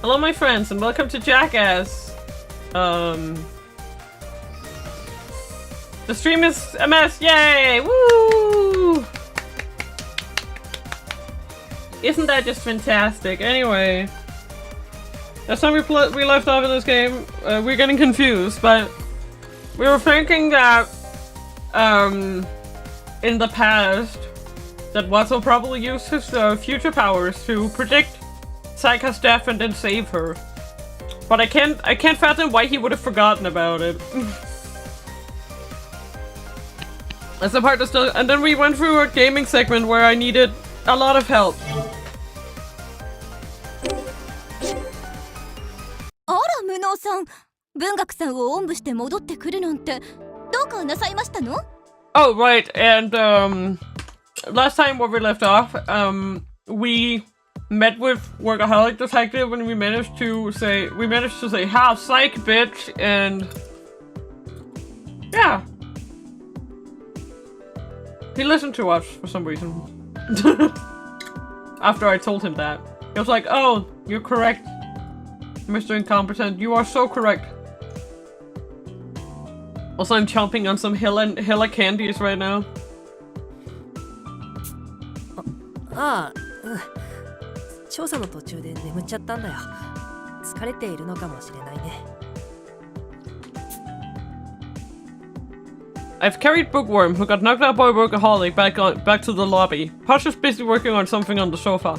Hello, my friends, and welcome to Jackass. The stream is a mess. Yay! Woo! Isn't that just fantastic? Anyway, last time we left off in this game, we're getting confused, but we were thinking that in the past that Watto probably used his future powers to predict Saika's death and then save her. But I can't fathom why he would have forgotten about it. That's the part that's still. And then we went through a gaming segment where I needed a lot of help. Oh right, and last time where we left off, we met with Workaholic Detective and we managed to say ha psych bitch, and yeah. He listened to us for some reason. After I told him that. He was like, oh, you're correct, Mr. Incompetent. You are so correct. Also, I'm chomping on some hella candies right now. I've carried Bookworm, who got knocked out by Workaholic, back to the lobby. Posh is busy working on something on the sofa.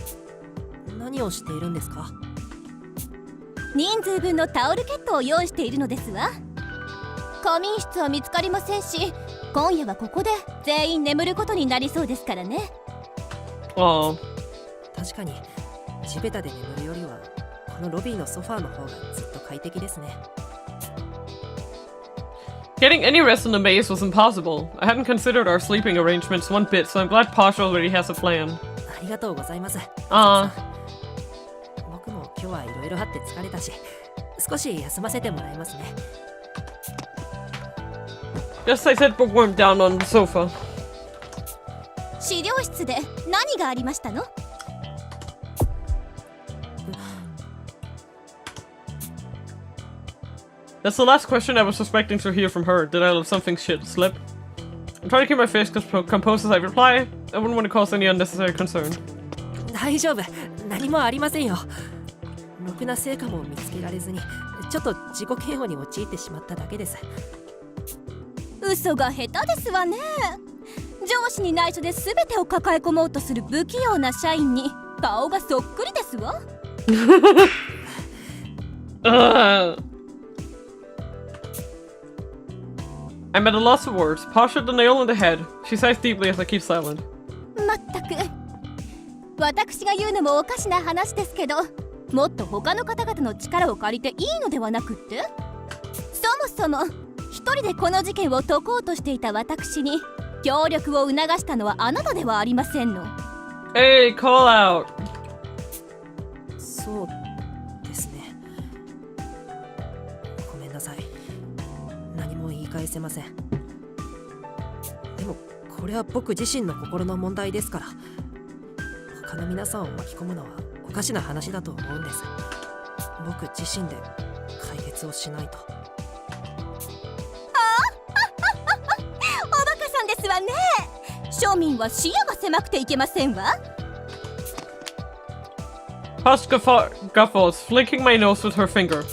Oh. Getting any rest in the maze was impossible. I hadn't considered our sleeping arrangements one bit, so I'm glad Posh already has a plan. Just I set Bookworm down on the sofa. That's the last question I was suspecting to hear from her. Did I let something slip? I'm trying to keep my face composed as I reply. I wouldn't want to cause any unnecessary concern. I'm at a loss of words. Posh hit the nail on the head. She sighs deeply as I keep silent. Hey, call out. Posh guffaws, flicking my nose with her finger.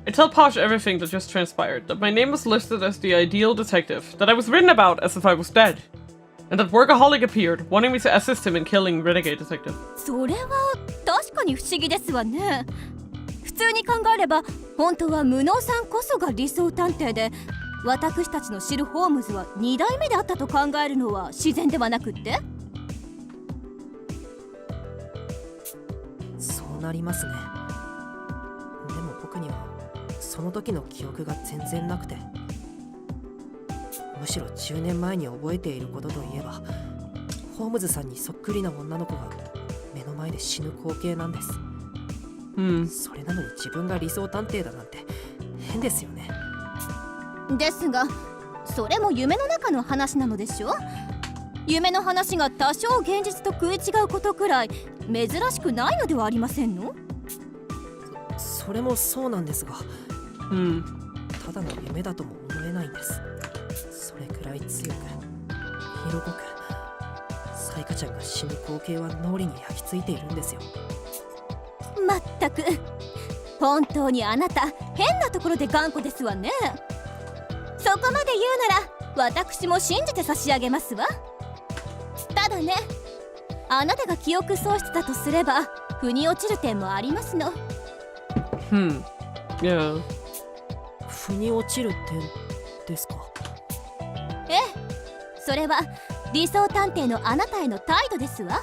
I tell Posh everything that just transpired, that my name was listed as the ideal detective, that I was written about as if I was dead, and that Workaholic appeared, wanting me to assist him in killing Renegade Detective. そうなりますね。でも僕にはその時の記憶が全然なくて、むしろ10年前に覚えていることといえば、ホームズさんにそっくりな女の子が目の前で死ぬ光景なんです。それなのに自分が理想探偵だなんて変ですよね。ですがそれも夢の中の話なのでしょ。夢の話が多少現実と食い違うことくらい珍しくないのではありませんの？それもそうなんですが、ただの夢だとも思えないんです。それくらい強く色濃くサイカちゃんが死ぬ光景は脳裏に焼き付いているんですよ。まったく本当にあなた変なところで頑固ですわね。そこまで言うなら私も信じて差し上げますわ。ただね、あなたが記憶喪失だとすれば腑に落ちる点もありますの。腑に落ちる点ですか？ええ、それは理想探偵のあなたへの態度ですわ。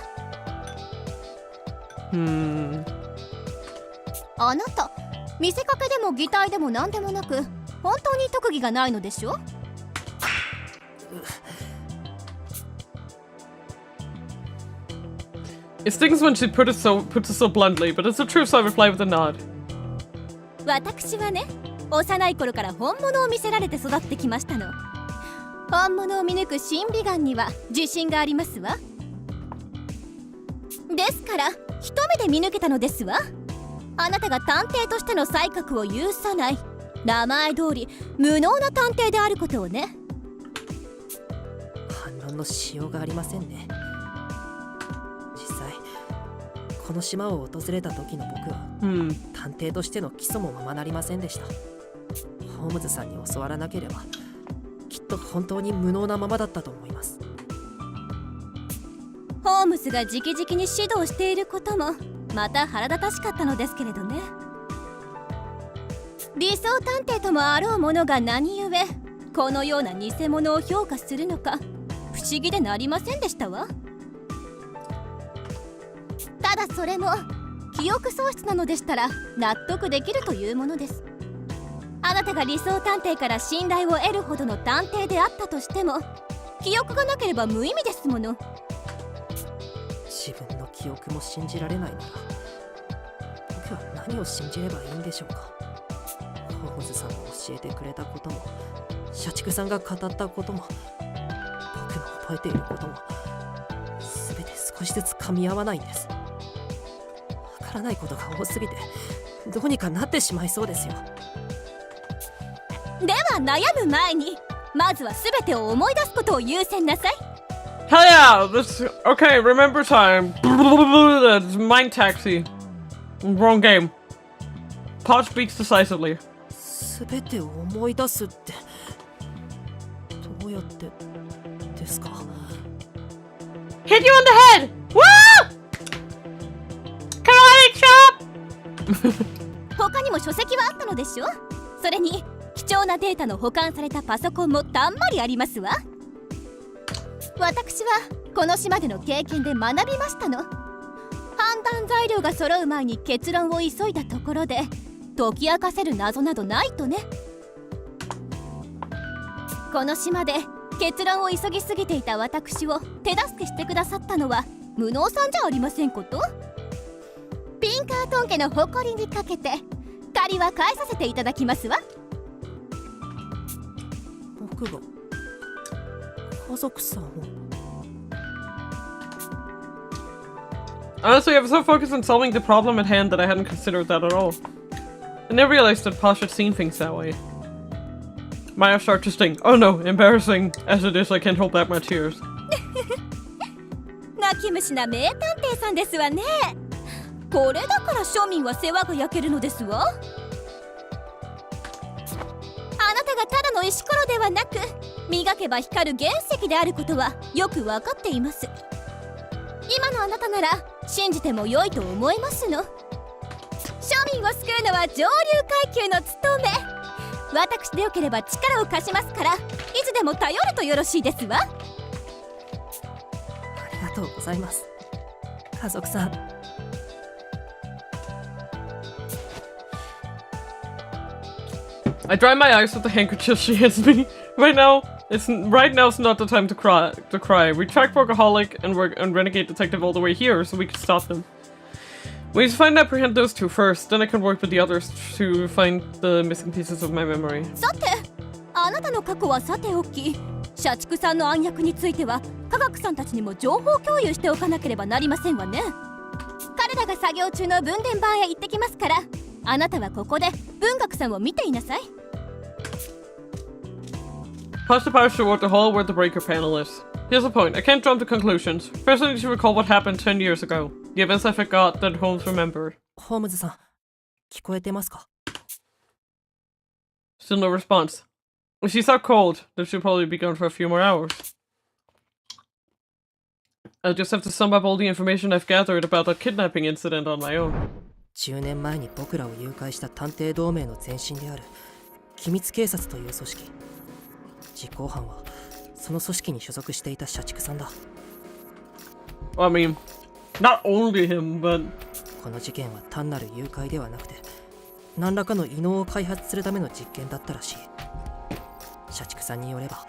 あなた見せかけでも擬態でも何でもなく本当に特技がないのでしょ。It stings when she puts it so bluntly, but it's the truth, so I reply with a nod. 私はね、幼い頃から本物を見せられて育ってきましたの。本物を見抜く審美眼には自信がありますわ。ですから一目で見抜けたのですわ。あなたが探偵としての才覚を有さない、名前通り無能な探偵であることをね。反論のしようがありませんね。実際この島を訪れた時の僕は、探偵としての基礎もままなりませんでした。ホームズさんに教わらなければきっと本当に無能なままだったと思います。ホームズが直々に指導していることもまた腹立たしかったのですけれどね。理想探偵ともあろうものが何故このような偽物を評価するのか不思議でなりませんでしたわ。ただそれも記憶喪失なのでしたら納得できるというものです。あなたが理想探偵から信頼を得るほどの探偵であったとしても記憶がなければ無意味ですもの。自分の記憶も信じられないなら僕は何を信じればいいんでしょうか。ホームズさんが教えてくれたことも社畜さんが語ったことも僕の覚えていることも全て少しずつ噛み合わないんです。わからないことが多すぎてどうにかなってしまいそうですよ。では悩む前にまずは全てを思い出すことを優先なさい。Hell yeah! Okay, remember time. That's Mind Taxi. Wrong game. Pod speaks decisively. 全てを思い出すってどうやってですか？ Hit you on the head! Woo! Come on, chop! 他にも書籍はあったのでしょ。それに貴重なデータの保管されたパソコンもたんまりありますわ。私はこの島での経験で学びましたの。判断材料が揃う前に結論を急いだところで解き明かせる謎などないとね。この島で結論を急ぎすぎていた私を手助けしてくださったのは無能さんじゃありませんこと。ピンカートン家の誇りにかけて借りは返させていただきますわ。僕が家族さんを。 Honestly, I was so focused on solving the problem at hand that I hadn't considered that at all. I never realized that Posh had seen things that way. My eyes start to sting. Oh no, embarrassing as it is, I can't hold back my tears. 泣き虫な名探偵さんですわね。これだから庶民は世話が焼けるのですわ。あなたがただの石ころではなく磨けば光る原石であることはよく分かっています。今のあなたなら信じても良いと思いますの。庶民を救うのは上流階級の務め。私でよければ力を貸しますからいつでも頼るとよろしいですわ。ありがとうございます家族さん。I dry my eyes with the handkerchief she hands me. Right now it's not the time to cry. We tracked Workaholic and Renegade Detective all the way here so we could stop them. We need to find and apprehend those two first, then I can work with the others to find the missing pieces of my memory. さて、あなたの過去はさておき、社畜さんの暗躍については科学さんたちにも情報共有しておかなければなりませんわね。彼らが作業中の分電盤へ行ってきますから、あなたはここで文学さんを見ていなさい。Pause the powers toward the hall where the breaker panel is. Here's the point, I can't jump to conclusions. First I need to recall what happened 10 years ago. The events I forgot that Holmes remembered. ホームズさん、聞こえてますか？ Still no response. If she's out cold, then she'll probably be gone for a few more hours. I'll just have to sum up all the information I've gathered about that kidnapping incident on my own. 10年前に僕らを誘拐した探偵同盟の前身である機密警察という組織。実行犯はその組織に所属していた社畜さんだ。I mean, not only him, but... この事件は単なる誘拐ではなくて、何らかの異能を開発するための実験だったらしい。社畜さんによれば、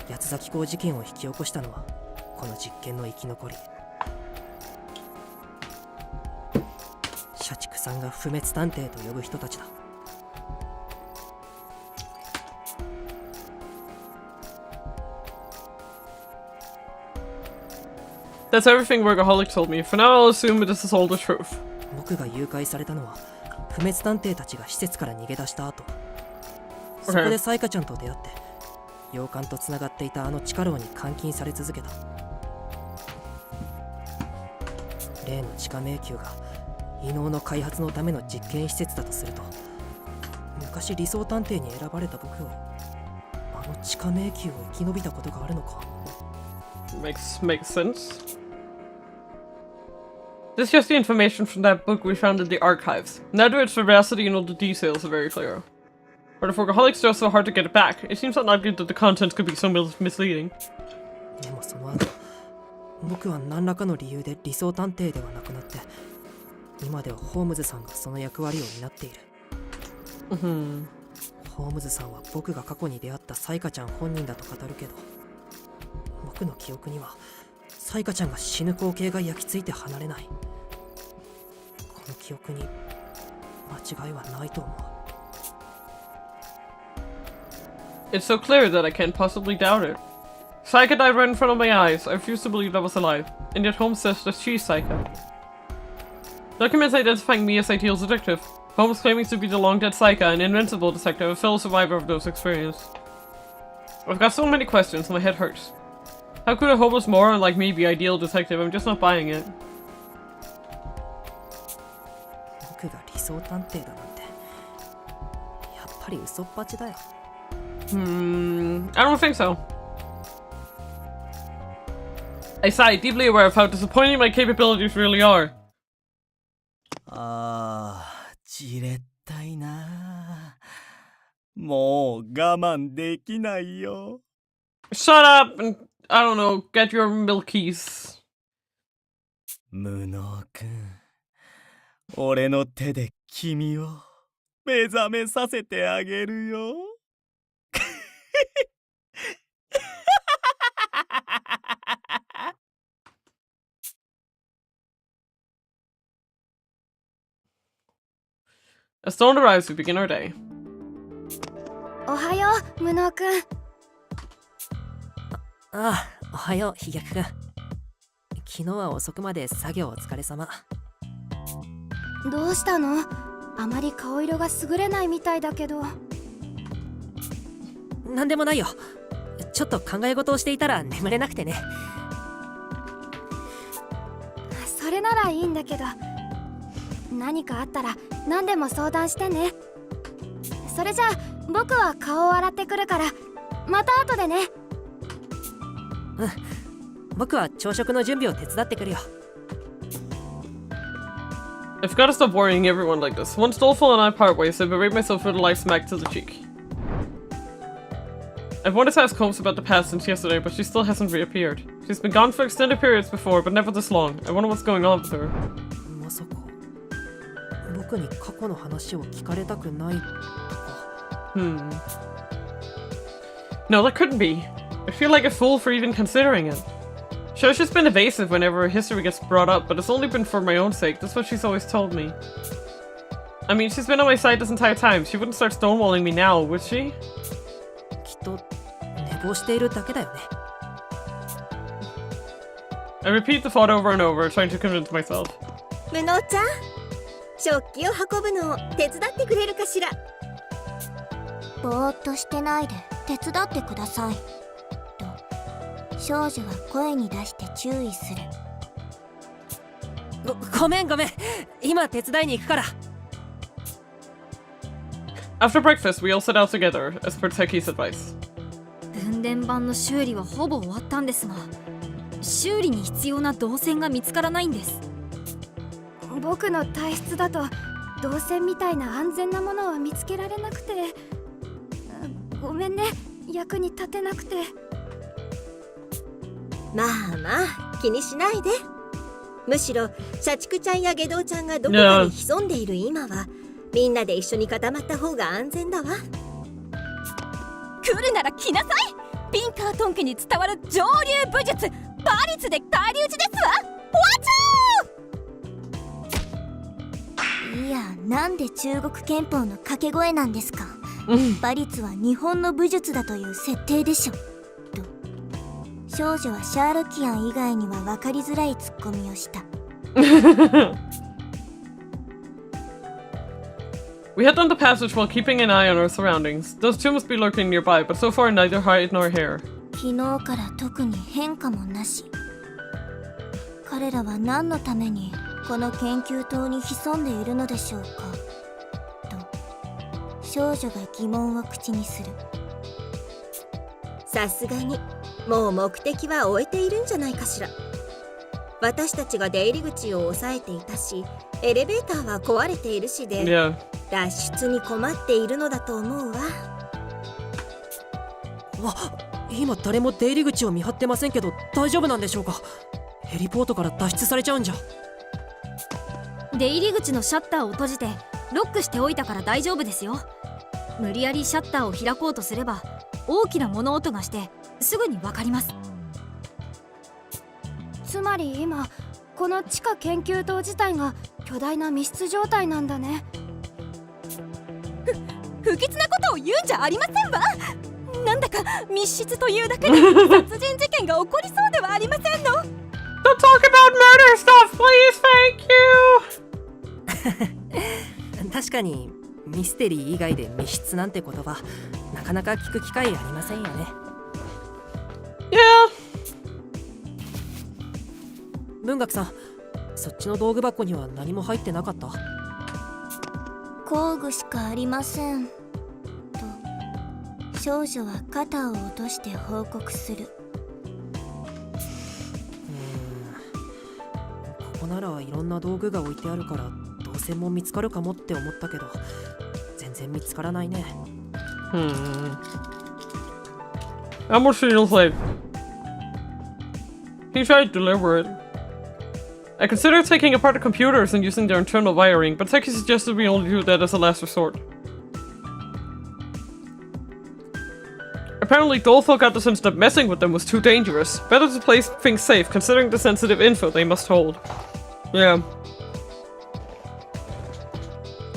八つ咲港事件を引き起こしたのはこの実験の生き残り。社畜さんが不滅探偵と呼ぶ人たちだ。That's everything Workaholic told me. For now, I'll assume this is all the truth. 僕が誘拐されたのは不滅探偵たちが施設から逃げ出した後、そこでサイカちゃんと出会って洋館とつながっていたあの地下牢に監禁され続けた。例の地下迷宮が異能の開発のための実験施設だとすると、昔理想探偵に選ばれた僕をあの地下迷宮を生き延びたことがあるのか。 Makes sense. This is just the information from that book we found in the archives. Neither its veracity nor the details are very clear. But if Workaholic's just so hard to get it back, it seems unlikely that the contents could be so misleading. でもその後、僕は何らかの理由で理想探偵ではなくなって、今ではホームズさんがその役割を担っている。ホームズさんは僕が過去に出会ったサイカちゃん本人だと語るけど、僕の記憶にはサイカちゃんが死ぬ光景が焼き付いて離れない。この記憶に間違いはないと思う。 It's so clear that I can't possibly doubt it. Saika died right in front of my eyes. I refuse to believe I was alive. And yet Holmes says that she's Saika. Documents identifying me as Ideal's detective. Holmes claiming to be the long-dead Saika, an invincible detective, a fellow survivor of those experiences. I've got so many questions, my head hurts. How could a hopeless moron like me be Ideal detective? I'm just not buying it. 僕が理想探偵だなんて、やっぱり嘘っぱちだよ。I don't think so. I sigh, deeply aware of how disappointing my capabilities really are. じれったいな。もう我慢できないよ。Shut up and, I don't know, get your milkies. 無能くん、俺の手で君を目覚めさせてあげるよ。As dawn arrives, we begin our day. おはよう、無能くん。ああ、おはよう、飛躍くん。昨日は遅くまで作業お疲れ様。どうしたの？あまり顔色が優れないみたいだけど。なんでもないよ。ちょっと考え事をしていたら眠れなくてね。それならいいんだけど、何かあったら何でも相談してね。それじゃあ僕は顔を洗ってくるから、また後でね。うん、僕は朝食の準備を手伝ってくるよ。I've gotta stop worrying everyone like this. Once Dolphin and I part ways, I berate myself with a light smack to the cheek. I've wanted to ask Holmes about the past since yesterday, but she still hasn't reappeared. She's been gone for extended periods before, but never this long. I wonder what's going on with her. まさか僕に過去の話を聞かれたくないとか。No, that couldn't be. I feel like a fool for even considering it. Sure, she's been evasive whenever history gets brought up, but it's only been for my own sake. That's what she's always told me. I mean, she's been on my side this entire time. She wouldn't start stonewalling me now, would she? きっと寝坊しているだけだよね。 I repeat the thought over and over, trying to convince myself. 無能ちゃん、食器を運ぶのを手伝ってくれるかしら。ぼーっとしてないで手伝ってくださいと少女は声に出して注意する。ごめん今手伝いに行くから。 After breakfast, we all set out together, as per Teki's advice. 分電盤の修理はほぼ終わったんですが、修理に必要な導線が見つからないんです。僕の体質だと導線みたいな安全なものは見つけられなくて、ごめんね、役に立てなくて。まあまあ気にしないで。むしろ社畜ちゃんや下道ちゃんがどこかに潜んでいる今はみんなで一緒に固まった方が安全だわ。来るなら来なさい。ピンカートン家に伝わる上流武術バリツで返り討ちですわ。いや、なんで中国憲法の掛け声なんですか。バリツは日本の武術だという設定でしょと。少女はシャーロキアン以外には分かりづらいツッコミをした。We head down the passage while keeping an eye on our surroundings. Those two must be lurking nearby, but so far neither hide nor hair. 昨日から特に変化もなし。彼らは何のためにこの研究棟に潜んでいるのでしょうかと少女が疑問を口にする。さすがにもう目的は終えているんじゃないかしら。私たちが出入り口を抑えていたし、エレベーターは壊れているしで、脱出に困っているのだと思うわ。今誰も出入り口を見張ってませんけど大丈夫なんでしょうか。ヘリポートから脱出されちゃうんじゃ。出入り口のシャッターを閉じてロックしておいたから大丈夫ですよ。無理やりシャッターを開こうとすれば大きな物音がしてすぐに分かります。つまり今この地下研究棟自体が巨大な密室状態なんだね。不吉なことを言うんじゃありませんわ。なんだか密室というだけで殺人事件が起こりそうではありませんの。Don't talk about murder stuff, please, thank you! 確かにミステリー以外で密室なんて言葉なかなか聞く機会ありませんよね。Yeah. 文学さん、そっちの道具箱には何も入ってなかった？工具しかありませんと少女は肩を落として報告する。ここならいろんな道具が置いてあるから導線も見つかるかもって思ったけど全然見つからないね。Amor feels like he tried deliberate. I considered taking apart the computers and using their internal wiring, but Teki suggested we only do that as a last resort. Apparently, Dolfo got the sense that messing with them was too dangerous. Better to play things safe, considering the sensitive info they must hold. Yeah.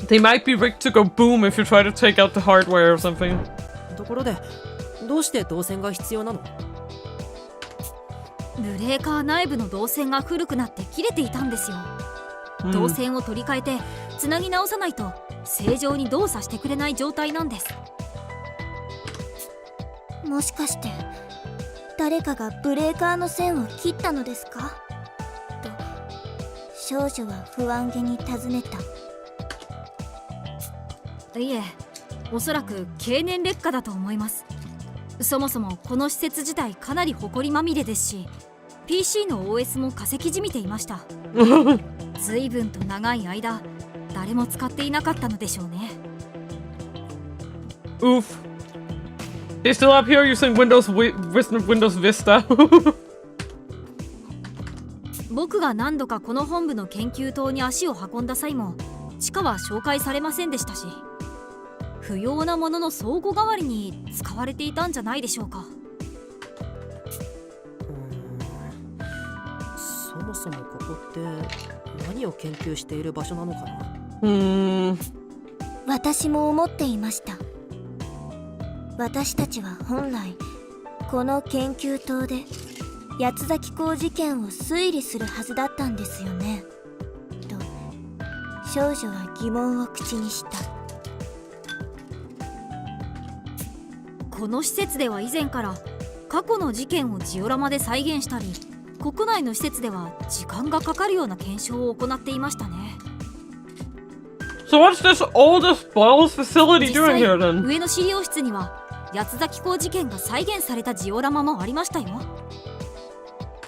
They might be rigged to go boom if you try to take out the hardware or something. ところで、どうして導線が必要なの？ブレーカー内部の導線が古くなって切れていたんですよ。導線を取り替えてつなぎ直さないと正常に動作してくれない状態なんです。もしかして誰かがブレーカーの線を切ったのですかと少女は不安げに尋ねた。いえ、おそらく経年劣化だと思います。そもそもこの施設自体かなり埃まみれですし PC の OS も化石じみていました。随分と長い間誰も使っていなかったのでしょうね。Oof. They still up here using Windows Vista. 僕が何度かこの本部の研究棟に足を運んだ際も地下は紹介されませんでしたし、不要なものの倉庫代わりに使われていたんじゃないでしょうか。そもそもここって何を研究している場所なのかな。私も思っていました。私たちは本来この研究棟で八崎港事件を推理するはずだったんですよね、と少女は疑問を口にした。この施設では以前から過去の事件をジオラマで再現したり、国内の施設では時間がかかるような検証を行っていましたね。So what's this oldest boils facility 実 doing 際 here then? 上の資料室には八崎港事件が再現されたジオラマもありましたよ。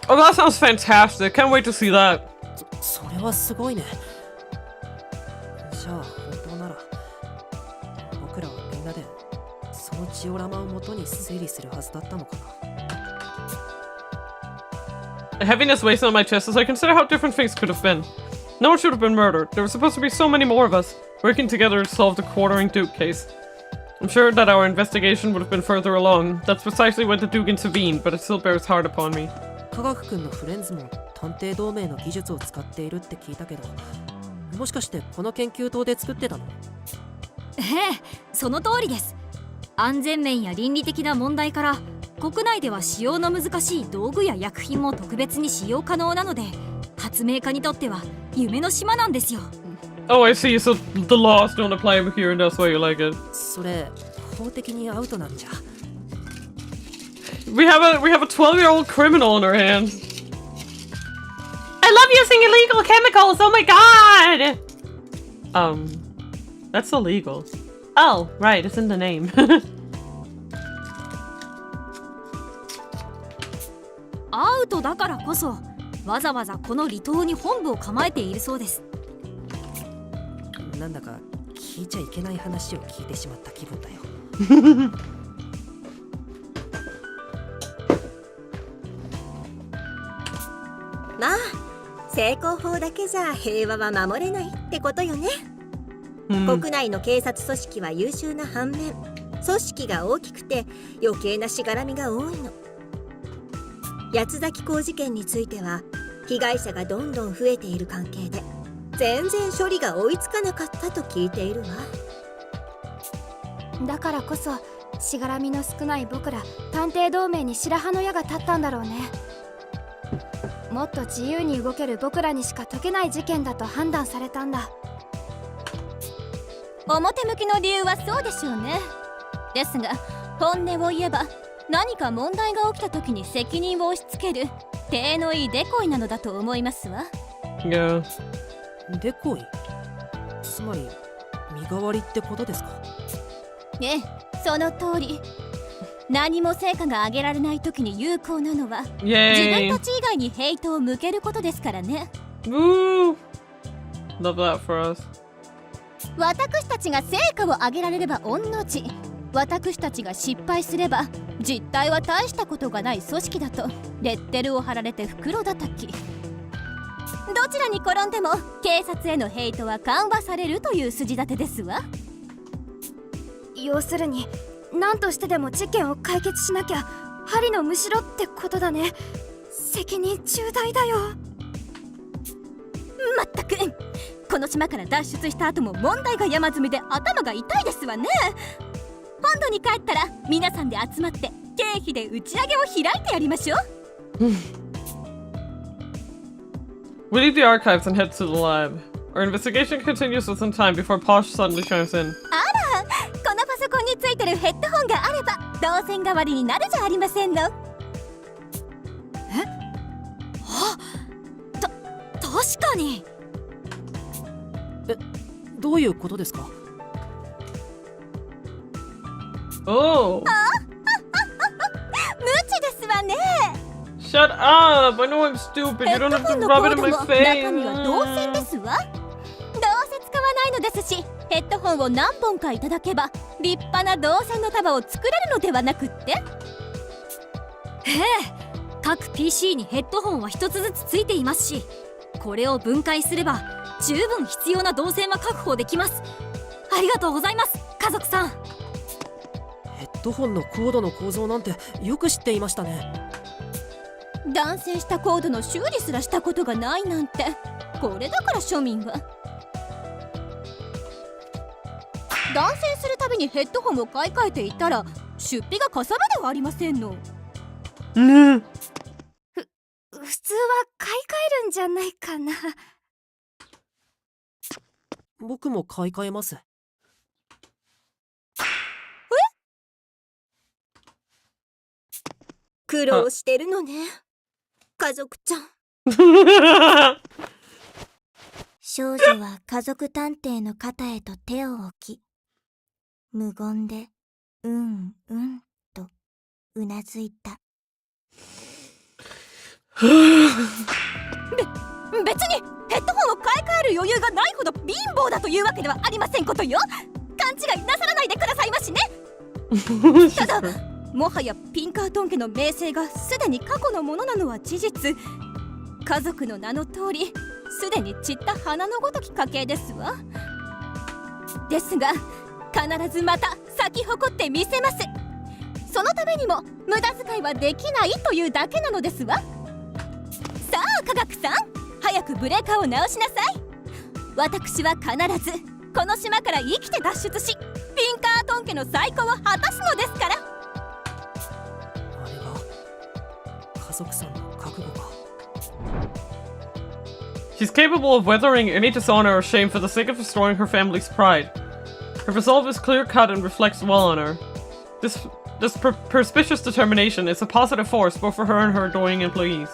Oh, that sounds fantastic. Can't wait to see that. それはすごいね。じゃあ本当なら僕らはみんなでそのジオラマを元に推理するはずだったのかな。A heaviness weighs on my chest as I consider how different things could have been. No one should have been murdered. There were supposed to be so many more of us, working together to solve the Quartering Duke case. I'm sure that our investigation would have been further along. That's precisely when the Duke intervened, but it still bears hard upon me. 科学君のフレンズも探偵同盟の技術を使っているって聞いたけど、もしかしてこの研究棟で作ってたの？ええ、その通りです。安全面や倫理的な問題から国内では使用の難しい道具や薬品も特別に使用可能なので、発明家にとっては夢の島なんですよ。Oh, I see. So the laws don't apply here, and that's why you like it. それ法的にアウトなんじゃ。We have a 12-year-old criminal in our hands. I love using illegal chemicals. Oh my god. That's illegal. Oh, right. It's in the name. アウトだからこそわざわざこの離島に本部を構えているそうです。なんだか聞いちゃいけない話を聞いてしまった気分だよ。まあ成功法だけじゃ平和は守れないってことよね。国内の警察組織は優秀な反面、組織が大きくて余計なしがらみが多いの。八崎港事件については被害者がどんどん増えている関係で全然処理が追いつかなかったと聞いているわ。だからこそしがらみの少ない僕ら探偵同盟に白羽の矢が立ったんだろうね。もっと自由に動ける僕らにしか解けない事件だと判断されたんだ。表向きの理由はそうでしょうね。ですが本音を言えば何か問題が起きた時に責任を押し付ける体のいいデコイなのだと思いますわ。Yeah. デコイ？つまり身代わりってことですか？ええ、その通り。何も成果が上げられない時に有効なのは自分 Yay. たち以外にヘイトを向けることですからね。 Woo. Love that for us. 私たちが成果を上げられれば御の字、私たちが失敗すれば実態は大したことがない組織だとレッテルを貼られて袋叩き。どちらに転んでも警察へのヘイトは緩和されるという筋立てですわ。要するに何としてでも事件を解決しなきゃ針のむしろってことだね。責任重大だよ。まったくこの島から脱出した後も問題が山積みで頭が痛いですわね。本土に帰ったら皆さんで集まって経費で打ち上げを開いてやりましょう。We leave the archives and head to the lab. Our investigation continues with some time before Posh suddenly chimes in. あら、このパソコンについてるヘッドホンがあれば動線代わりになるじゃありませんの。確かに。どういうことですかOh. 無知ですわね。Shut up! I know I'm stupid. ヘ You ッ don't ド have ホ to ンの rub コ it ー in ド my も face. 中身は銅線ですわ。どうせ使わないのですし、ヘッドホンを何本かいただけば立派な銅線の束を作れるのではなくって。各 PC にヘッドホンは一つずつついていますし、これを分解すれば十分必要な導線は確保できます。ありがとうございます、家族さん。ヘッドホンのコードの構造なんてよく知っていましたね。断線したコードの修理すらしたことがないなんて、これだから庶民は。断線するたびにヘッドホンを買い替えていたら出費がかさばではありませんの。普通は買い替えるんじゃないかな。僕も買い替えます。苦労してるのね、家族ちゃん。少女は家族探偵の肩へと手を置き、無言でうんうんとうなずいた。別にヘッドホンを買い替える余裕がないほど貧乏だというわけではありませんことよ。勘違いなさらないでくださいましね。ただもはやピンカートン家の名声がすでに過去のものなのは事実。家族の名の通りすでに散った花のごとき家系ですわ。ですが必ずまた咲き誇ってみせます。そのためにも無駄遣いはできないというだけなのですわ。さあ科学さん、早くブレーカーを直しなさい。私は必ずこの島から生きて脱出し、ピンカートン家の再興を果たすのですから。あれが家族さんの覚悟か。She's capable of weathering any dishonor or shame for the sake of restoring her family's pride. Her resolve is clear-cut and reflects well on her. This perspicuous determination is a positive force both for her and her adoring employees.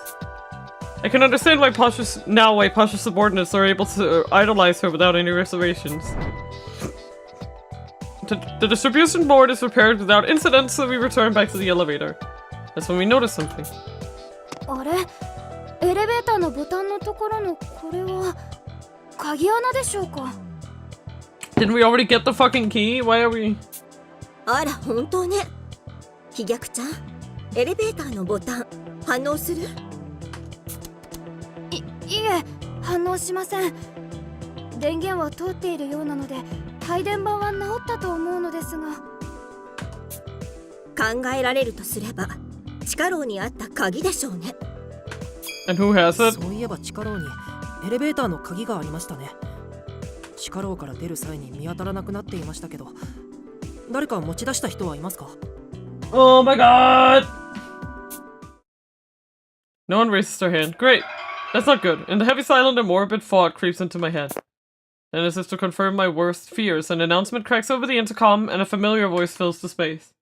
I can understand why Pasha's subordinates are able to idolize her without any reservations. The distribution board is repaired without incident, so we return back to the elevator. That's when we notice something. あれ、エレベーターのボタンのところのこれは鍵穴でしょうか。 Didn't we already get the fucking key? Why are we... あら本当ね。飛脚ちゃん、エレベーターのボタン反応する？いえ、反応しません。電源は通っているようなので配電盤は治ったと思うのですが。考えられるとすれば地下牢にあった鍵でしょうね。 And who has it? そういえば地下牢にエレベーターの鍵がありましたね。地下牢から出る際に見当たらなくなっていましたけど、誰か持ち出した人はいますか？ Oh my god! No one raises their hand. Great. That's not good. And the heavy, silent, and morbid thought creeps into my head. And as if to confirm my worst fears, an announcement cracks over the intercom and a familiar voice fills the space.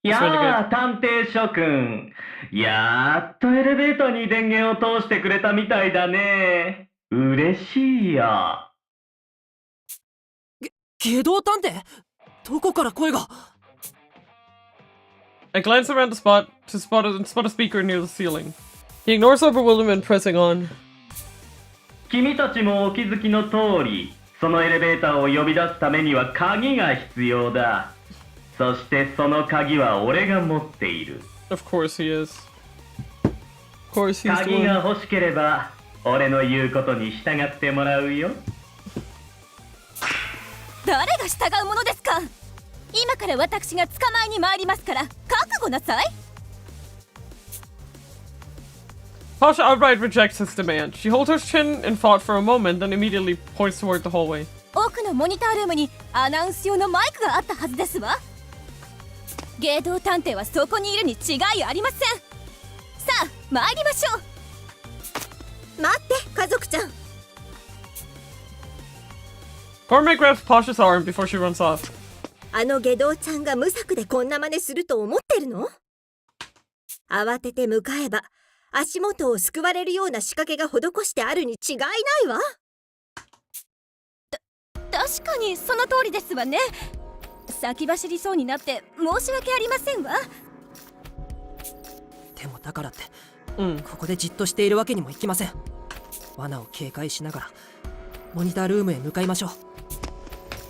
やあ、探偵諸君。やっとエレベーターに電源を通してくれたみたいだね。嬉しいよ。下道探偵？どこから声が？ I glance around the spot to spot a speaker near the ceiling. He ignores our bewilderment, pressing on. 君たちもお気づきの通り、そのエレベーターを呼び出すためには鍵が必要だ。そしてその鍵は俺が持っている。Of course he is. Of course he's the 鍵が one. 欲しければ、俺の言うことに従ってもらうよ。誰が従うものですか？今から私が捕まえに参りますから覚悟なさい。 Pasha outright rejects his demand. She holds her chin in thought for a moment, then immediately points toward the hallway. 奥のモニタールームにアナウンス用のマイクがあったはずですわ。芸道探偵はそこにいるに違いありません。さあ参りましょう。待って家族ちゃん。 Gourmet grabs Pasha's arm before she runs off. あの下道ちゃんが無策でこんな真似すると思ってるの？慌てて向かえば足元を救われるような仕掛けが施してあるに違いないわ。確かにその通りですわね。先走りそうになって申し訳ありませんわ。でもだからって、うん、ここでじっとしているわけにもいきません。罠を警戒しながらモニタールームへ向かいましょ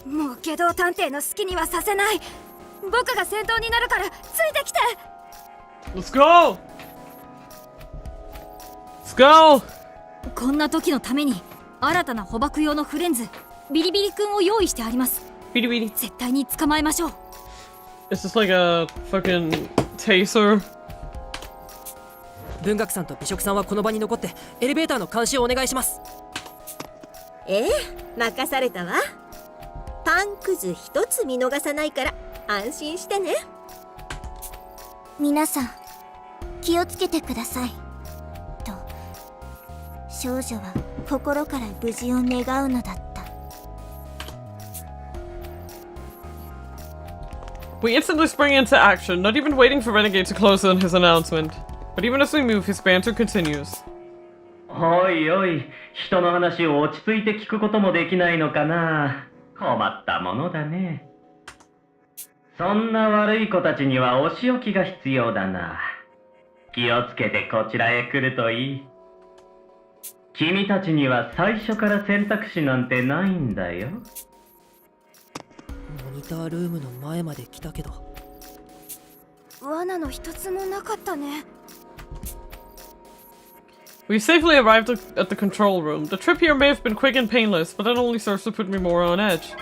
う。もう下道探偵の好きにはさせない。僕が先頭になるからついてきて。 Let's go! Let's go! こんな時のために新たな捕獲用のフレンズビリビリ君を用意してあります。Beady beady. 絶対に捕まえましょう。 It's just like a fucking taser. 文学さんと美食さんはこの場に残ってエレベーターの監視をお願いします。ええ、任されたわ。パンくず一つ見逃さないから安心してね。皆さん気をつけてくださいと少女は心から無事を願うのだった。 We instantly spring into action, not even waiting for Renegade to close on his announcement. But even as we move, his banter continues. おいおい、人の話を落ち着いて聞くこともできないのかな。困ったものだね。そんな悪い子たちにはお仕置きが必要だな。気をつけてこちらへ来るといい。君たちには最初から選択肢なんてないんだよ。モニタールームの前まで来たけど罠の一つもなかったね。We safely arrived at the control room. The trip here may have been quick and painless, but that only serves to put me more on edge.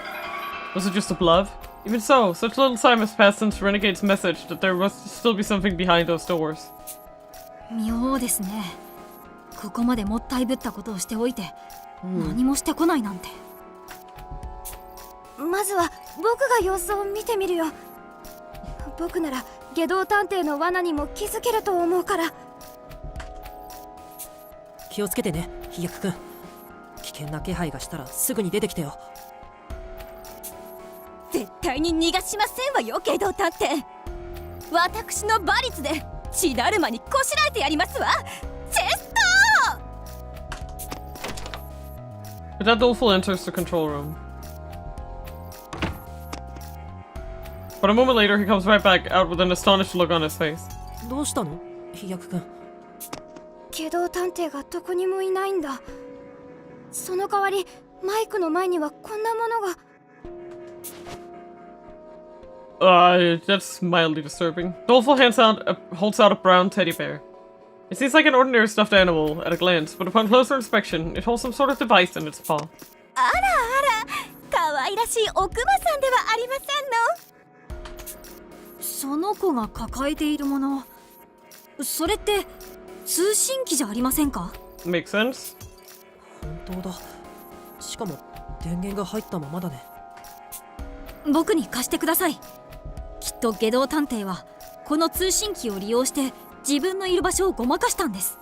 Was it just a bluff? Even so, such little time has passed since Renegade's message that there must still be something behind those doors. 妙ですね。ここまでもったいぶったことをしておいて、何もしてこないなんて。まずは僕が様子を見てみるよ。僕なら下道探偵の罠にも気づけると思うから。気をつけてね、飛躍くん。危険な気配がしたらすぐに出てきてよ。絶対に逃がしませんわよ、下道探偵。私の馬力で血だるまにこしらえてやりますわ。チェスト With that, Doleful enters the control room. But a moment later, he comes right back out with an astonished look on his face. どうしたの、飛躍くん。下道探偵がどこにもいないんだ。その代わりマイクの前にはこんなものが。That's mildly disturbing. Doleful holds out a brown teddy bear. It seems like an ordinary stuffed animal at a glance, but upon closer inspection, it holds some sort of device in its paw. あらあら、可愛らしいおクマさんではありませんの。その子が抱えているもの、それって通信機じゃありませんか？ Makes sense. 本当だ。しかも電源が入ったままだね。僕に貸してください。きっと下道探偵はこの通信機を利用して自分のいる場所をごまかしたんです。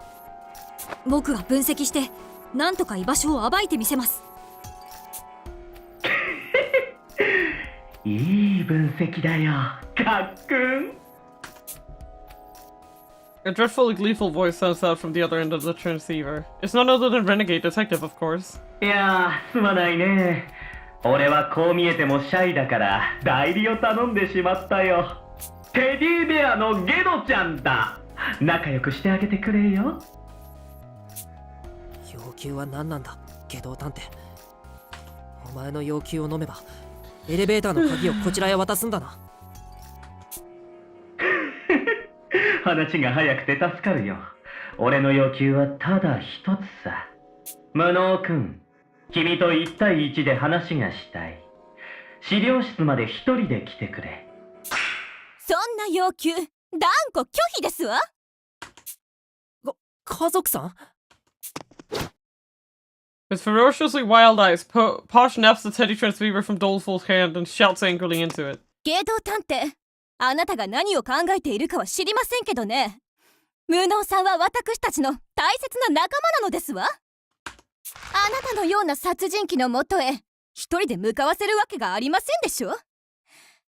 僕が分析してなんとか居場所を暴いてみせます。いい分析だよ、かっくん。A dreadfully gleeful voice sounds out from the other end of the transceiver. It's none other than Renegade Detective, of course. いやー、すまないね。俺はこう見えてもシャイだから代理を頼んでしまったよ。テディベアのゲドちゃんだ。仲良くしてあげてくれよ。要求は何なんだ、下道探偵。お前の要求を飲めばエレベーターの鍵をこちらへ渡すんだな。話が早くて助かるよ。俺の要求はただ一つさ。無能くん、君と1対1で話がしたい。資料室まで一人で来てくれ。そんな要求断固拒否ですわ。家族さん？ With ferociously wild eyes, Posh naps the teddy transceiver from Doleful's hand and shouts angrily into it. ゲート探偵、あなたが何を考えているかは知りませんけどね。無能さんは私たちの大切な仲間なのですわ。あなたのような殺人鬼のもとへ一人で向かわせるわけがありませんでしょ。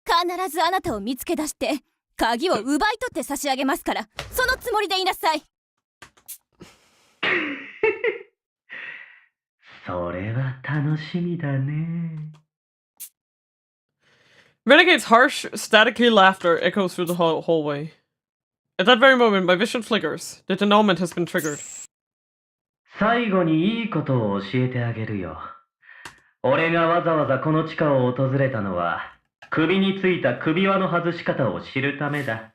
必ずあなたを見つけ出して鍵を奪い取って差し上げますから、そのつもりでいなさい。それは楽しみだね。Renegade's harsh, staticky laughter echoes through the hallway. At that very moment, my vision flickers. The denouement has been triggered. 最後にいいことを教えてあげるよ。俺がわざわざこの地下を訪れたのは、首についた首輪の外し方を知るためだ。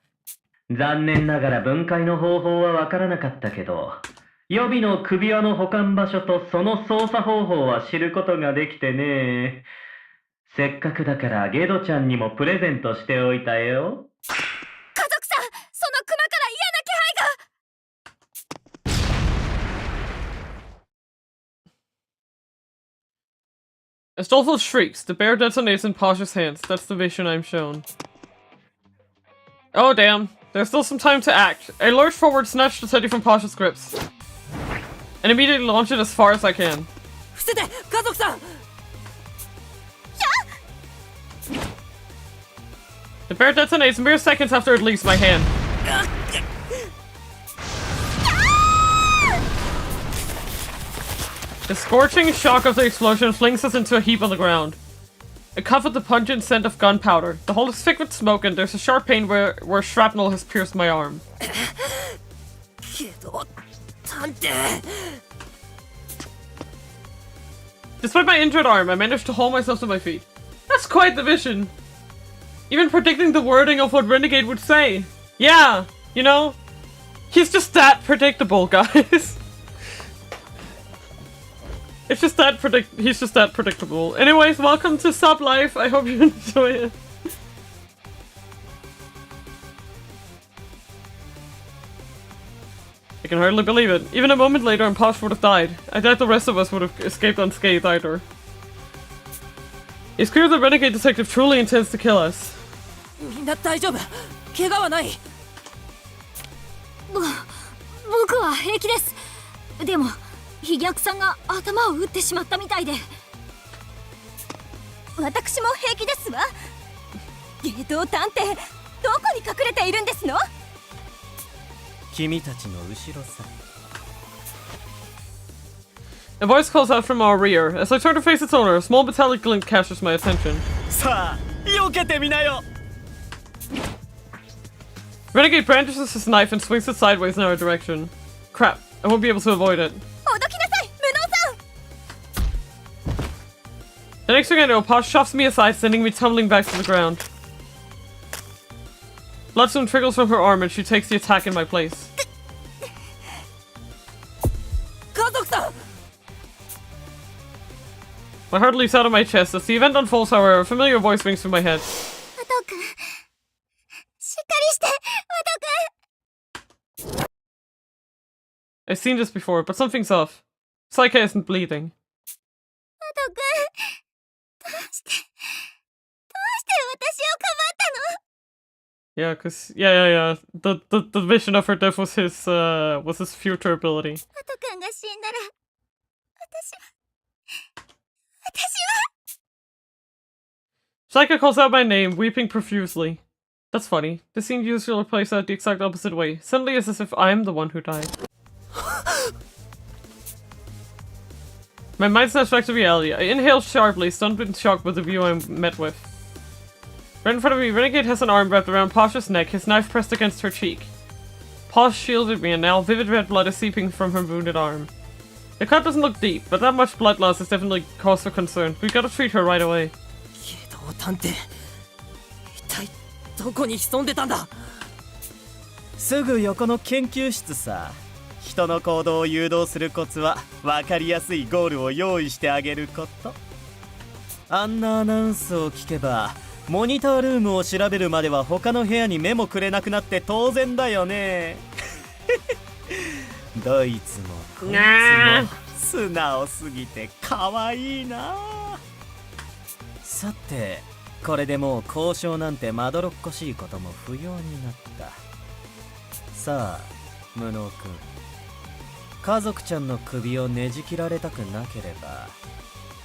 残念ながら分解の方法はわからなかったけど、予備の首輪の保管場所とその操作方法は知ることができてね。せっかくだからゲドちゃんにもプレゼントしておいたよ。家族さん、そのクマから嫌な気配が。Astolfo shrieks. The bear detonates in Pasha's hands. That's the vision I'm shown. Oh damn. There's still some time to act. I lurch forward, snatch the teddy from Pasha's grips, and immediately launch it as far as I can. The bear detonates mere seconds after it leaves my hand. The scorching shock of the explosion flings us into a heap on the ground. I cough with the pungent scent of gunpowder. The hole is thick with smoke and there's a sharp pain where shrapnel has pierced my arm. Despite my injured arm, I managed to hold myself to my feet. That's quite the vision. Even predicting the wording of what Renegade would say. Yeah, you know, he's just that predictable, guys. It's just that he's just that predictable. Anyways, welcome to Sub Life. I hope you enjoy it. I can hardly believe it. Even a moment later and Posh would have died. I doubt the rest of us would have escaped unscathed either. It's clear the Renegade Detective truly intends to kill us. みんな大丈夫。怪我はない。僕は平気です。でも飛脚さんが頭を打ってしまったみたいで。私も平気ですわ。芸道探偵、どこに隠れているんですの？君たちの後ろさ。A voice calls out from our rear. As I turn to face its owner, a small metallic glint catches my attention. さあ、避けてみなよ。Renegade brandishes his knife and swings it sideways in our direction. Crap, I won't be able to avoid it. おどきなさい、無能さん。 The next thing I know, Posh shoves me aside, sending me tumbling back to the ground. Blood soon trickles from her arm and she takes the attack in my place. 家族さん。 My heart leaps out of my chest. As the event unfolds, however, a familiar voice rings through my head. おどくん、しっかりして、おどくん。 I've seen this before, but something's off. Psyche isn't bleeding. おどくん、どうして私をかばったの？ Yeah, yeah. The vision of her death was his future ability. おどくんが死んだら、私は。 Psyche calls out my name, weeping profusely. That's funny. The scene usually plays out the exact opposite way. Suddenly it's as if I'm the one who died. My mind snaps back to reality. I inhale sharply, stunned in shock with the view I'm met with. Right in front of me, Renegade has an arm wrapped around Pasha's neck, his knife pressed against her cheek. Pasha shielded me, and now vivid red blood is seeping from her wounded arm. The cut doesn't look deep, but that much blood loss is definitely cause for concern. We gotta treat her right away. 芸道探偵、一体どこに潜んでたんだ？すぐ横の研究室さ。人の行動を誘導するコツは分かりやすいゴールを用意してあげること。あんなアナウンスを聞けばモニタールームを調べるまでは他の部屋に目もくれなくなって当然だよね。どいつもこいつも素直すぎて可愛いな。さてこれでもう交渉なんてまどろっこしいことも不要になった。さあ無能くん、家族ちゃんの首をねじ切られたくなければ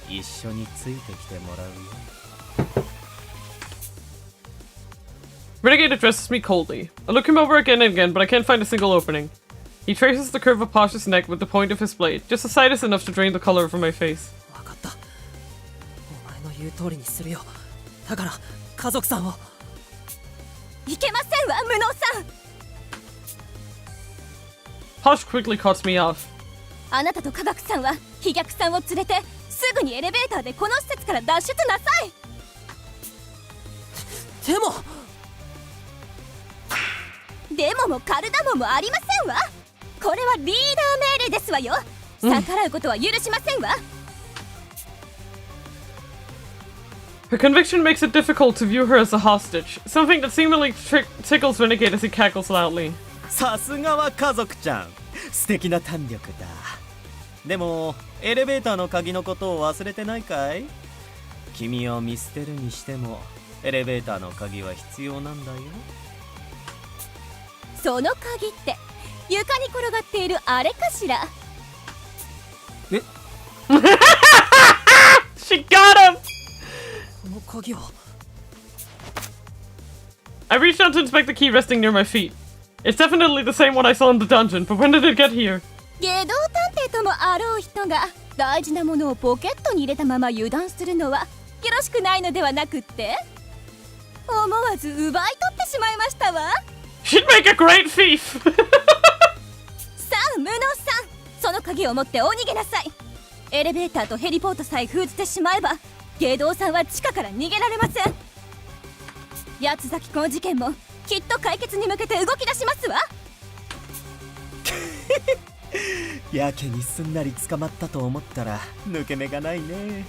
一緒についてきてもらうよ。 Renegade addresses me coldly. I look him over again and again, but I can't find a single opening. He traces the curve of Pasha's neck with the point of his blade. Just a sight is enough to drain the color from my face. 分かった。お前の言う通りにするよ。だから家族さんを。いけませんわ、無能さん。 Posh quickly cuts me off. あなたと科学さんは飛脚さんを連れてすぐにエレベーターでこの施設から脱出なさい。でもカルダモンもありませんわ。これはリーダー命令ですわよ。逆らうことは許しませんわ。Her conviction makes it difficult to view her as a hostage, something that seemingly tickles Renegade as he cackles loudly. さすがは家族ちゃん、素敵な胆力だ。でもエレベーターの鍵のことを忘れてないかい？君を見捨てるにしてもエレベーターの鍵は必要なんだよ。その鍵って床に転がっているあれかしら？えShe got him! この鍵は I reached out to inspect the key resting near my feet. It's definitely the same one I saw in the dungeon, but when did it get here? 下道探偵ともあろう人が大事なものをポケットに入れたまま油断するのはよろしくないのではなくって、思わず奪い取ってしまいましたわ。She'd make a great thief! さあ無能さん、その鍵を持ってお逃げなさい。エレベーターとヘリポートさえ封じてしまえば下道さんは地下から逃げられません。八つ咲この事件もきっと解決に向けて動き出しますわ。やけにすんなり捕まったと思ったら抜け目がないね。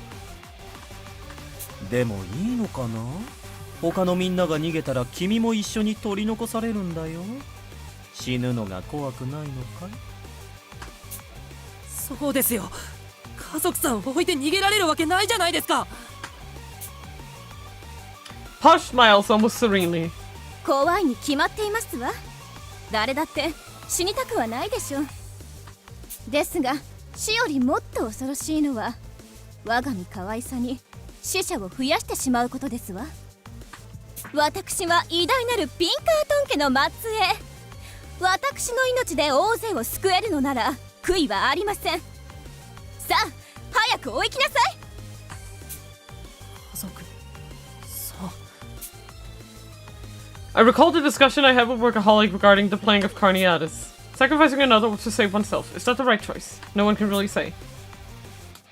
でもいいのかな？他のみんなが逃げたら君も一緒に取り残されるんだよ。死ぬのが怖くないのかい？そうですよ。家族さんを置いて逃げられるわけないじゃないですか。Posh smiles almost serenely. 怖いに決まっていますわ。誰だって死にたくはないでしょう。ですが死よりもっと恐ろしいのは我が身可愛さに死者を増やしてしまうことですわ。私は偉大なるピンカートン家の末裔。私の命で大勢を救えるのなら悔いはありません。さあ早くお行きなさい。家族さん。I recalled the discussion I had with Workaholic regarding the playing of Carneades. Sacrificing another to save oneself, is that the right choice? No one can really say.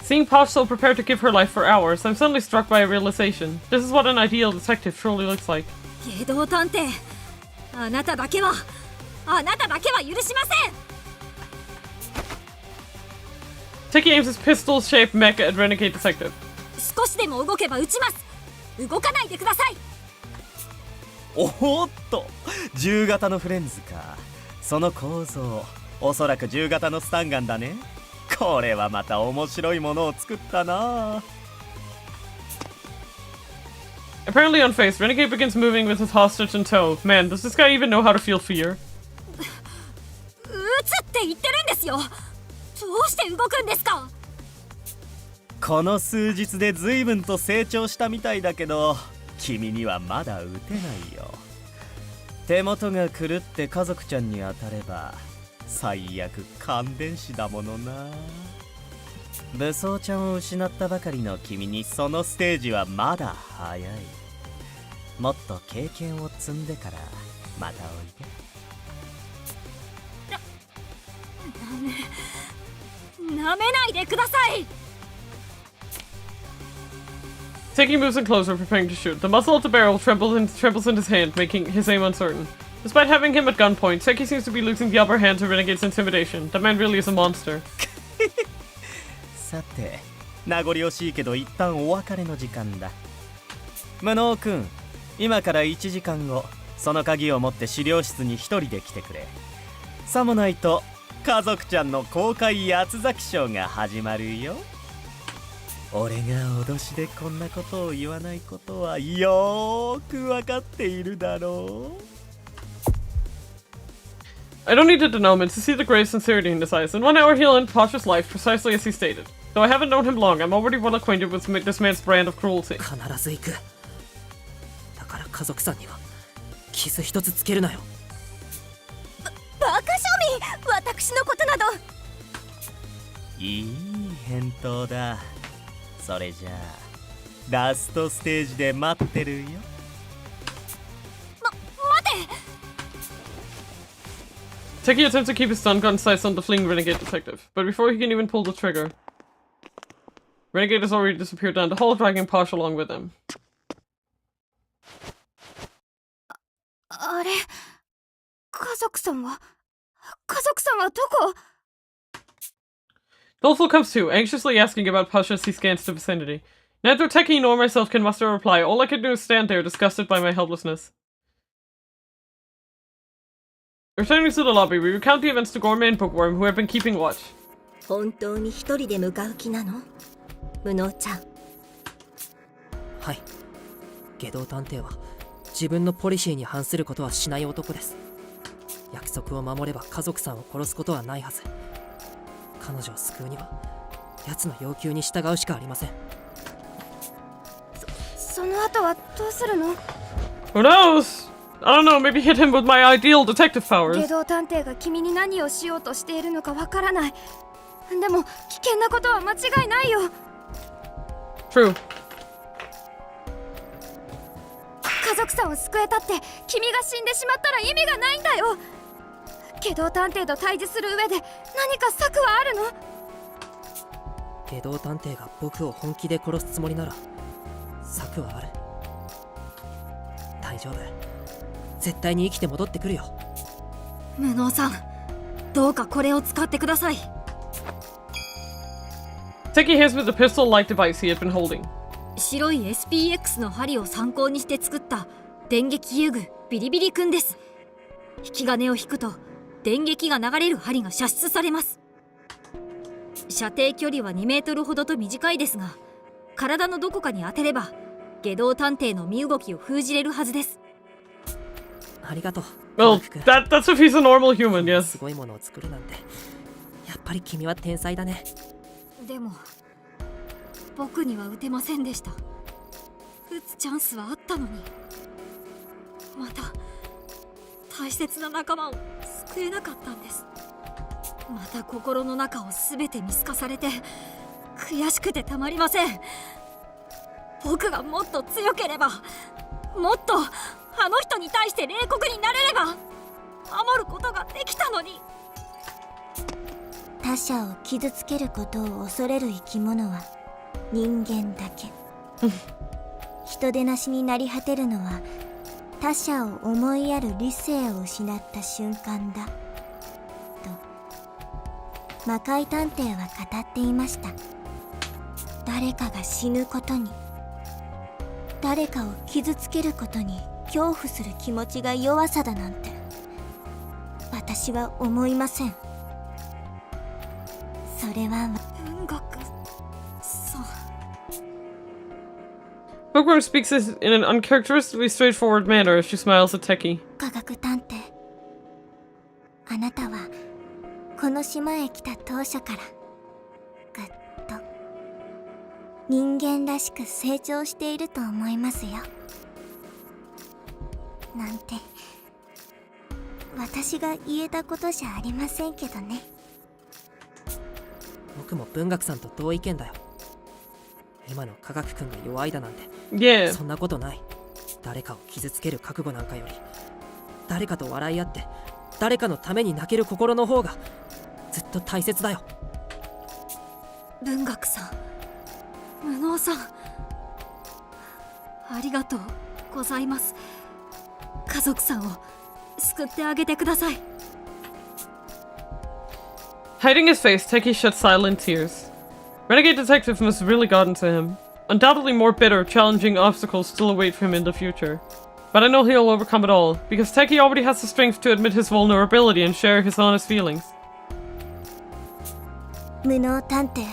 Seeing Posh so prepared to give her life for hours, I'm suddenly struck by a realization. This is what an ideal detective truly looks like. 下道探偵、あなただけは許しません。Tiki aims his pistol-shaped mech at Renegade Detective. 少しでも動けば撃ちます。動かないでください。おーっと、銃型のフレンズか。その構造、おそらく銃型のスタンガンだね。これはまた面白いものを作ったな。Apparently unfazed, Renegade begins moving with his hostage in tow. Man, does this guy even know how to feel fear? 撃つって言ってるんですよ。どうして動くんですか？この数日で随分と成長したみたいだけど、君にはまだ撃てないよ。手元が狂って家族ちゃんに当たれば最悪感電死だものな。武装ちゃんを失ったばかりの君にそのステージはまだ早い。もっと経験を積んでからまたおいで。なめないでください。Tiki moves in closer, preparing to shoot. The muzzle of the barrel trembles in his hand, making his aim uncertain. Despite having him at gunpoint, Tiki seems to be losing the upper hand to Renegade's intimidation. That man really is a monster. さて、名残惜しいけど一旦お別れの時間だ。無能くん、今から1時間後、その鍵を持って資料室に一人で来てくれ。さもないと家族ちゃんの公開八つ咲きショーが始まるよ。俺が脅しでこんなことを言わないことはよーく分かっているだろう。I don't need the denouement to see the grave sincerity in his eyes. In 1 hour he'll end Pasha's life, precisely as he stated. Though I haven't known him long, I'm already well acquainted with this man's brand of cruelty. 必ず行く。だから家族さんには傷一つつけるなよ。バカ庶民、私のことなど。いい返答だ。それじゃあラストステージで待ってるよ。待て。Teki attempts to keep his stun gun sights on the fleeing Renegade Detective, but before he can even pull the trigger, Renegade has already disappeared down the hall, dragging Posh along with him. あれ、家族さんはどこDolful comes to, anxiously asking about Posh as he scans the vicinity. Neither Techie nor myself can muster a reply. All I can do is stand there, disgusted by my helplessness. Returning to the lobby, we recount the events to Gourmet and Bookworm, who have been keeping watch. 本当に一人で向かう気なの？無能ちゃん。はい。外道探偵は自分のポリシーに反することはしない男です。約束を守れば家族さんを殺すことはないはず。彼女を救うには奴の要求に従うしかありません。その後はどうするの？ Who knows? I don't know, maybe hit him with my ideal detective 外 powers. 道探偵が君に何をしようとしているのかわからない。でも危険なことは間違いないよ。 True. 家族さんを救えたって君が死んでしまったら意味がないんだよ。外道探偵と対峙する上で何か策はあるの？外道探偵が僕を本気で殺すつもりなら策はある。大丈夫。絶対に生きて戻ってくるよ。無能さん、どうかこれを使ってください。Techie hands me the pistol-like device he had been holding. 白い SPX の針を参考にして作った電撃遊具ビリビリくんです。引き金を引くと電撃が流れる針が射出されます。射程距離は2メートルほどと短いですが、体のどこかに当てれば外道探偵の身動きを封じれるはずです。ありがとう。 Well, that's if he's a normal human, yes. すごいものを作るなんて。やっぱり君は天才だね。でも僕には撃てませんでした。撃つチャンスはあったのに、また大切な仲間を救えなかったんです。また心の中を全て見透かされて悔しくてたまりません。僕がもっと強ければ、もっとあの人に対して冷酷になれれば守ることができたのに。他者を傷つけることを恐れる生き物は人間だけ。人でなしになり果てるのは他者を思いやる理性を失った瞬間だと魔界探偵は語っていました。誰かが死ぬことに、誰かを傷つけることに恐怖する気持ちが弱さだなんて私は思いません。それは文学さん。Bookworm speaks in an uncharacteristically straightforward manner as she smiles at Techie. 科学探偵、あなたはこの島へ来た当初からぐっと人間らしく成長していると思いますよ。なんて私が言えたことじゃありませんけどね。僕も文学さんと同意見だよ。今の科学くんが弱いだなんて、Yeah. そんなことない。誰かを傷つける覚悟なんかより、誰かと笑い合って誰かのために泣ける心の方がずっと大切だよ。文学さん、無能さん、ありがとうございます。家族さんを救ってあげてください。Hiding his face, Techie shed silent tears. Renegade Detective must have really gotten to him. Undoubtedly more bitter, challenging obstacles still await for him in the future. But I know he'll overcome it all, because Techie already has the strength to admit his vulnerability and share his honest feelings. 無能探偵、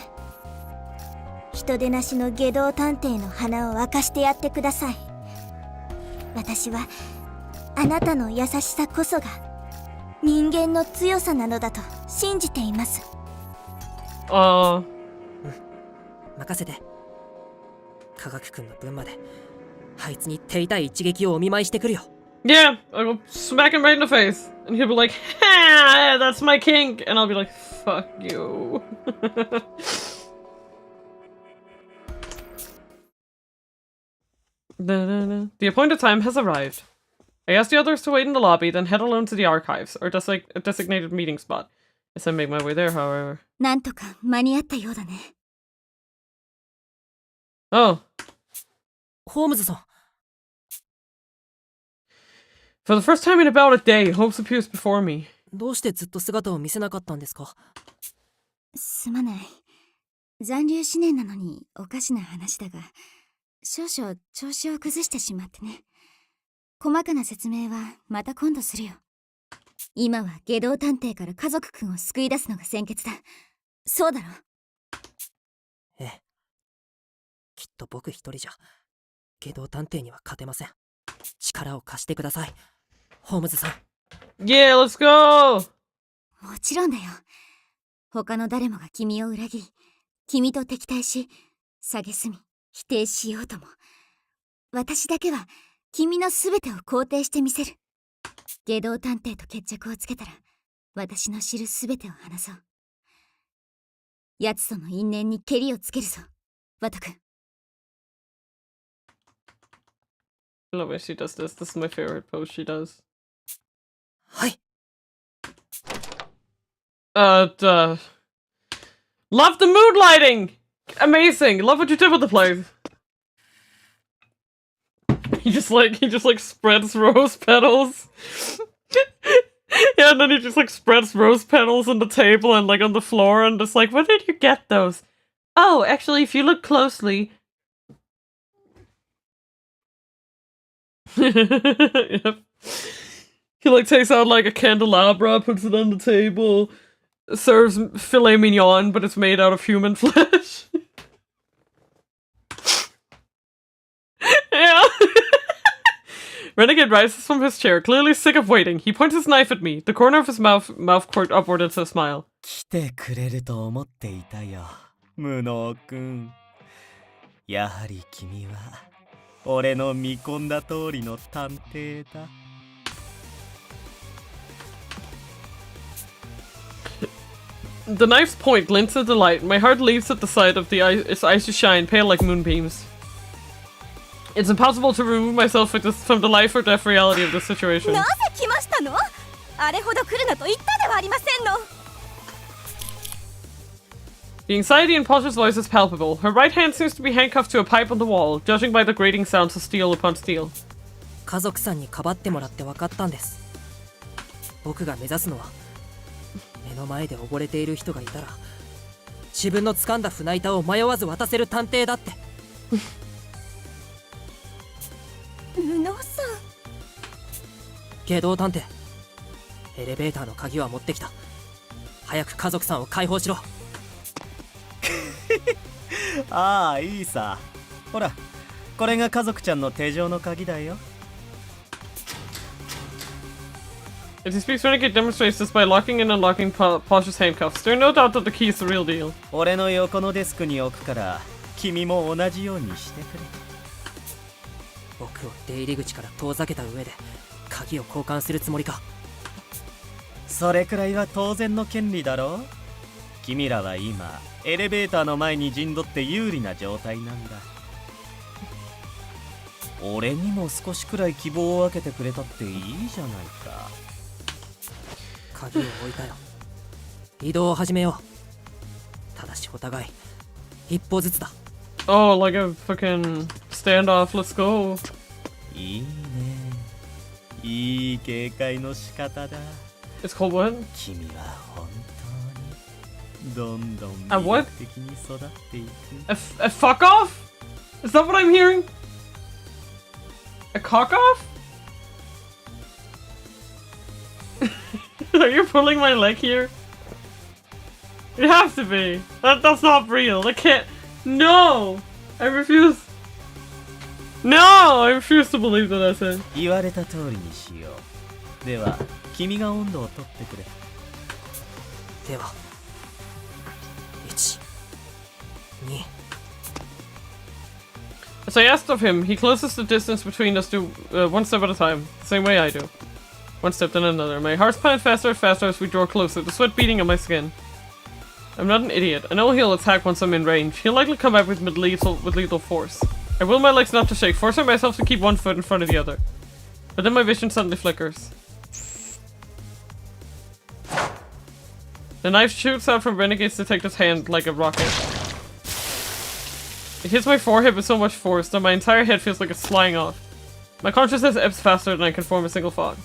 人でなしの外道探偵の花を明かしてやってください。私はあなたの優しさこそが人間の強さなのだと信じています。任せて。科学くんの分まであいつに手痛い一撃をお見舞いしてくるよ。Yeah, I'll smack him right in the face. And he'll be like, ha, that's my kink. And I'll be like, fuck you. The appointed time has arrived. I asked the others to wait in the lobby, then head alone to the archives, or a designated meeting spot. As I make my way there, however. なんとか間に合ったようだね。Oh. ホームズさん。For the first time in about a day, Holmes appears before me. どうしてずっと姿を見せなかったんですか？すまない。残留思念なのにおかしな話だが、少々調子を崩してしまってね。細かな説明はまた今度するよ。今は下道探偵から家族くんを救い出すのが先決だ。そうだろ？ええ。きっと僕一人じゃ下道探偵には勝てません。力を貸してください、ホームズさん。Yeah, let's go! もちろんだよ。他の誰もが君を裏切り、君と敵対し、蔑み、否定しようとも、私だけは君の全てを肯定してみせる。下道探偵と決着をつけたら、私の知る全てを話そう。奴との因縁にケリをつけるぞ、ワト君。I love when she does this. This is my favorite pose she does. はい。Love the mood lighting! Amazing! Love what you did with the place. He just like spreads rose petals. Yeah, and then he just like spreads rose petals on the table and like on the floor and just like, where did you get those? Oh, actually, if you look closely. Yep. He like takes out like a candelabra, puts it on the table, serves filet mignon, but it's made out of human flesh. Yeah. Renegade rises from his chair, clearly sick of waiting. He points his knife at me, the corner of his mouth quirked upward into a smile. 来てくれると思っていたよ、無能くん。やはり君は俺の見込んだ通りの探偵だ。The knife's point glints in the light. My heart leaps at the sight of its icy shine, pale like moonbeams. It's impossible to remove myself from the life or death reality of this situation. なぜ来ましたの？あれほど来るなと言ったではありませんの。 The anxiety in Portia's voice is palpable. Her right hand seems to be handcuffed to a pipe on the wall, judging by the grating sounds of steel upon steel. 家族さんにかばってもらって分かったんです。僕が目指すのは、目の前で溺れている人がいたら、自分の掴んだ船板を迷わず渡せる探偵だって。無能さん。下道探偵、エレベーターの鍵は持ってきた。早く家族さんを解放しろ。ああ、いいさ。ほら、これが家族ちゃんの手錠の鍵だよ。As he speaks, Renegade demonstrates this by locking and unlocking Portia's handcuffs. There's no doubt that the key is the real deal. 俺の横のデスクに置くから、君も同じようにしてくれ。僕を出入り口から遠ざけた上で鍵を交換するつもりか。それくらいは当然の権利だろう。君らは今エレベーターの前に陣取って有利な状態なんだ。俺にも少しくらい希望を分けてくれたっていいじゃないか。鍵を置いたよ。移動を始めよう。ただしお互い一歩ずつだ。Oh, like a fucking standoff. Let's go. いいね。いい警戒の仕方だ。It's called what? 君は本当にどんどん魅力的に育っていく。A fuck off? Is that what I'm hearing? A cock off? Are you pulling my leg here? You have to be. That's not real. That can't. No! I refuse. No! I refuse to believe that that's it. 言われた通りにしよう。では、君が温度を取ってくれ。では、1、2。As I asked of him, he closes the distance between us to one step at a time, the same way I do. One step then another. My heart's pounding faster and faster as we draw closer, the sweat beating on my skin. I'm not an idiot. I know he'll attack once I'm in range. He'll likely come back with lethal force. I will my legs not to shake, forcing myself to keep one foot in front of the other. But then my vision suddenly flickers. The knife shoots out from Renegade's detective's hand like a rocket. It hits my forehead with so much force that my entire head feels like it's flying off. My consciousness ebbs faster than I can form a single thought.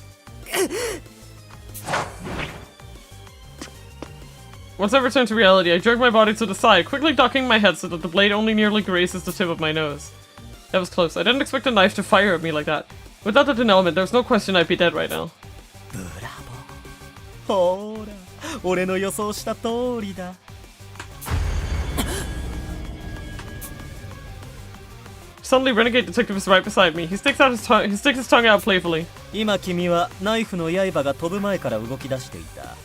Once I return to reality, I jerk my body to the side, quickly ducking my head so that the blade only nearly grazes the tip of my nose. That was close. I didn't expect a knife to fire at me like that. Without that element, there's no question I'd be dead right now. Bravo. ほら、俺の予想した通りだ。Suddenly, Renegade Detective is right beside me. He sticks his tongue out playfully. 今君はナイフの刃が飛ぶ前から動き出していた。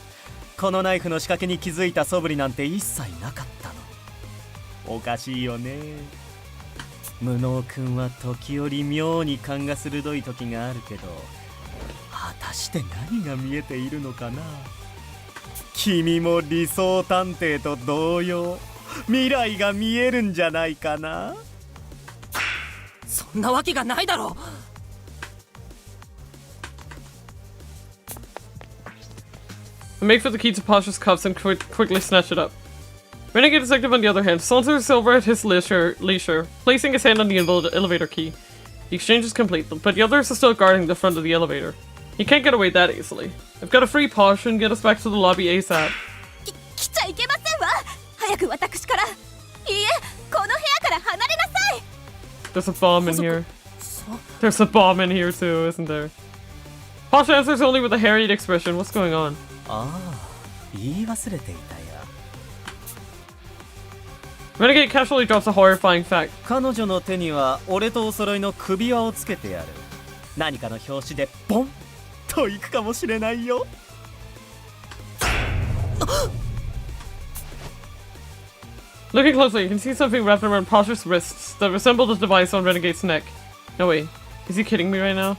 このナイフの仕掛けに気づいた素振りなんて一切なかったの。おかしいよね。無能君は時折妙に勘が鋭い時があるけど、果たして何が見えているのかな。君も理想探偵と同様、未来が見えるんじゃないかな。そんなわけがないだろう。I make for the key to Pasha's cuffs and quickly snatch it up. Renegade Detective, on the other hand, saunters over at his leisure, placing his hand on the elevator key. The exchange is complete, but the others are still guarding the front of the elevator. He can't get away that easily. I've got to free Pasha and get us back to the lobby ASAP. 来ちゃいけませんわ。早く私から。いいえ、この部屋から離れなさい。There's a bomb in here. There's a bomb in here too, isn't there? Pasha answers only with a harried expression. What's going on? ああ、言い忘れていたよ。Renegade casually drops a horrifying fact. 彼女の手には俺とお揃いの首輪をつけてやる。何かの拍子でボンといくかもしれないよ。Looking closely, you can see something wrapped around Pasha's wrists that resemble the device on Renegade's neck. No way. Is he kidding me right now?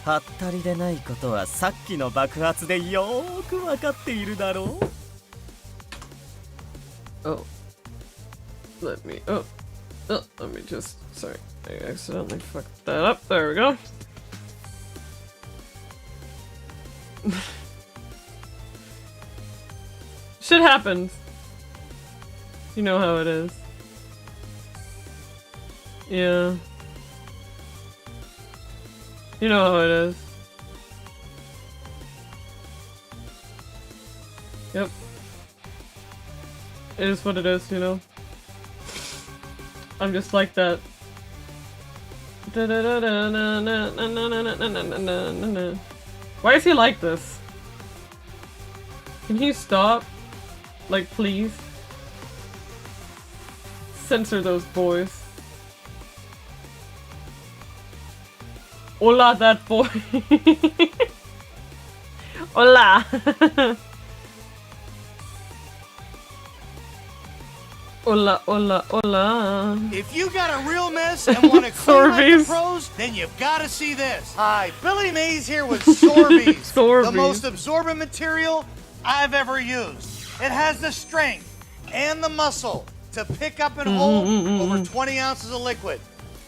はったりでないことはさっきの爆発でよーくわかっているだろう。Oh. Let me just, sorry, I accidentally fucked that up. There we go. Shit happens. You know how it is. Yeah. You know how it is. Yep. It is what it is, you know? I'm just like that. Why is he like this? Can he stop? Like, please? Censor those boys. Hola, that boy. Hola. Hola, hola, hola. If you got a real mess and want to clean like the pros, then you've got to see this. Hi, Billy Mays here with Sorbees, the most absorbent material I've ever used. It has the strength and the muscle to pick up and hold over 20 ounces of liquid.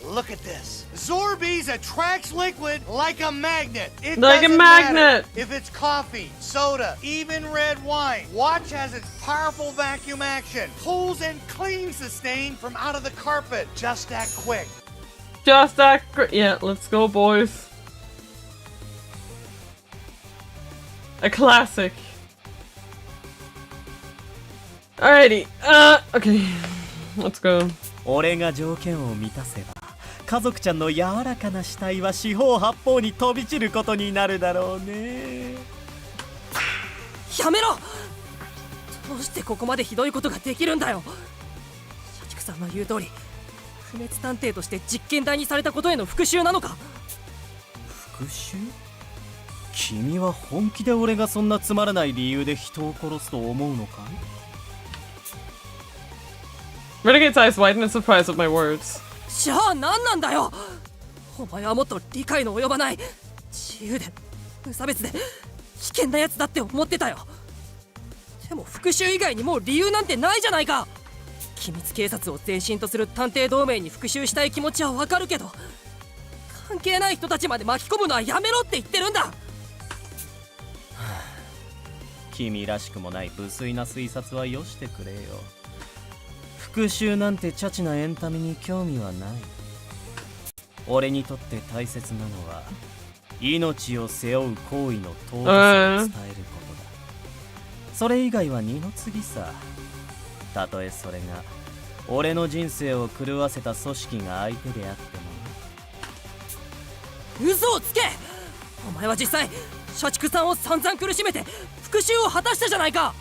Look at this. Sorbees attracts liquid like a magnet. It doesn't matter if it's coffee, soda, even red wine. Watch as its powerful vacuum action pulls and cleans the stain from out of the carpet. Just that quick. Just that quick. Yeah, let's go, boys. A classic. Alrighty. Okay. Let's go. 俺が条件を満たせば家族ちゃんの柔らかな死体は四方八方に飛び散ることになるだろうね。やめろ。どうしてここまでひどいことができるんだよ。社畜さんの言う通り不滅探偵として実験台にされたことへの復讐なのか。復讐？君は本気で俺がそんなつまらない理由で人を殺すと思うのか？Renegade's eyes widen in surprise at my words. じゃあ何なんだよ。お前はもっと理解の及ばない自由で無差別で危険なやつだって思ってたよ。でも復讐以外にもう理由なんてないじゃないか。機密警察を前身とする探偵同盟に復讐したい気持ちはわかるけど、関係ない人たちまで巻き込むのはやめろって言ってるんだ。君らしくもない無粋な推察はよしてくれよ。復讐なんてチャチなエンタメに興味はない。俺にとって大切なのは命を背負う行為の尊さを伝えることだ。それ以外は二の次さ。たとえそれが俺の人生を狂わせた組織が相手であっても。嘘をつけ。お前は実際社畜さんを散々苦しめて復讐を果たしたじゃないか。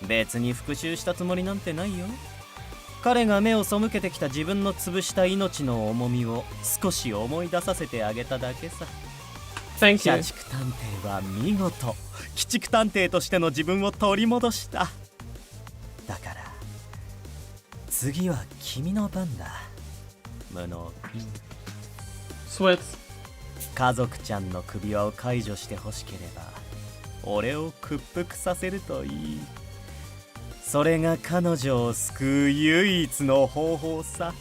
別に復讐したつもりなんてないよ。彼が目を背けてきた自分の潰した命の重みを少し思い出させてあげただけさ。社畜探偵は見事鬼畜探偵としての自分を取り戻した。だから次は君の番だ、無能君。家族ちゃんの首輪を解除してほしければ俺を屈服させるといい。それが彼女を救う唯一の方法さ。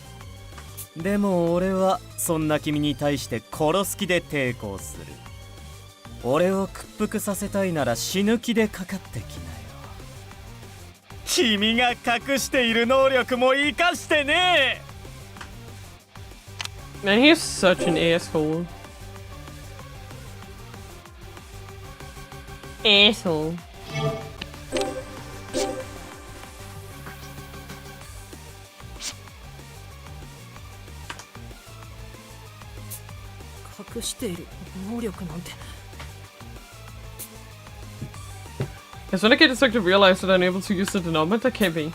でも俺はそんな君に対して殺す気で抵抗する。俺を屈服させたいなら死ぬ気でかかってきなよ。君が隠している能力も生かしてね。 Man, he's such an asshole. Asshole. 隠している能力なんて。 As when I get stuck to realize that I'm able to use the denominator, can't be.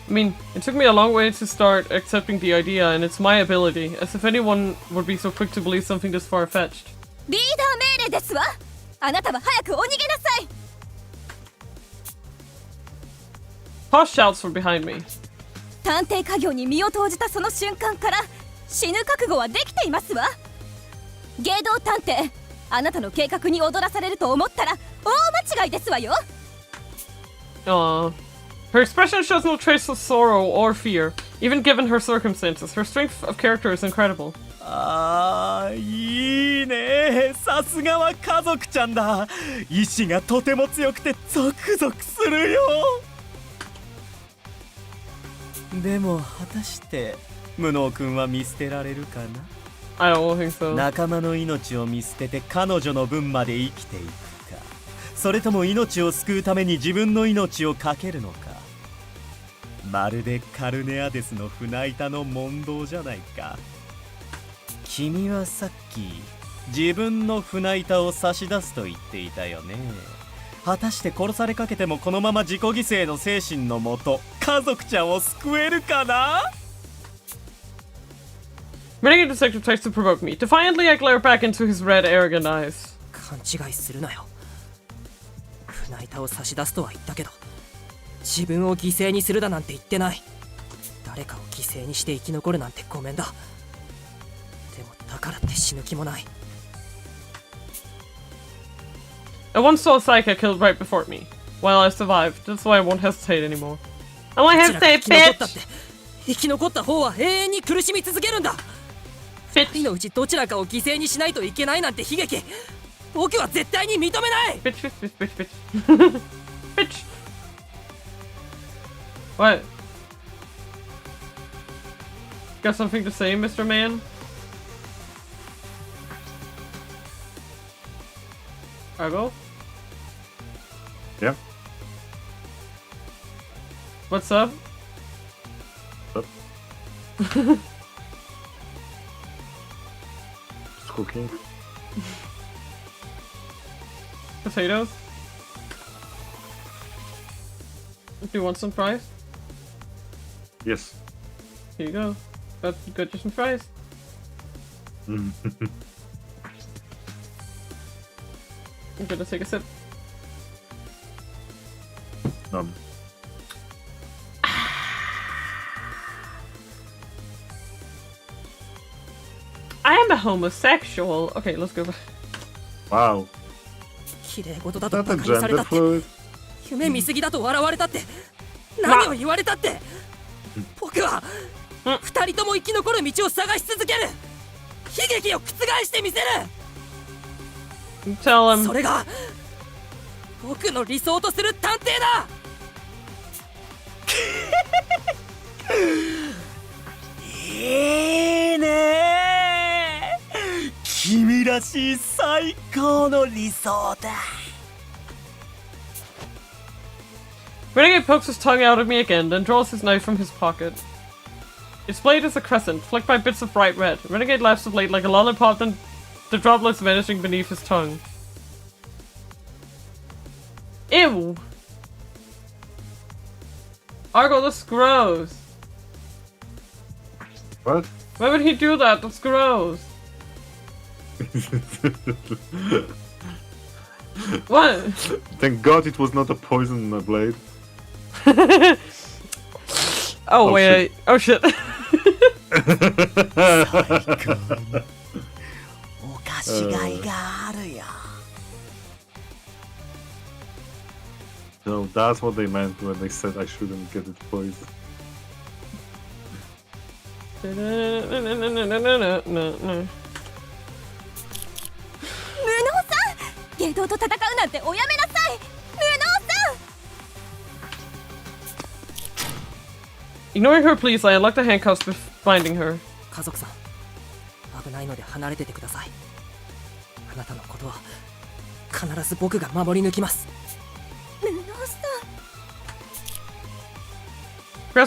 I mean, it took me a long way to start accepting the idea, and it's my ability, as if anyone would be so quick to believe something this far-fetched. リーダー命令ですわ。あなたは早くお逃げなさい。Posh shouts from behind me. 探偵家業に身を投じたその瞬間から死ぬ覚悟はできていますわ。芸道探偵、あなたの計画に踊らされると思ったら大間違いですわよ。Aww. Her expression shows no trace of sorrow or fear, even given her circumstances. Her strength of character is incredible. いいね。さすがは家族ちゃんだ。意志がとても強くてゾクゾクするよ。でも果たして無能君は見捨てられるかな。 I don't think so. 仲間の命を見捨てて彼女の分まで生きていくか、それとも命を救うために自分の命を懸けるのか。まるでカルネアデスの船板の問答じゃないか。君はさっき自分の船板を差し出すと言っていたよね。果たして殺されかけてもこのまま自己犠牲の精神のもと家族ちゃんを救えるかな。 Renegade Detective tries to provoke me. Defiantly, I glare back into his red, arrogant eyes. 勘違いするなよ。船板を差し出すとは言ったけど、自分を犠牲にするだなんて言ってない。誰かを犠牲にして生き残るなんてごめんだ。でもだからって死ぬ気もない。 I once saw a psychic killed right before me. While I survived, that's why I won't hesitate anymore. I won't hesitate, bitch! 生き残った方は永遠に苦しみ続けるんだ。2人のうちどちらかを犠牲にしないといけないなんて悲劇、僕は絶対に認めない。 Bitch, bitch, bitch, bitch, bitch. Bitch. What? Got something to say, Mr. Man? Argo? Yeah. What's up? Just cooking. Potatoes? Do you want some fries? Yes. Here you go. Got you some fries. I'm gonna take a sip. I am a homosexual. Okay, let's go. Wow. 綺麗事だと Not バ a カにされた gender って、 fluid. 夢見すぎだと笑われたって、何を言われたって、僕は2人とも生き残る道を探し続ける。悲劇を覆してみせる。 Tell him. それが僕の理想とする探偵だ。いいね。君愛らしい最高の理想だ。 Renegade pokes his tongue out at me again, then draws his knife from his pocket. Its blade is a crescent, flecked by bits of bright red. Renegade laughs the blade like a lollipop, then the droplets vanishing beneath his tongue. Ew! Argo, that's gross. What? Why would he do that? That's gross. What? Thank God it was not a poison blade. Oh wait. Oh shit. So that's what they meant when they said I shouldn't get it poisoned. 布納さん、ゲドウと戦うなんておやめなさい。布納さん。 Ignoring her pleas, I unlock the handcuffs binding her. 家族さん、危ないので離れててください。あなたのことは必ず僕が守り抜きます。布納さ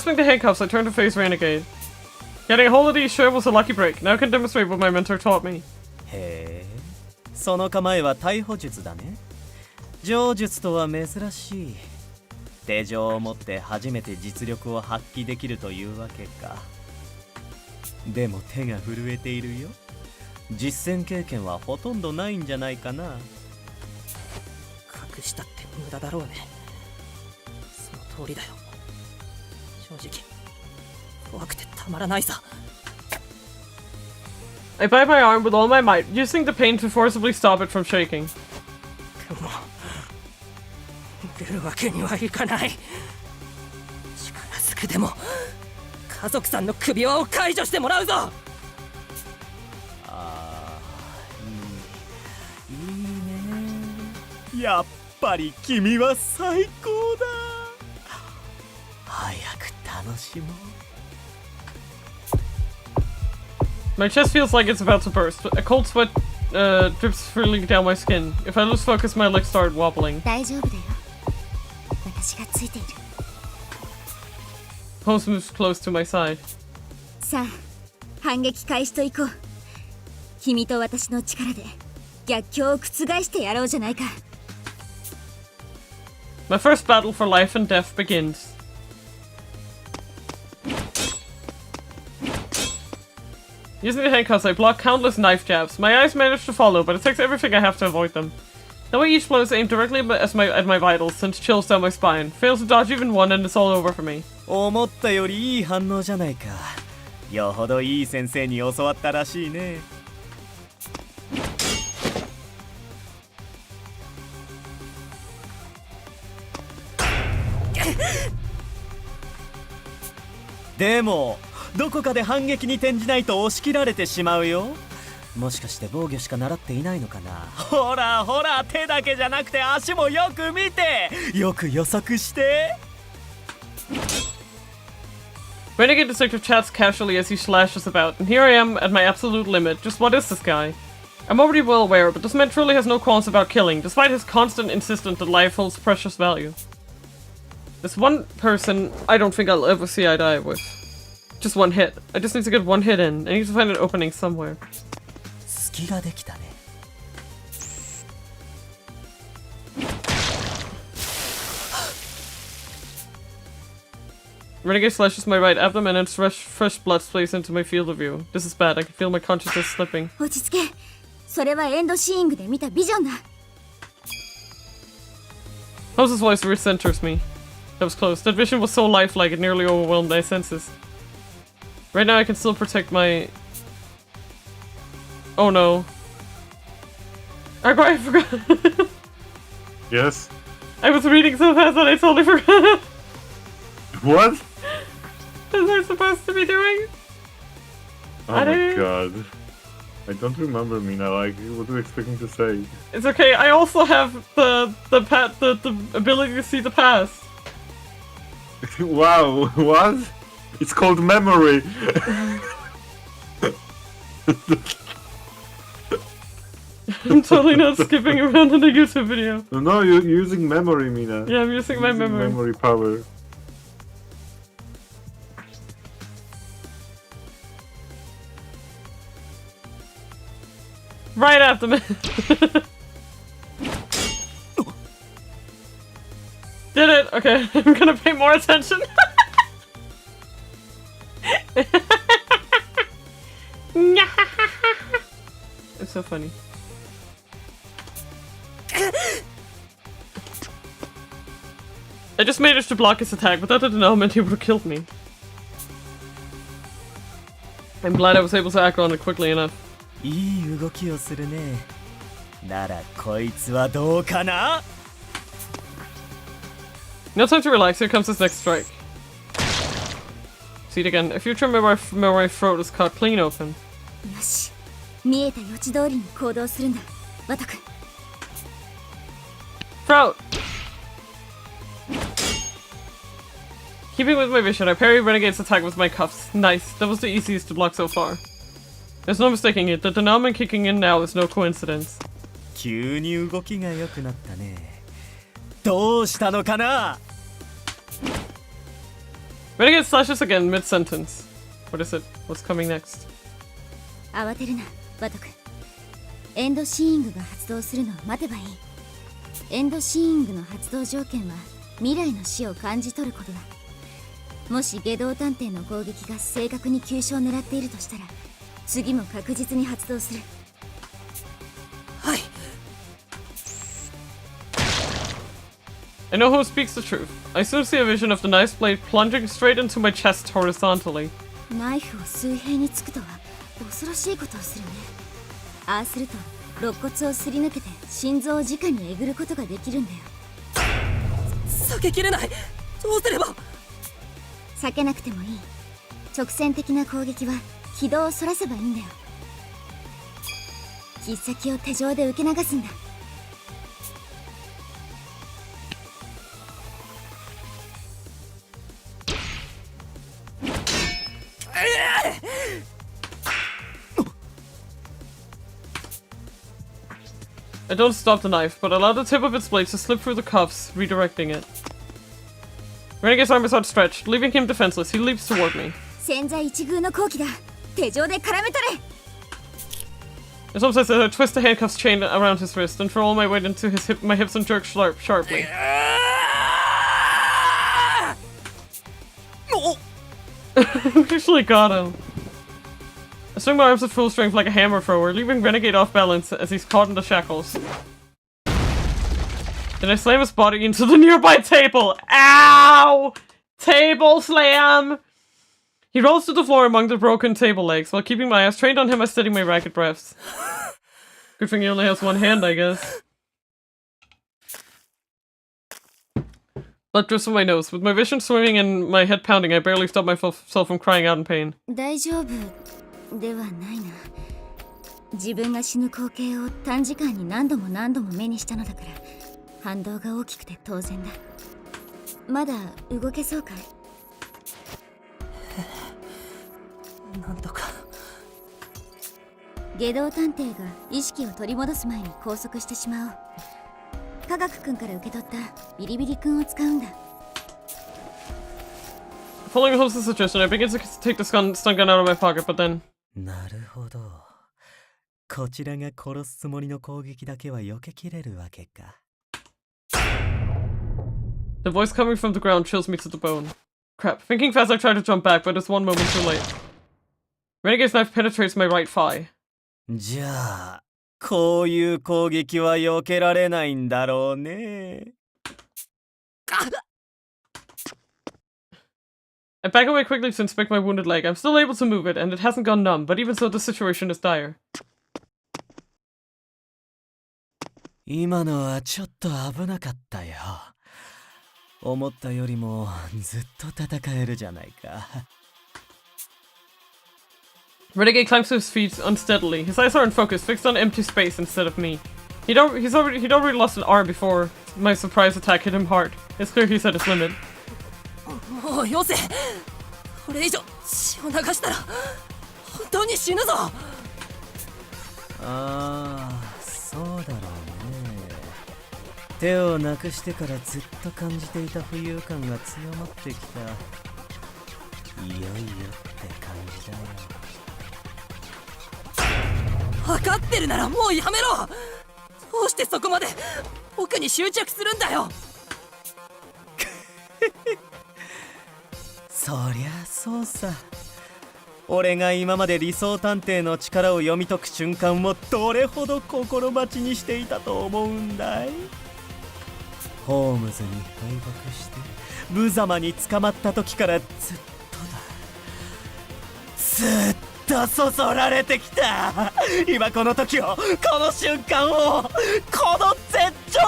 ん。 Grasping the handcuffs, I turn to face Renegade. Getting a hold of these sure was a lucky break. Now I can demonstrate what my mentor taught me. へえ、その構えは逮捕術だね。上術とは珍しい。手錠を持って初めて実力を発揮できるというわけか。でも手が震えているよ。実戦経験はほとんどないんじゃないかな。隠したって無駄だろうね。その通りだよ。正直怖くてたまらないさ。 I bite my arm with all my might, using the pain to forcibly stop it from shaking. でも出るわけにはいかない。力ずくでも家族さんの首輪を解除してもらうぞ。ああ、いいね。やっぱり君は最高だ。早く楽しもう。 My chest feels like it's about to burst. A cold sweat drips freely down my skin. If I lose focus, my legs start wobbling. 大丈夫だよ。私がついている。 Holmes moves close to my side. さあ、反撃開始と行こう。君と私の力で逆境を覆してやろうじゃないか。 My first battle for life and death begins. Using the handcuffs, I block countless knife jabs. My eyes manage to follow, but it takes everything I have to avoid them. That way each blow is aimed directly at my vitals, sends chills down my spine. Fails to dodge even one and it's all over for me. 思ったよりいい反応じゃないか。よほどいい先生に教わったらしいね。でもどこかで反撃に転じないと押し切られてしまうよ。もしかして防御しか習っていないのかな。ほらほら、手だけじゃなくて足もよく見て、よく予測して。 Renegade Detective chats casually as he slashes about, and here I am at my absolute limit. Just what is this guy? I'm already well aware, but this man truly has no qualms about killing, despite his constant insistence that life holds precious value. There's one person I don't think I'll ever see eye to eye with. Just one hit. I just need to get one hit in. I need to find an opening somewhere. 隙ができたね。 Renegade slashes my right abdomen and fresh blood sprays into my field of view. This is bad. I can feel my consciousness slipping. 落ち着け。それはエンドシーイングで見たビジョンだ。Holmes' voice recenters me. That was close. That vision was so lifelike it nearly overwhelmed my senses. Right now I can still protect my... Oh no. I forgot. Yes? I was reading so fast that I totally forgot. What? What was I supposed to be doing? Oh my god. I don't remember, Mina. Like, what are you expecting to say? It's okay. I also have the ability to see the past. Wow, what? It's called memory. I'm totally not skipping around in the YouTube video. No, you're using memory, Mina. Yeah, I'm using my memory. Memory power. Right after me. Did it? Okay, I'm gonna pay more attention. It's so funny. I just managed to block his attack, but that didn't know meant he would have killed me. I'm glad I was able to act on it quickly enough. いい動きをするね。ならこいつはどうかな? No time to relax, here comes his next strike. See it again. A future where my throat is cut clean open. よし、見えた予知通りに行動するんだ、ワト君。Throat! Keeping with my vision, I parry Renegade's attack with my cuffs. Nice, that was the easiest to block so far. There's no mistaking it, the denouement kicking in now is no coincidence. 急に動きが良くなったね。どうしたのかな? Renegade slashes again mid-sentence. What is it? What's coming next? 慌てるな、ワト君。エンドシーイングが発動するのを待てばいい。エンドシーイングの発動条件は未来の死を感じ取ることだ。もし下道探偵の攻撃が正確に急所を狙っているとしたら、次も確実に発動する。はい。I know who speaks the truth. I soon see a vision of the knife's blade plunging straight into my chest horizontally. ナイフを水平につくとは恐ろしいことをするね。ああすると肋骨をすり抜けて心臓を直にえぐることができるんだよ。避けきれない。どうすれば。避けなくてもいい。直線的な攻撃は軌道をそらせばいいんだよ。切っ先を手錠で受け流すんだ。I don't stop the knife, but allow the tip of its blade to slip through the cuffs, redirecting it. Renegade's arm is outstretched, leaving him defenseless. He leaps toward me. 千載一遇の好機だ。手錠で絡め取れ。In some sense, I twist the handcuffs chain around his wrist and throw all my weight into my hips and jerk sharply. Actually got him. I swing my arms at full strength like a hammer thrower, leaving Renegade off balance as he's caught in the shackles. Then I slam his body into the nearby table. Ow! Table slam! He rolls to the floor among the broken table legs, while keeping my eyes trained on him I steady my ragged breaths. Good thing he only has one hand, I guess. Blood drips from my nose. With my vision swimming and my head pounding, I barely stop myself from crying out in pain. 大丈夫ではないな。自分が死ぬ光景を短時間に何度も目にしたのだから、反動が大きくて当然だ。まだ動けそうかい？なんとか。下道探偵が意識を取り戻す前に拘束してしまおう。科学くんから受け取ったビリビリくんを使うんだ。Following Holmes' suggestion, I begin to take the stun gun out of my pocket, but then... なるほど。こちらが殺すつもりの攻撃だけは避けきれるわけか。The voice coming from the ground chills me to the bone. Crap. Thinking fast, I try to jump back, but it's one moment too late. Renegade's knife penetrates my right thigh. じゃあ、こういう攻撃は避けられないんだろうね。I back away quickly to inspect my wounded leg. I'm still able to move it, and it hasn't gone numb, but even so, the situation is dire. 今のはちょっと危なかったよ。思ったよりもずっと戦えるじゃないか。Renegade climbs to his feet unsteadily. His eyes are unfocused, fixed on empty space instead of me. He'd already lost an arm before my surprise attack hit him hard. It's clear he's at his limit. もうよせ。これ以上血を流したら本当に死ぬぞ。ああ、そうだろうね。手をなくしてからずっと感じていた浮遊感が強まってきた。いよいよって感じだよ。分かってるならもうやめろ。どうしてそこまで僕に執着するんだよ。そりゃそうさ。俺が今まで理想探偵の力を読み解く瞬間をどれほど心待ちにしていたと思うんだい。ホームズに敗北して無様に捕まった時からずっとそそられてきた。今この時を、この瞬間を、この絶頂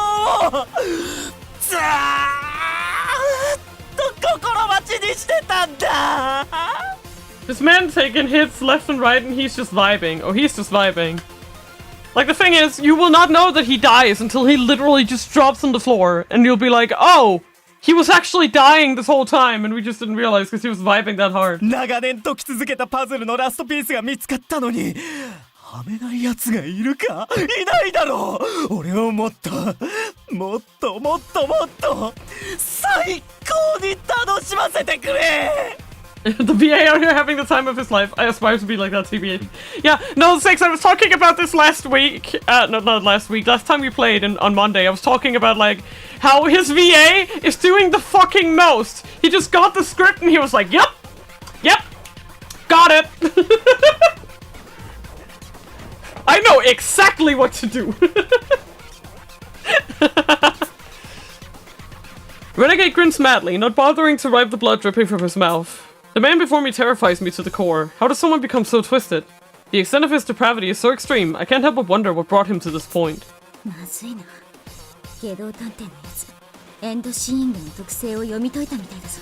をずーっと心待ちにしてたんだ。 This man taking hits left and right and he's just vibing. Oh, he's just vibing. Like, the thing is, you will not know that he dies until he literally just drops on the floor. And you'll be like, oh, he was actually dying this whole time and we just didn't realize because he was vibing that hard. 長年解き続けたパズルのラストピースが見つかったのに、はめない奴がいるか？いないだろう。俺をもっと最高に楽しませてくれ。The VA out here having the time of his life. I aspire to be like that, TBH. Yeah, no, Six, I was talking about this last week. No, not last week. Last time we played on Monday, I was talking about, like, how his VA is doing the fucking most. He just got the script and he was like, yep, got it. I know exactly what to do. Renegade grins madly, not bothering to wipe the blood dripping from his mouth. The man before me terrifies me to the core. How does someone become so twisted? The extent of his depravity is so extreme, I can't help but wonder what brought him to this point. まずいな。下道探偵のやつ、エンドシーイングの特性を読み解いたみたいだぞ。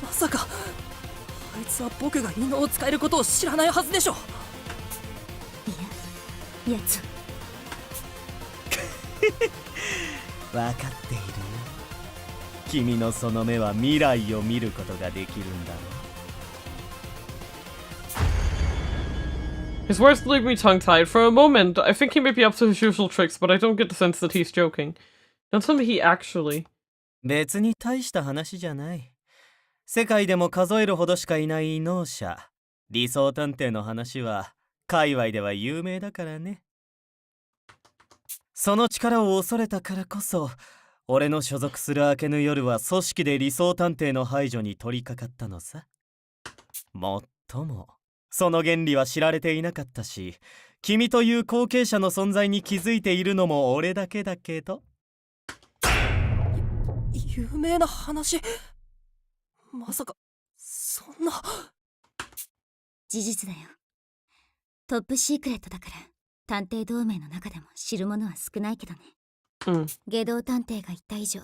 まさかあいつは僕が異能を使えることを知らないはずでしょ。いや、やつ分かっているよ。君のその目は未来を見ることができるんだろう。 His words leave me tongue-tied. For a moment, I think he may be up to his usual tricks, but I don't get the sense that he's joking. Don't tell me he actually... 別に大した話じゃない。世界でも数えるほどしかいない異能者。理想探偵の話は、界隈では有名だからね。その力を恐れたからこそ、俺の所属する明けぬ夜は組織で理想探偵の排除に取り掛かったのさ。もっとも、その原理は知られていなかったし、君という後継者の存在に気づいているのも俺だけだけど。有名な話？まさか、そんな。事実だよ。トップシークレットだから、探偵同盟の中でも知る者は少ないけどね。下道探偵が言った以上、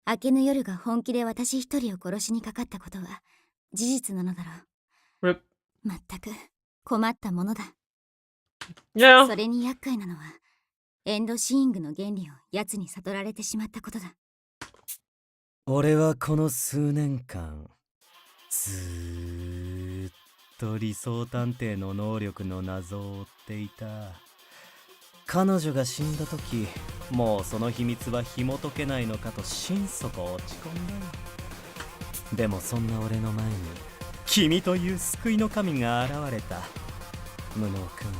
明けぬ夜が本気で私一人を殺しにかかったことは事実なのだろう。まったく困ったものだ。それに厄介なのは、エンドシーイングの原理を奴に悟られてしまったことだ。俺はこの数年間、ずーっと理想探偵の能力の謎を追っていた。彼女が死んだ時、もうその秘密は紐解けないのかと心底落ち込んだよ。でもそんな俺の前に君という救いの神が現れた。無能君、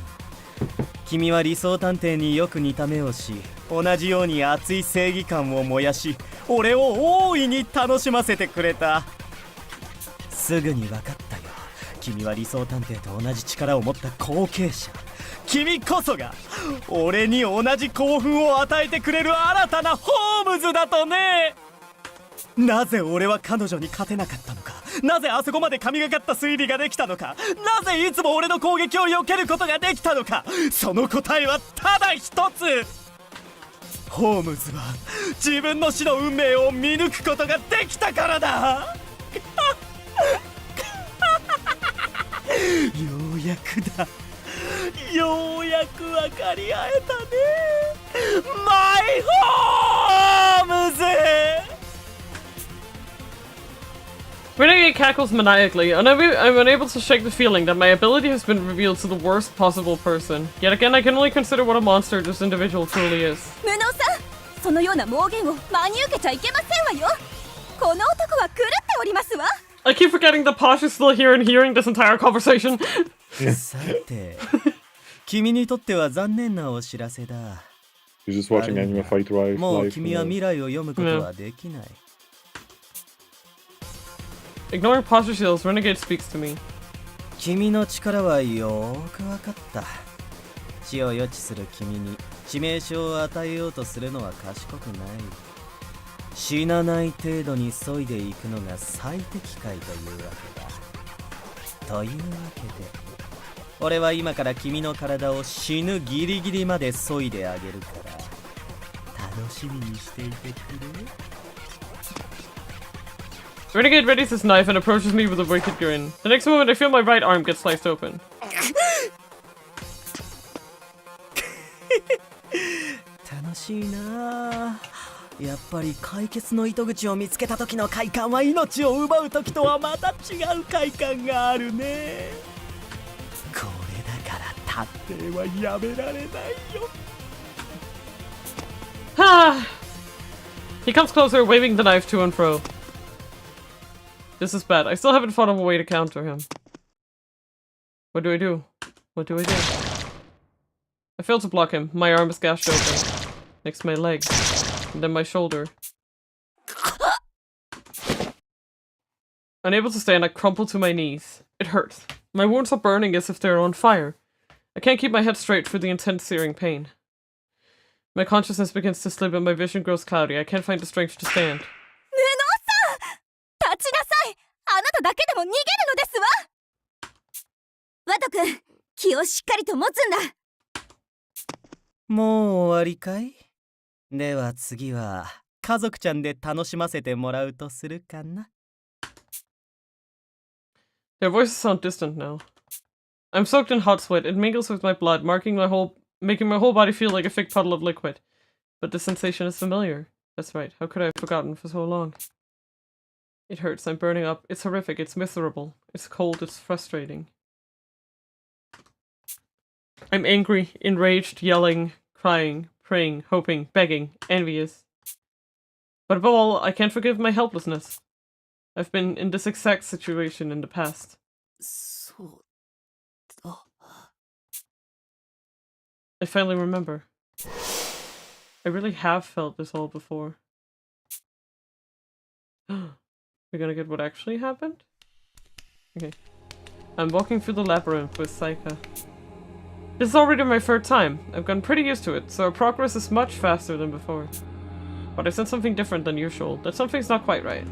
君は理想探偵によく似た目をし、同じように熱い正義感を燃やし、俺を大いに楽しませてくれた。すぐに分かったよ。君は理想探偵と同じ力を持った後継者。君こそが俺に同じ興奮を与えてくれる新たなホームズだとね。なぜ俺は彼女に勝てなかったのか。なぜあそこまで神がかった推理ができたのか。なぜいつも俺の攻撃を避けることができたのか。その答えはただ一つ。ホームズは自分の死の運命を見抜くことができたからだ。ようやくだ。ようやく分かり合えたね。マイホームズ。Renegade cackles maniacally, and I'm unable to shake the feeling that my ability has been revealed to the worst possible person. Yet again, I can only consider what a monster this individual truly is. 無能さん、そのような妄言を真に受けちゃいけませんわよ。この男は狂っておりますわ。I keep forgetting that Posh is still here and hearing this entire conversation. さて、君にとっては残念なお知らせだ。You're just watching anime fight right? もう君は未来を読むことはできない。Ignoring Posh's heels, Renegade speaks to me. 君の力はよーく分かった。死を予知する君に致命傷を与えようとするのは賢くない。死なない程度に削いでいくのが最適解というわけだ。というわけで、俺は今から君の体を死ぬギリギリまで削いであげるから、楽しみにしていてくれ。Renegade readies his knife and approaches me with a wicked grin. The next moment, I feel my right arm get sliced open. 楽しいな。やっぱり解決の糸口を見つけた時の快感は命を奪う時とはまた違う快感があるね。これだから探偵はやめられないよ。Ah! He comes closer, waving the knife to and fro. This is bad. I still haven't thought of a way to counter him. What do I do? What do I do? I failed to block him. My arm is gashed open. Next to my leg. And then my shoulder. Unable to stand, I crumple to my knees. It hurts. My wounds are burning as if they're on fire. I can't keep my head straight for the intense searing pain. My consciousness begins to slip and my vision grows cloudy. I can't find the strength to stand. 立ちなさい。あなただけでも逃げるのですわ。ワト君、気をしっかりと持つんだ。もう終わりかい？では次は家族ちゃんで楽しませてもらうとするかな。Their voices sound distant now. I'm soaked in hot sweat. It mingles with my blood, making my whole body feel like a thick puddle of liquid. But the sensation is familiar. That's right. How could I have forgotten for so long? It hurts. I'm burning up. It's horrific. It's miserable. It's cold. It's frustrating. I'm angry, enraged, yelling, crying, praying, hoping, begging, envious. But above all, I can't forgive my helplessness. I've been in this exact situation in the past. I finally remember. I really have felt this all before. We're gonna get what actually happened? Okay. I'm walking through the labyrinth with Saika. This is already my third time. I've gotten pretty used to it, so our progress is much faster than before. But I sense something different than usual. That something's not quite right.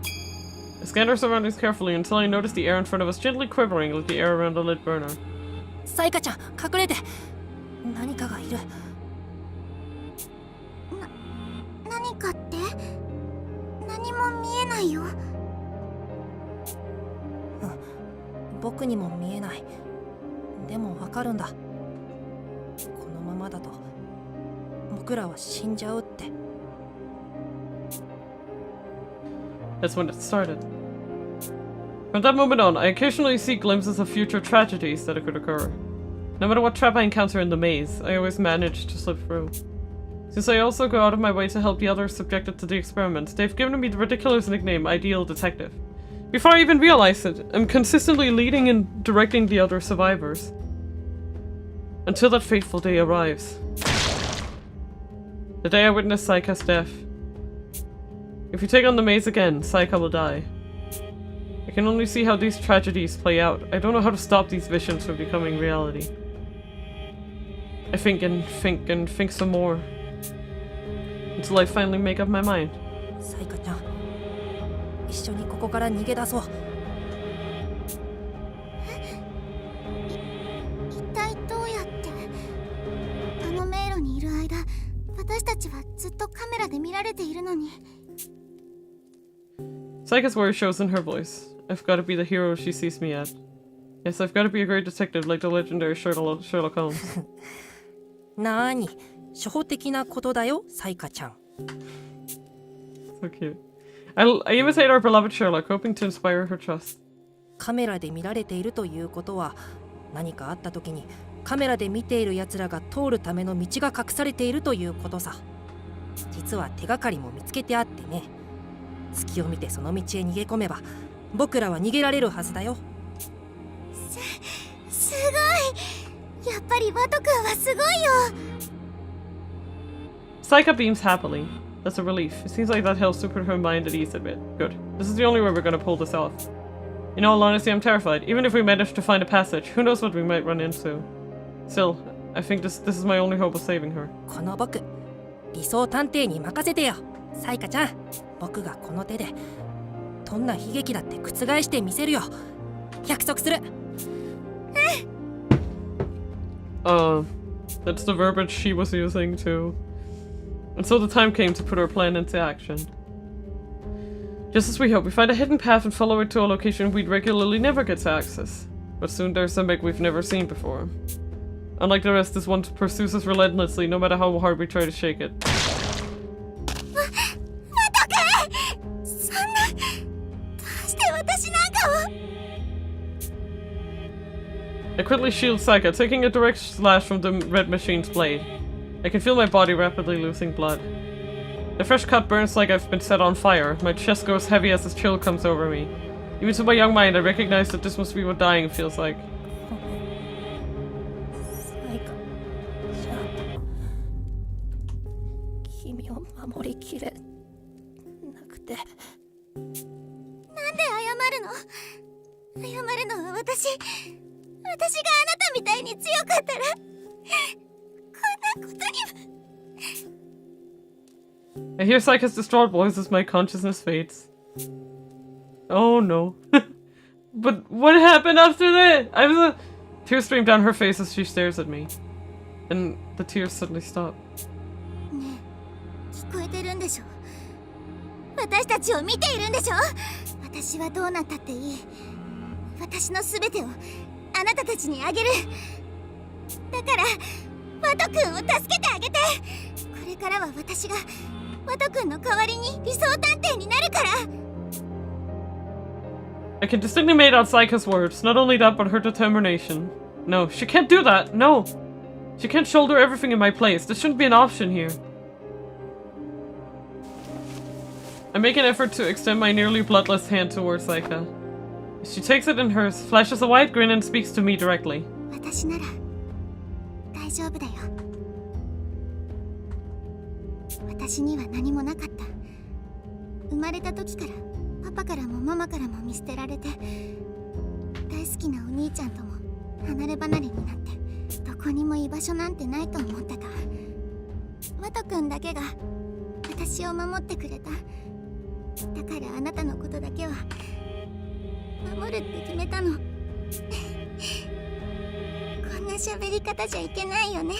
I scanned our surroundings carefully until I noticed the air in front of us gently quivering like the air around a lit burner. Saika-chan, 隠れて。何かがいる。何かって？何も見えないよ。僕にも見えない。でもわかるんだ。このままだと僕らは死んじゃうって。That's when it started. From that moment on, I occasionally see glimpses of future tragedies that could occur. No matter what trap I encounter in the maze, I always manage to slip through. Since I also go out of my way to help the others subjected to the experiment, they've given me the ridiculous nickname Ideal Detective. Before I even realize it, I'm consistently leading and directing the other survivors. Until that fateful day arrives. The day I witness Saika's death. If you take on the maze again, Saika will die. I can only see how these tragedies play out. I don't know how to stop these visions from becoming reality. I think and think and think some more. Until I finally make up my mind. Saika-chan, 一緒にここから逃げ出そう。一体どうやって？あの迷路にいる間、私たちはずっとカメラで見られているのに。Saika's worry shows in her voice. I've got to be the hero she sees me as. Yes, I've got to be a great detective like the legendary Sherlock Holmes. なーに、初歩的なことだよ、サイカちゃん。So cute. I imitate our beloved Sherlock, hoping to inspire her trust. カメラで見られているということは、何かあった時にカメラで見ている奴らが通るための道が隠されているということさ。実は手がかりも見つけてあってね。隙を見てその道へ逃げ込めば、僕らは逃げられるはずだよ。すごい。やっぱりワト君はすごいよ。Saika beams happily. That's a relief. It seems like that helps to put her mind at ease a bit. Good. This is the only way we're gonna pull this off. In all honesty, I'm terrified. Even if we manage to find a passage, who knows what we might run into. Still, I think this is my only hope of saving her. この僕、理想探偵に任せてよ。サイカちゃん、僕がこの手でどんな悲劇だって覆してみせるよ。約束する。That's the verbiage she was using too. And so the time came to put our plan into action. Just as we hoped, we find a hidden path and follow it to a location we'd regularly never get to access. But soon there's something we've never seen before. Unlike the rest, this one pursues us relentlessly, no matter how hard we try to shake it. I quickly shield Saika, taking a direct slash from the red machine's blade. I can feel my body rapidly losing blood. The fresh cut burns like I've been set on fire. My chest goes heavy as this chill comes over me. Even to my young mind, I recognize that this must be what dying feels like. I hear Saika's distraught voice as my consciousness fades. Oh no. But what happened after that? Tears stream down her face as she stares at me. And the tears suddenly stop. 聞こえてるんでしょ。私たちを見ているんでしょ。私はどうなったっていい。私のすべてをあなたたちにあげる。だからワト君を助けてあげて。これからは私がワト君の代わりに理想探偵になるから。I can distinctly make out Saika's words. Not only that, but her determination. No, she can't do that. No. She can't shoulder everything in my place. This shouldn't be an option here. I make an effort to extend my nearly bloodless hand towards Saika. She takes it in hers, flashes a wide grin, and speaks to me directly. 私なら大丈夫だよ。私には何もなかった。生まれた時からパパからもママからも見捨てられて、大好きなお兄ちゃんとも離れ離れになって、どこにも居場所なんてないと思ってた。ワト君だけが私を守ってくれた。だからあなたのことだけは守るって決めたの。こんな喋り方じゃいけないよね。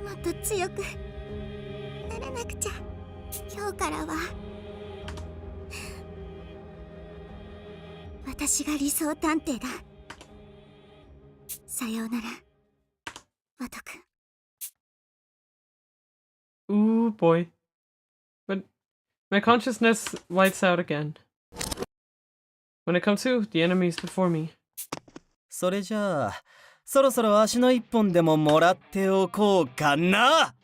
もっと強くならなくちゃ。今日からは私が理想探偵だ。さようなら、ワト君。Ooh boy. But my consciousness whites out again. When I come to, the enemy's before me. それじゃあ、そろそろ足の一本でももらっておこうかな。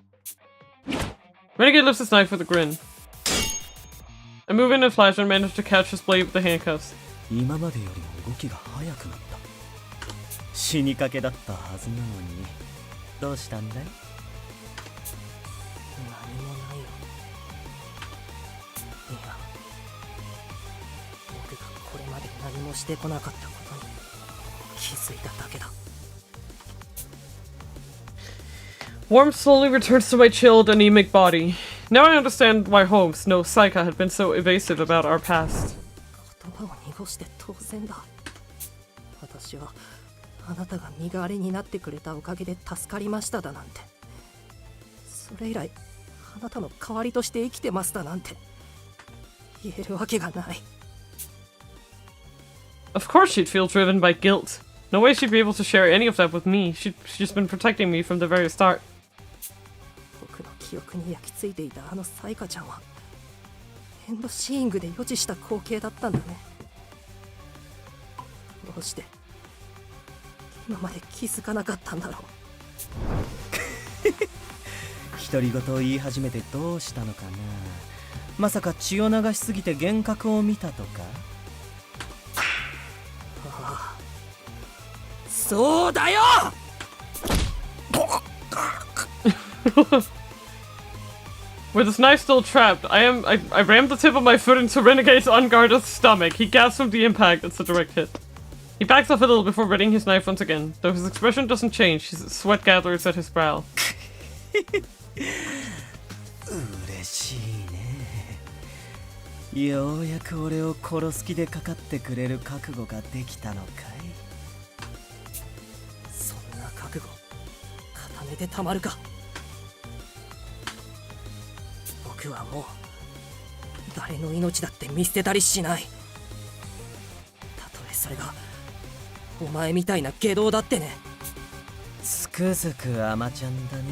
Renegade lifts his knife with a grin. I move in a flash and manage to catch his blade with the handcuffs. 今までよりも動きが速くなった。死にかけだったはずなのに、どうしたんだい？何もないよ。いや、僕がこれまで何もしてこなかったことに気づいただけだ。Warmth slowly returns to my chilled, anemic body. Now I understand why Holmes, no Saika, had been so evasive about our past. 言葉を濁して当然だ。私はあなたが身代わりになってくれたおかげで助かりましただなんて。それ以来、あなたの代わりとして生きてますだなんて言えるわけがない。Of course she'd feel driven by guilt. No way she'd be able to share any of that with me. She's just been protecting me from the very start. 僕の記憶に焼き付いていたあのサイカちゃんはエンドシーイングで予知した光景だったんだね。どうして今まで気づかなかったんだろう。独り言を言い始めてどうしたのかな。まさか血を流しすぎて幻覚を見たとか。ああ、そうだよ。With his knife still trapped, I rammed the tip of my foot into Renegade's unguarded stomach. He gasps from the impact. It's a direct hit. He backs off a little before readying his knife once again, though his expression doesn't change. His sweat gathers at his brow. 嬉しいね。ようやく俺を殺す気でかかってくれる覚悟ができたのかい。そんな覚悟固めてたまるか。僕はもう誰の命だって見捨てたりしない。たとえそれがお前みたいな下道だってね。つくづく甘ちゃんだね。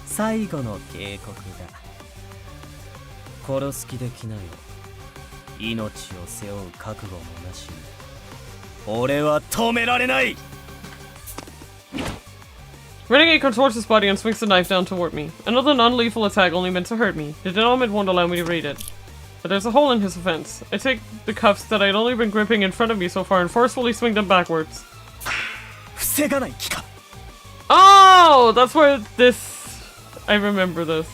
最後の警告だ。殺す気できなよ。命を背負う覚悟もなしに俺は止められない。 Renegade contorts his body and swings the knife down toward me. Another non-lethal attack only meant to hurt me. The denouement won't allow me to read it. But there's a hole in his offense. I take the cuffs that I'd only been gripping in front of me so far and forcefully swing them backwards. Oh! That's where this... I remember this.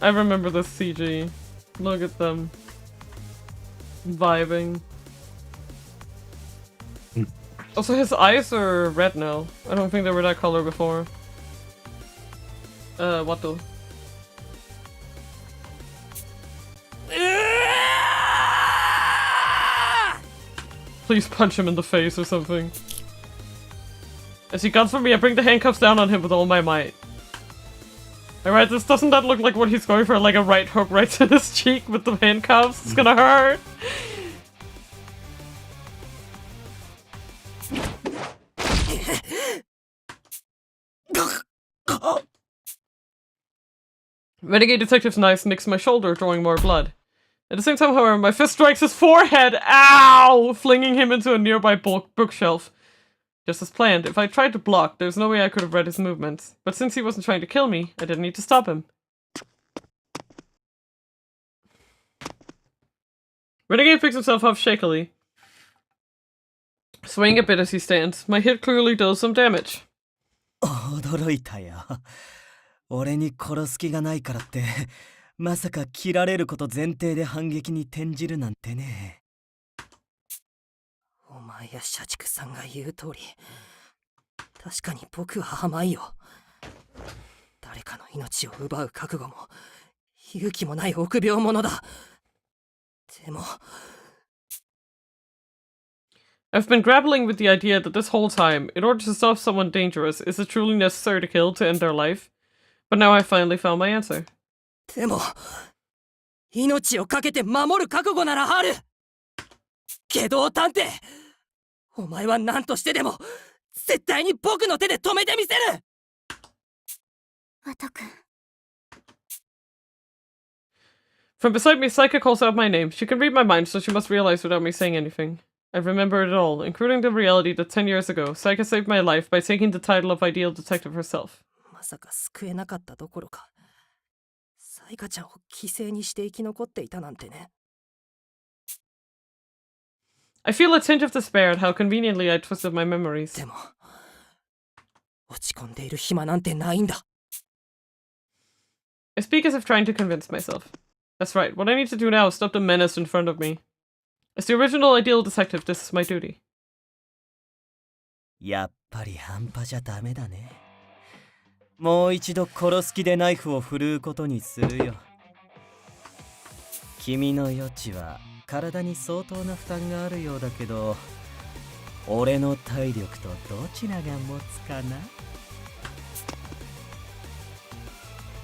I remember this CG. Look at them. Vibing. Also, his eyes are red now. I don't think they were that color before. What the? Please punch him in the face or something. As he guns for me, I bring the handcuffs down on him with all my might. Alright, doesn't that look like what he's going for? Like a right hook right to his cheek with the handcuffs? It's gonna hurt! Renegade Detective's knife nicks my shoulder, drawing more blood. At the same time, however, my fist strikes his forehead! Ow! Flinging him into a nearby bookshelf. Just as planned, if I tried to block, there's no way I could have read his movements. But since he wasn't trying to kill me, I didn't need to stop him. Renegade picks himself up shakily, swaying a bit as he stands. My hit clearly does some damage. 驚いたよ。俺に殺す気がないからってまさか切られること前提で反撃に転じるなんてね。お前や社畜さんが言う通り、確かに僕は甘いよ。誰かの命を奪う覚悟も勇気もない臆病者だ。でも I've been grappling with the idea that this whole time, in order to stop someone dangerous, is it truly necessary to kill to end their life? But now I finally found my answer. でも命をかけて守る覚悟ならある。下道探偵、お前は何としてでも絶対に僕の手で止めてみせる。ワト君。 From beside me, Saika calls out my name. She can read my mind, so she must realize without me saying anything. I remember it all, including the reality that 10 years ago, Saika saved my life by taking the title of ideal detective herself. まさか救えなかったどころか、サイカちゃんを犠牲にして生き残っていたなんてね。I feel a tinge of despair at how conveniently I twisted my memories. でも落ち込んでいる暇なんてないんだ。I speak as if trying to convince myself. That's right, what I need to do now is stop the menace in front of me. As the original ideal detective, this is my duty. やっぱり半端じゃダメだね。もう一度殺す気でナイフを振るうことにするよ。君の余地は体に相当な負担があるようだけど、俺の体力とどちらが持つかな。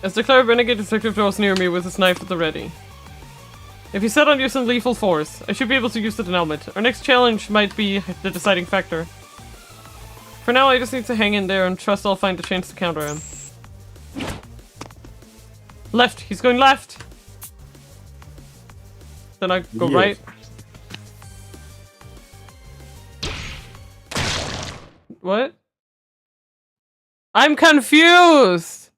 As declared, Renegade Detective draws near me with his knife at the ready. If he's set on using lethal force, I should be able to use the denouement. Our next challenge might be the deciding factor. For now, I just need to hang in there and trust I'll find a chance to counter him. Left. He's going left. Then I go right. What? I'm confused.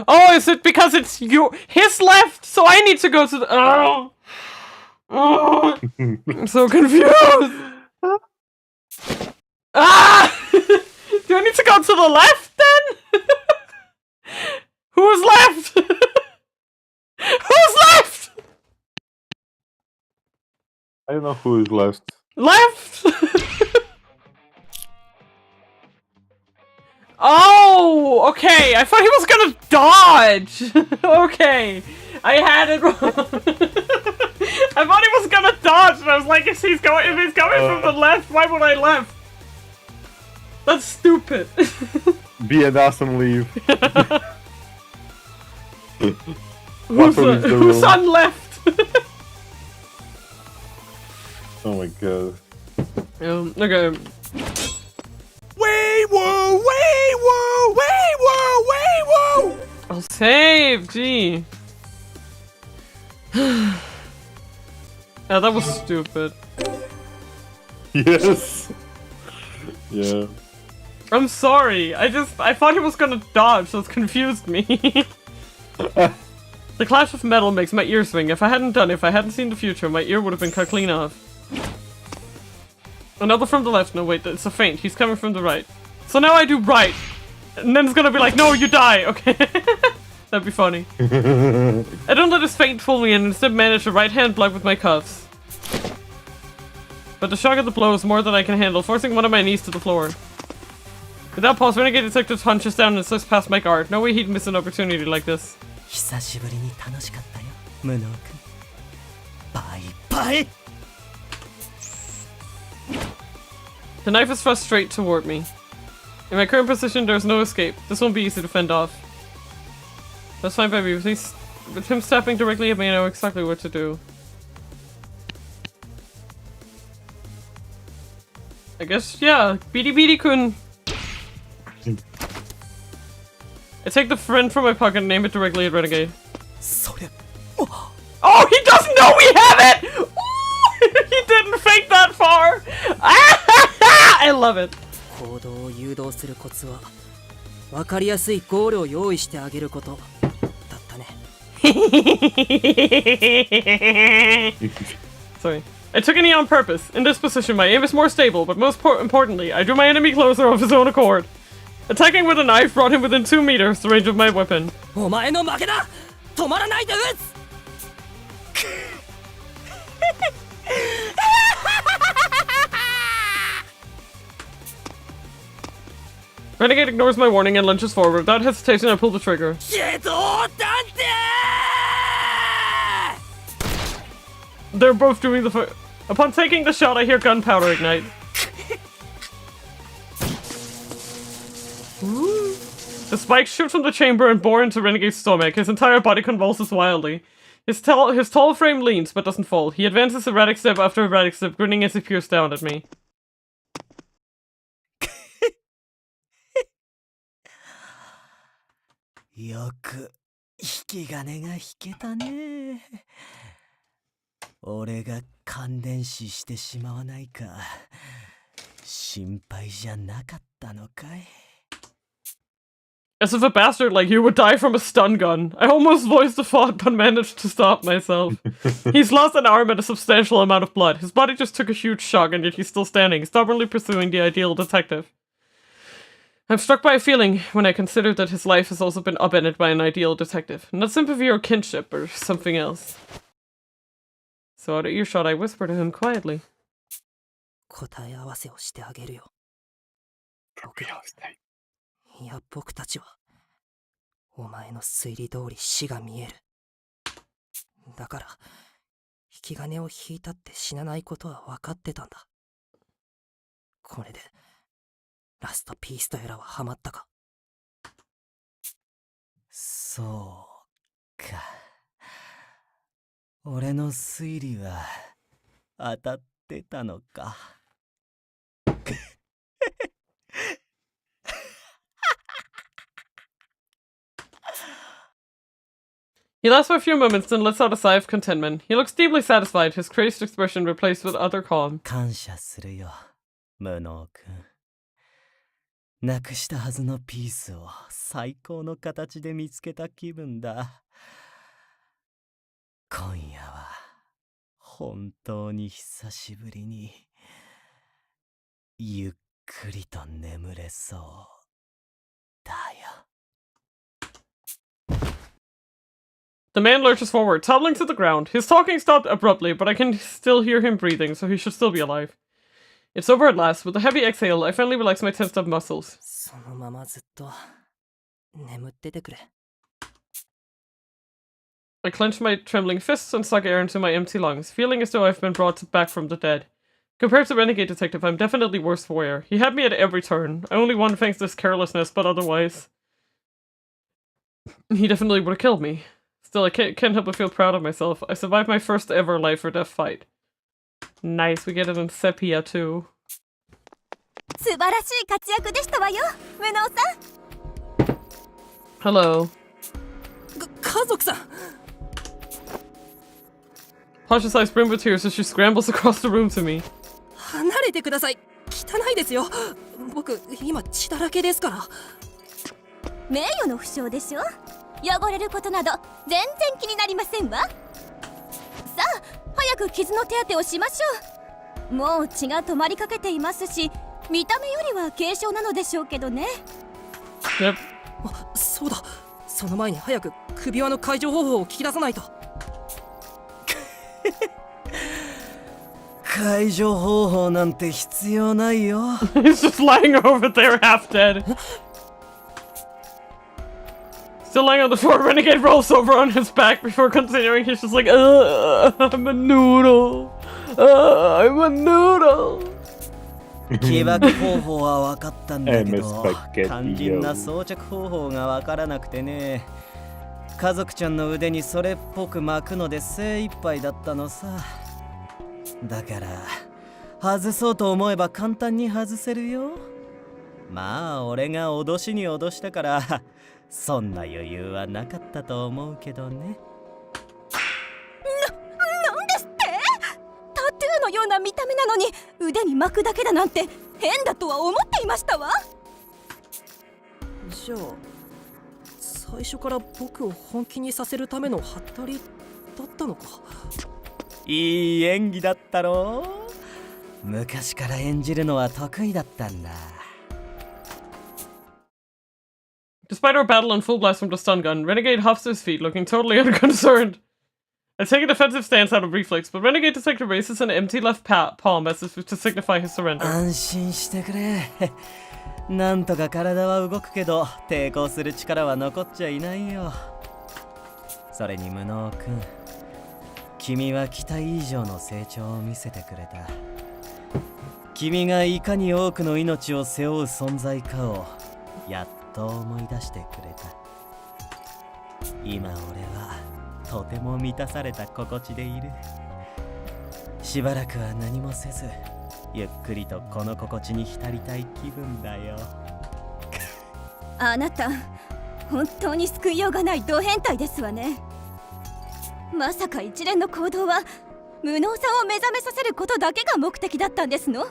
Oh, is it because it's his left? So I need to go to the. Oh. I'm so confused. Ah! Do I need to go to the left then? Who's left? Who's left? I don't know who is left. Left? Oh, okay. I thought he was gonna dodge. Okay. I had it wrong. I thought he was gonna dodge, and I was like, if he's coming from the left, why would I left? That's stupid. Be an ass and leave. Who's on left? Oh my god. Okay. Way woo! Way woo! Way woo! Way woo! I'll save, gee. Yeah, that was stupid. Yes. Yeah. I'm sorry. I thought he was gonna dodge, so it confused me. The clash of metal makes my ear swing. If I hadn't seen the future, my ear would have been cut clean off. Another from the left. No, wait, it's a feint. He's coming from the right. So now I do right. And then it's gonna be like, no, you die. Okay. That'd be funny. I don't let his feint fool me and instead manage a right hand block with my cuffs. But the shock of the blow is more than I can handle, forcing one of my knees to the floor. Without pause, Renegade Detective punches down and slips past my guard. No way he'd miss an opportunity like this. Bye. The knife is thrust straight toward me. In my current position, there's no escape. This won't be easy to fend off. That's fine, baby. With him stepping directly at me, I know exactly what to do. I guess, yeah. Beady-beady-kun. I take the friend from my pocket and aim it directly at Renegade. Oh, he doesn't know we have it! Ooh, he didn't fake that far! I love it. Sorry. I took a knee on purpose. In this position, my aim is more stable, but most importantly, I drew my enemy closer of his own accord. Attacking with a knife brought him within 2 meters the range of my weapon. Renegade ignores my warning and lunges forward. Without hesitation, I pull the trigger. They're both doing the Upon taking the shot, I hear gunpowder ignite. The spike shoot from the chamber and bore into Renegade's stomach. His entire body convulses wildly. His tall frame leans, but doesn't fall. He advances erratic step after erratic step, grinning as he peers down at me. As if a bastard like you would die from a stun gun. I almost voiced the thought, but managed to stop myself. He's lost an arm and a substantial amount of blood. His body just took a huge shock, and yet he's still standing, stubbornly pursuing the ideal detective. I'm struck by a feeling when I consider that his life has also been upended by an ideal detective. Not sympathy or kinship, or something else. So out of earshot, I whisper to him quietly. He laughs for a few moments, then lets out a sigh of contentment. He looks deeply satisfied, his crazed expression replaced with utter calm. 感謝するよ、無能くん。なくしたはずのピースを最高の形で見つけた気分だ。今夜は本当に久しぶりにゆっくりと眠れそうだよ。The man lurches forward, toppling to the ground. His talking stopped abruptly, but I can still hear him breathing, so he should still be alive. It's over at last. With a heavy exhale, I finally relax my tensed up muscles. そのままずっと眠っててくれ。I clench my trembling fists and suck air into my empty lungs, feeling as though I've been brought back from the dead. Compared to Renegade Detective, I'm definitely worse for wear. He had me at every turn. I only won thanks to his carelessness, but otherwise... he definitely would have killed me. Still, I can't help but feel proud of myself. I survived my first ever life or death fight. Nice, we get it in Sepia too. 素晴らしい活躍でしたわよ、無能さん。Hello. 家族さん。Pasha's eyes brim with tears as she scrambles across the room to me. 離れてください。汚いですよ。僕今血だらけですから。名誉の負傷でしょ。汚れることなど全然気になりませんわ。さあ、早く傷の手当てをしましょう。もう血が止まりかけていますし、見た目よりは軽傷なのでしょうけどね。Yep. あ、そうだ。その前に早く首輪の解除方法を聞き出さないと。解除方法なんて必要ないよ。He's just lying over there half dead. Still lying on the floor, Renegade rolls over on his back before continuing. He's just like, I'm a noodle. I'm a noodle. 起爆方法は分かったんだけど、肝心な装着方法が分からなくてね。家族ちゃんの腕にそれっぽく巻くので精一杯だったのさ。だから外そうと思えば簡単に外せるよ。まあ俺が脅しに脅したからそんな余裕はなかったと思うけどね。なんですって？タトゥーのような見た目なのに腕に巻くだけだなんて変だとは思っていましたわ。じゃあ最初から僕を本気にさせるためのハッタリだったのか。いい演技だったろう。昔から演じるのは得意だったんだ。Despite our battle in full blast from the stun gun, Renegade hops to his feet, looking totally unconcerned. I take a defensive stance out of reflex, but Renegade Detective raises an empty left palm as if to signify his surrender. 安心してくれ。なんとか体は動くけど、抵抗する力は残っちゃいないよ。それに無能くん、君は期待以上の成長を見せてくれた。君がいかに多くの命を背負う存在かをやっと思い出してくれた。今俺はとても満たされた心地でいる。しばらくは何もせずゆっくりとこの心地に浸りたい気分だよ。あなた本当に救いようがないド変態ですわね。まさか一連の行動は無能さを目覚めさせることだけが目的だったんですの？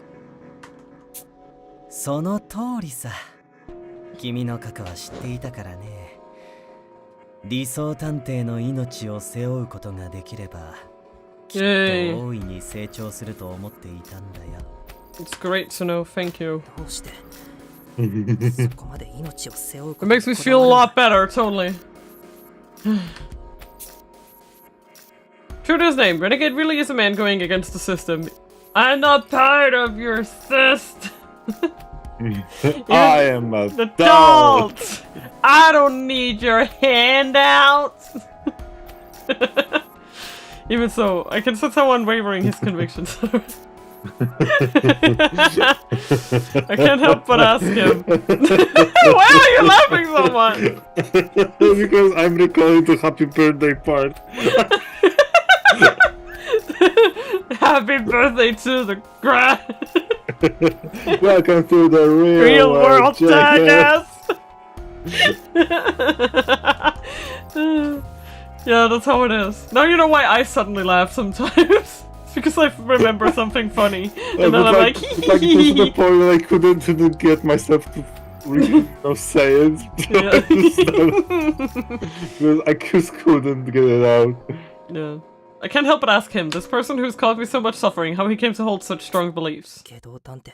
その通りさ。君の過去は知っていたからね。理想探偵の命を背負うことができればきっと大いに成長すると思っていたんだよ。It's great to know, thank you. どうしてそこまで命を背負う It makes me feel a lot better, totally. True to his name, Renegade really is a man going against the system. I'm not part of your system. I am a adult. I don't need your handouts. Even so, I can sense how unwavering his convictions are. I can't help but ask him. Why are you laughing so much? Because I'm recalling the happy birthday part. Happy birthday to the grass. Welcome to the real world, jackass. Yeah, that's how it is. Now you know why I suddenly laugh sometimes. It's because I remember something funny, and then I'm like, it was the point where I couldn't get myself to really say it. Yeah. I just couldn't get it out. Yeah. I can't help but ask him, this person who's caused me so much suffering, how he came to hold such strong beliefs. けど探偵、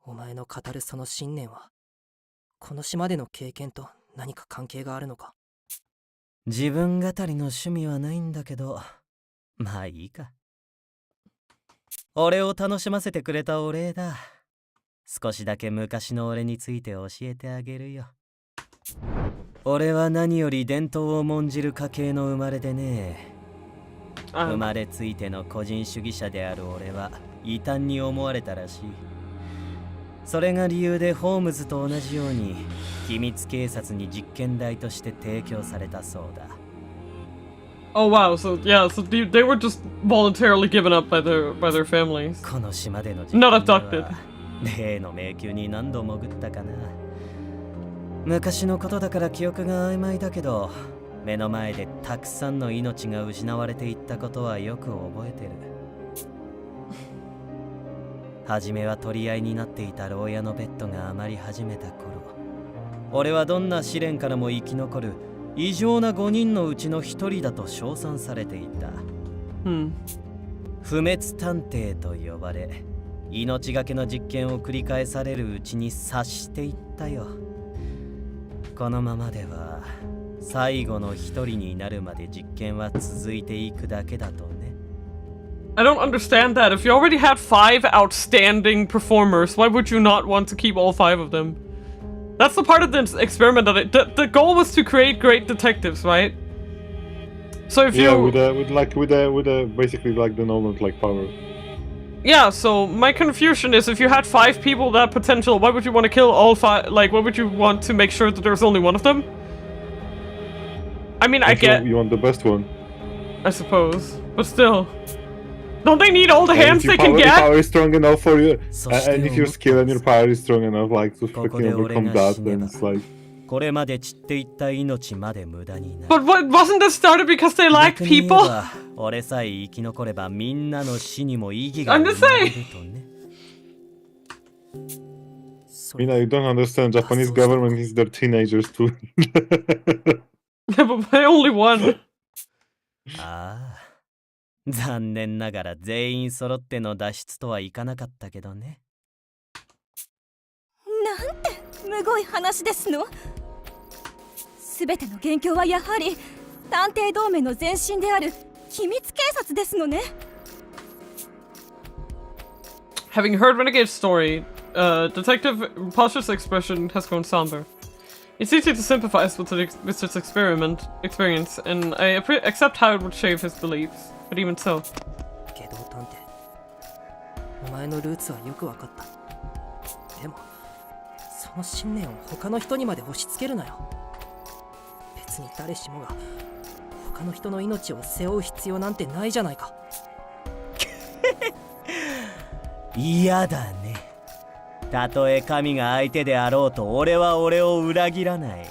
お前の語るその信念はこの島での経験と何か関係があるのか？自分語りの趣味はないんだけど、まあいいか。俺を楽しませてくれたお礼だ。少しだけ昔の俺について教えてあげるよ。俺は何より伝統を重んじる家系の生まれでね。生まれついての個人主義者である俺は異端に思われたらしい。それが理由でホームズと同じように機密警察に実験台として提供されたそうだ。Oh wow, so yeah, so they were just voluntarily given up by their families. この島での実験 Not abducted. 例の迷宮に何度潜ったかな。昔のことだから記憶が曖昧だけど、目の前でたくさんの命が失われていったことはよく覚えてる。初めは取り合いになっていた牢屋のベッドが余り始めた頃、俺はどんな試練からも生き残る異常な5人のうちの1人だと称賛されていた。不滅探偵と呼ばれ、命がけの実験を繰り返されるうちに察していったよ。このままでは最後の1人になるまで実験は続いていくだけだとね。I don't understand that. If you already had 5 outstanding performers, why would you not want to keep all 5 of them? That's the part of the experiment that the goal was to create great detectives, right? So if you with basically like the Nolan power. Yeah, so my confusion is, if you had 5 people that potential, why would you want to kill all 5? Like, why would you want to make sure that there's only one of them? I mean, I get... You want the best one. I suppose. But still. Don't they need all the hands they can get? If your power is strong enough for you, and if your skill and your power is strong enough, like, to fucking overcome that, then it's like... But wasn't this started because they liked people? I'm just saying! Mina, you don't understand, Japanese government is their teenagers too. Yeah, but by only one. 残念ながら全員揃っての脱出とはいかなかったけどね。なんてむごい話ですの。すべての元凶はやはり探偵同盟の前身である秘密警察ですのね。Having heard Renegade's story, Detective Pasha's expression has grown somber. It's easy to sympathize with his experience, and I accept how it would shape his beliefs. But even so. けど探偵、お前のルーツはよくわかった。でも、その信念を他の人にまで押し付けるなよ。別に誰しもが他の人の命を背負う必要なんてないじゃないか。嫌だね。たとえ神が相手であろうと俺は俺を裏切らない。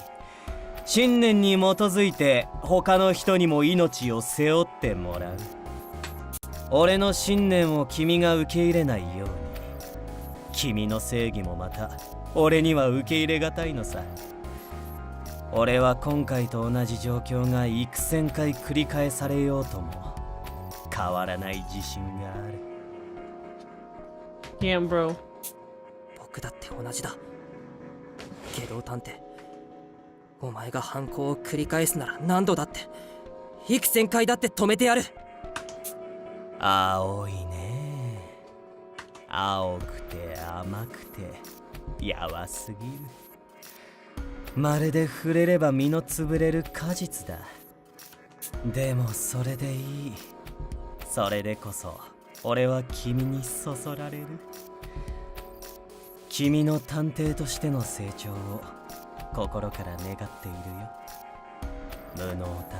信念に基づいて他の人にも命を背負ってもらう。俺の信念を君が受け入れないように、君の正義もまた俺には受け入れがたいのさ。俺は今回と同じ状況が幾千回繰り返されようとも変わらない自信がある。Damn, bro. 僕だって同じだ。けど探偵、お前が犯行を繰り返すなら何度だって幾千回だって止めてやる。青いね。青くて甘くてやわすぎる。まるで触れれば身の潰れる果実だ。でもそれでいい。それでこそ俺は君にそそられる。君の探偵としての成長を心から願っているよ。無能探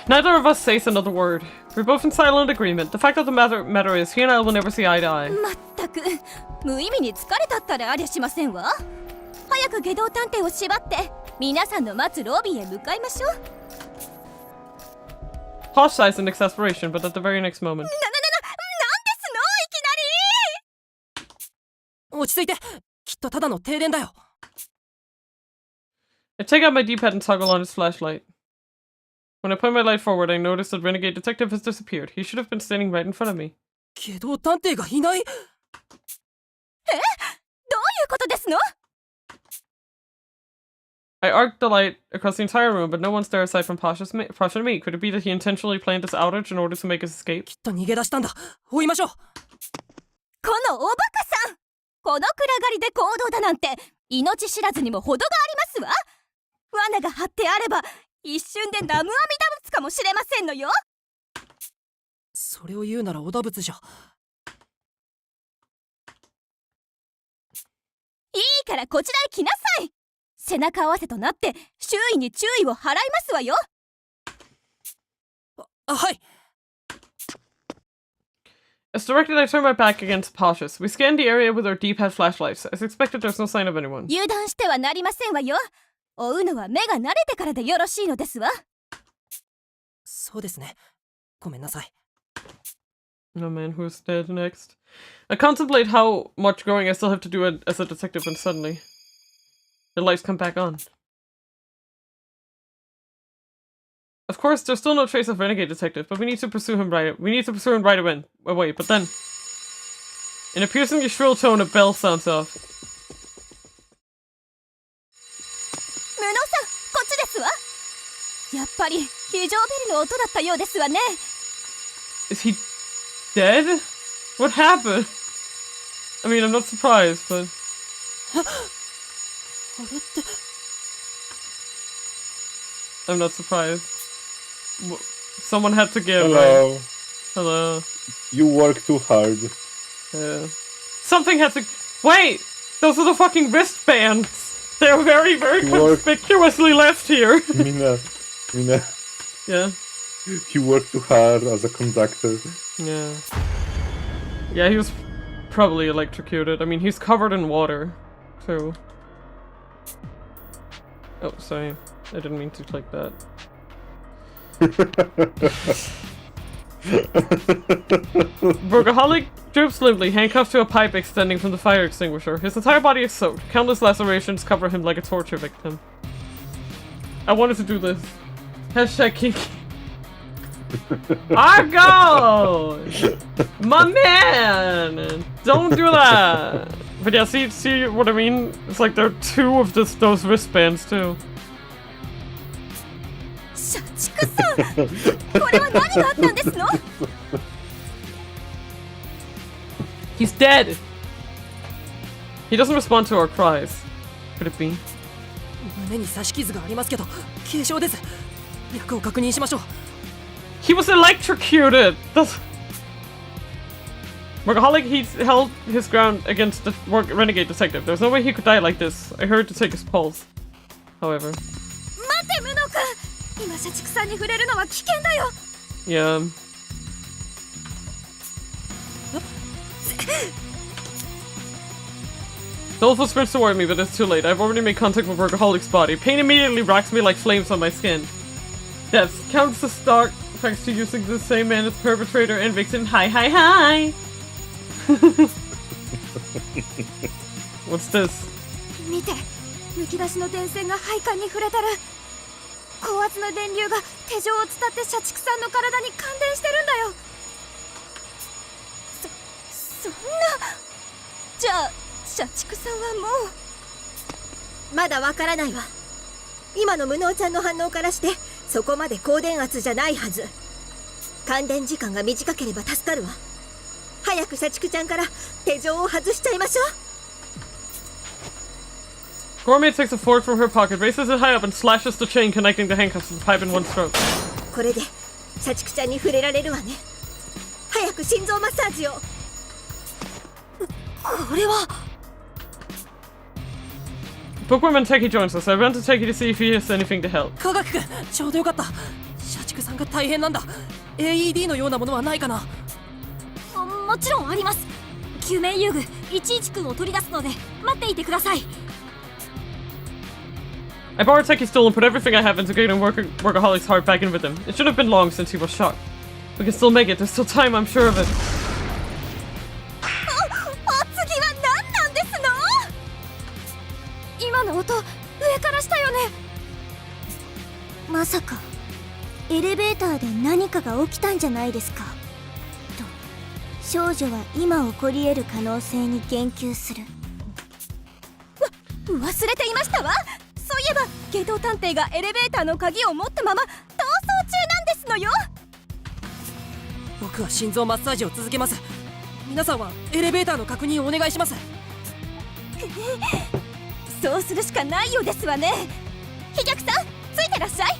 偵。Neither of us says another word. We're both in silent agreement. The fact of the matter is, he and I will never see eye to eye. まったく無意味に疲れたったらありゃしませんわ。早く下道探偵を縛って皆さんの待つロビーへ向かいましょう。 Pause sighs in exasperation, but at the very next moment. なんですのいきなり。落ち着いて。きっとただの停電だよ。I take out my D-pad and toggle on his flashlight. When I point my light forward, I notice that Renegade Detective has disappeared. He should have been standing right in front of me. けど探偵がいない。どういうことですの？ I arced the light across the entire room, but no one's there aside from Pasha and me. Could it be that he intentionally planned this outage in order to make us escape? きっと逃げ出したんだ。追いましょう。このおバカさん、この暗がりで行動だなんて命知らずにも程がありますわ。罠が張ってあれば一瞬で南無阿弥陀仏かもしれませんのよ。それを言うならお陀仏じゃ。いいからこちらへ来なさい。背中合わせとなって周囲に注意を払いますわよ。はい。As directed, I turn my back against Pasha's. We scan the area with our D-pad flashlights. As expected, there's no sign of anyone. 油断してはなりませんわよ。追うのは目が慣れてからでよろしいのですわ。そうですね。ごめんなさい。No man, who's dead next? I contemplate how much growing I still have to do as a detective, and suddenly the lights come back on. Of course, there's still no trace of Renegade Detective, but we need to pursue him right away. But then, in a piercingly shrill tone, a bell sounds off. 無能さん、こっちですわ。やっぱり非常ベルの音だったようですわね。Is he dead? What happened? I mean, I'm not surprised, but... あれって I'm not surprised. Someone had to give, Hello. right? Hello. You work too hard. Yeah. Something had to... Wait! Those are the fucking wristbands! They're very, very conspicuously left here! Mina. Yeah? He worked too hard as a conductor. Yeah. Yeah, he was probably electrocuted. I mean, he's covered in water, too. Oh, sorry. I didn't mean to click that. Workaholic droops limply, handcuffed to a pipe extending from the fire extinguisher. His entire body is soaked. Countless lacerations cover him like a torture victim. I wanted to do this. Hashtag kinky. Argo! My man! Don't do that! But yeah, see what I mean? It's like there are two of those wristbands too. 社畜さん、これは何があったんですの？ He's dead! He doesn't respond to our cries. Could it be? 胸に刺し傷がありますけど、軽傷です。脈を確認しましょう。 He was electrocuted! That's... Workaholic, he held his ground against the renegade detective. There's no way he could die like this. I heard to take his pulse. However. 待て、ムノ君！今社畜さんに触れるのは危険だよ。 Yeah. Dolphin sprints toward me, but it's too late. I've already made contact with Workaholic's body. Pain immediately rocks me like flames on my skin. Death counts the stock thanks to using the same man as perpetrator and victim. Hi. What's this? 見て、むき出しの電線が配管に触れてる。高圧の電流が手錠を伝って社畜さんの体に感電してるんだよ。そんな。じゃあ社畜さんはもうまだわからないわ。今の無能ちゃんの反応からしてそこまで高電圧じゃないはず。感電時間が短ければ助かるわ。早く社畜ちゃんから手錠を外しちゃいましょう。Gourmet takes a fork from her pocket, raises it high up, and slashes the chain connecting the handcuffs to the pipe in one stroke. これで社畜ちゃんに触れられるわね。早く心臓マッサージを。これは。Bookworm and Techie joins us. I run to Techie to see if he has anything to help. 科学君、ちょうどよかった。社畜さんが大変なんだ。AED のようなものはないかな。もちろんあります。救命遊具11君を取り出すので待っていてください。I borrowed Seki's stool and put everything I have into getting Workaholic's heart back in with him. It should have been long since he was shot. We can still make it. There's still time, I'm sure of it. お次は何なんですの？今の音、上からしたよね。まさかエレベーターで何かが起きたんじゃないですかと少女は今起こり得る可能性に言及する。忘れていましたわ。そういえばゲド探偵がエレベーターの鍵を持ったまま逃走中なんですのよ。僕は心臓マッサージを続けます。皆さんはエレベーターの確認をお願いします。そうするしかないようですわね。飛脚さん、ついてらっしゃい。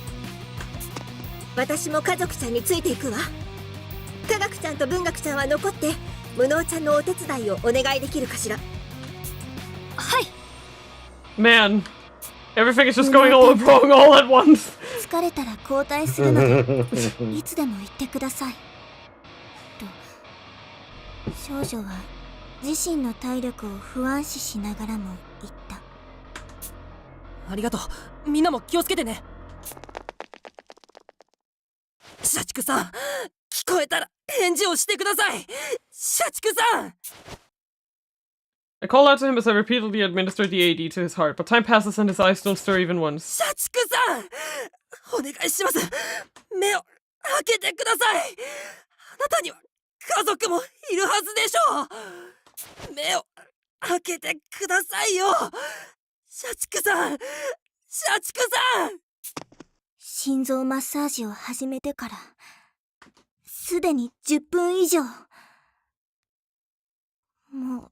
私も家族ちゃんについていくわ。科学ちゃんと文学ちゃんは残って無能ちゃんのお手伝いをお願いできるかしら。はい。 Man, everything is just going all wrong all at once. 疲れたら交代するのでいつでも言ってくださいと少女は自身の体力を不安視しながらも言った。ありがとう。みんなも気をつけてね。社畜さん、聞こえたら返事をしてください。社畜さん。I call out to him as I repeatedly administer the AD to his heart, but time passes and his eyes don't stir even once. 社畜さん、お願いします。目を開けてください。あなたには家族もいるはずでしょう。目を開けてくださいよ。社畜さん、社畜さん。心臓マッサージを始めてからすでに10分以上。もう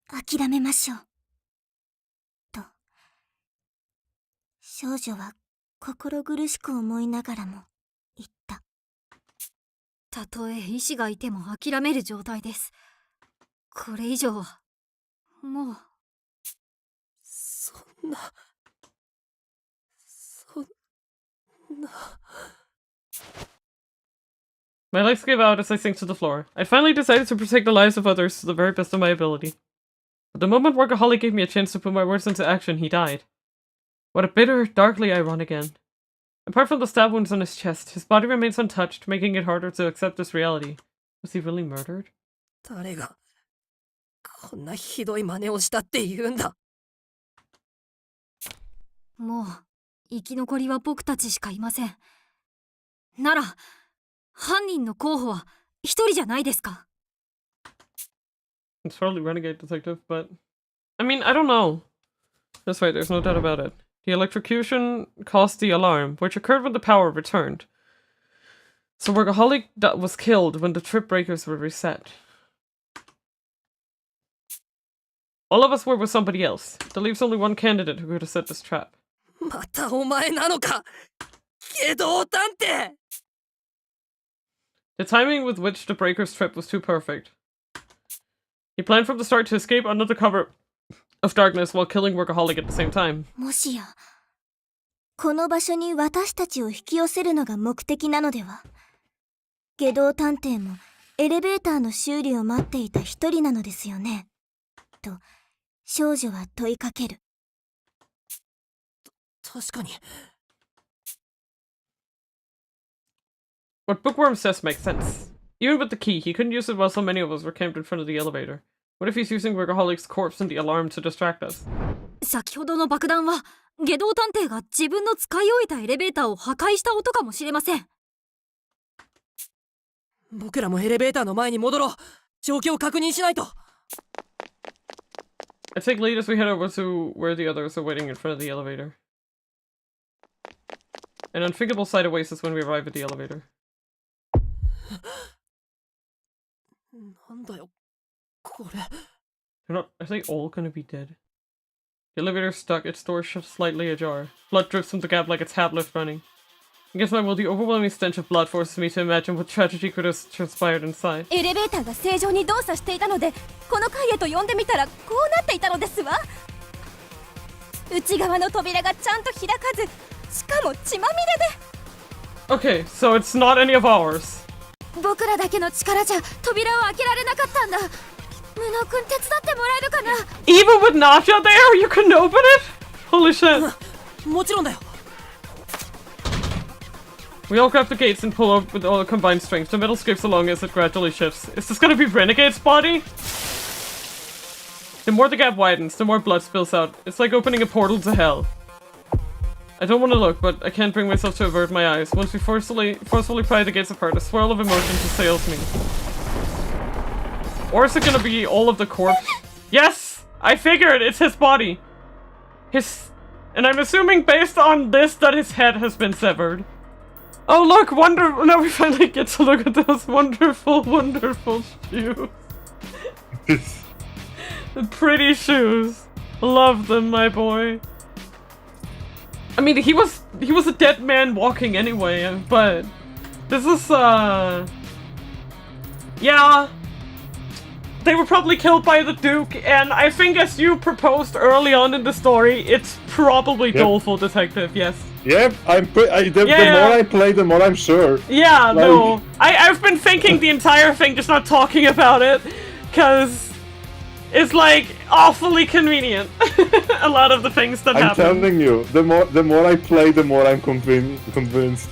諦めましょうと少女は心苦しく思いながらも言った。たとえ意志がいても諦める状態です。これ以上はもう。そんな。My legs gave out as I sank to the floor. I finally decided to protect the lives of others to the very best of my ability. But the moment Workaholic gave me a chance to put my words into action, he died. What a bitter, darkly ironic end. Apart from the stab wounds on his chest, his body remains untouched, making it harder to accept this reality. Was he really murdered? 誰がこんなひどい真似をしたって言うんだ。もう生き残りは僕たちしかいません。なら犯人の候補は一人じゃないですか。 It's probably Renegade Detective, but I mean, I don't know. That's right, there's no doubt about it. The electrocution caused the alarm, which occurred when the power returned. So Workaholic was killed when the trip breakers were reset. All of us were with somebody else. That leaves only one candidate who could have set this trap. またお前なのか、ゲド探偵。 The timing with which the breaker's trip was too perfect. He planned from the start to escape under the cover of darkness while killing Workaholic at the same time. もしやこの場所に私たちを引き寄せるのが目的なのでは。下道探偵もエレベーターの修理を待っていた一人なのですよねと少女は問いかける。確かに。What Bookworm says makes sense. Even with the key, he couldn't use it while so many of us were camped in front of the elevator. What if he's using Workaholic's corpse and the alarm to distract us? 先ほどの爆弾は下道探偵が自分の使い終えたエレベーターを破壊した音かもしれません。僕らもエレベーターの前に戻ろう。状況を確認しないと。I take lead as we head over to where the others are waiting in front of the elevator. An unthinkable sight awaits us when we arrive at the elevator. なんだよ、これ。Are they all gonna be dead? The elevator is stuck, its door shut slightly ajar. Blood drips from the gap like a tap left running. Against my will, the overwhelming stench of blood forces me to imagine what tragedy could have transpired inside. エレベーターが正常に動作していたので、この階へと呼んでみたらこうなっていたのですわ。内側の扉がちゃんと開かず、しかも血まみれで。 Okay, so it's not any of ours. 僕らだけの力じゃ扉を開けられなかったんだ。無能くん手伝ってもらえるかな。 Even with Naja there, you couldn't open it? Holy shit. もちろんだよ。 We all grab the gates and pull up with all combined strength. The metal scrapes along as it gradually shifts. Is this gonna be Renegade's body? The more the gap widens, the more blood spills out. It's like opening a portal to hell. I don't want to look, but I can't bring myself to avert my eyes. Once we forcefully pry the gates apart, a swirl of emotions assails me. Or is it gonna be all of the corpse? Yes! I figured! It's his body! And I'm assuming based on this that his head has been severed. Oh look! Now we finally get to look at those wonderful, wonderful shoes. The pretty shoes. Love them, my boy. I mean, he was a dead man walking anyway, but this is, yeah. They were probably killed by the Duke, and I think as you proposed early on in the story, it's probably Doleful Detective, yes. Yep, the more I play, the more I'm sure. Yeah, like... no. I've been thinking the entire thing, just not talking about it, because it's like awfully convenient. A lot of the things that happen. I'm telling you, the more I play, the more I'm convinced.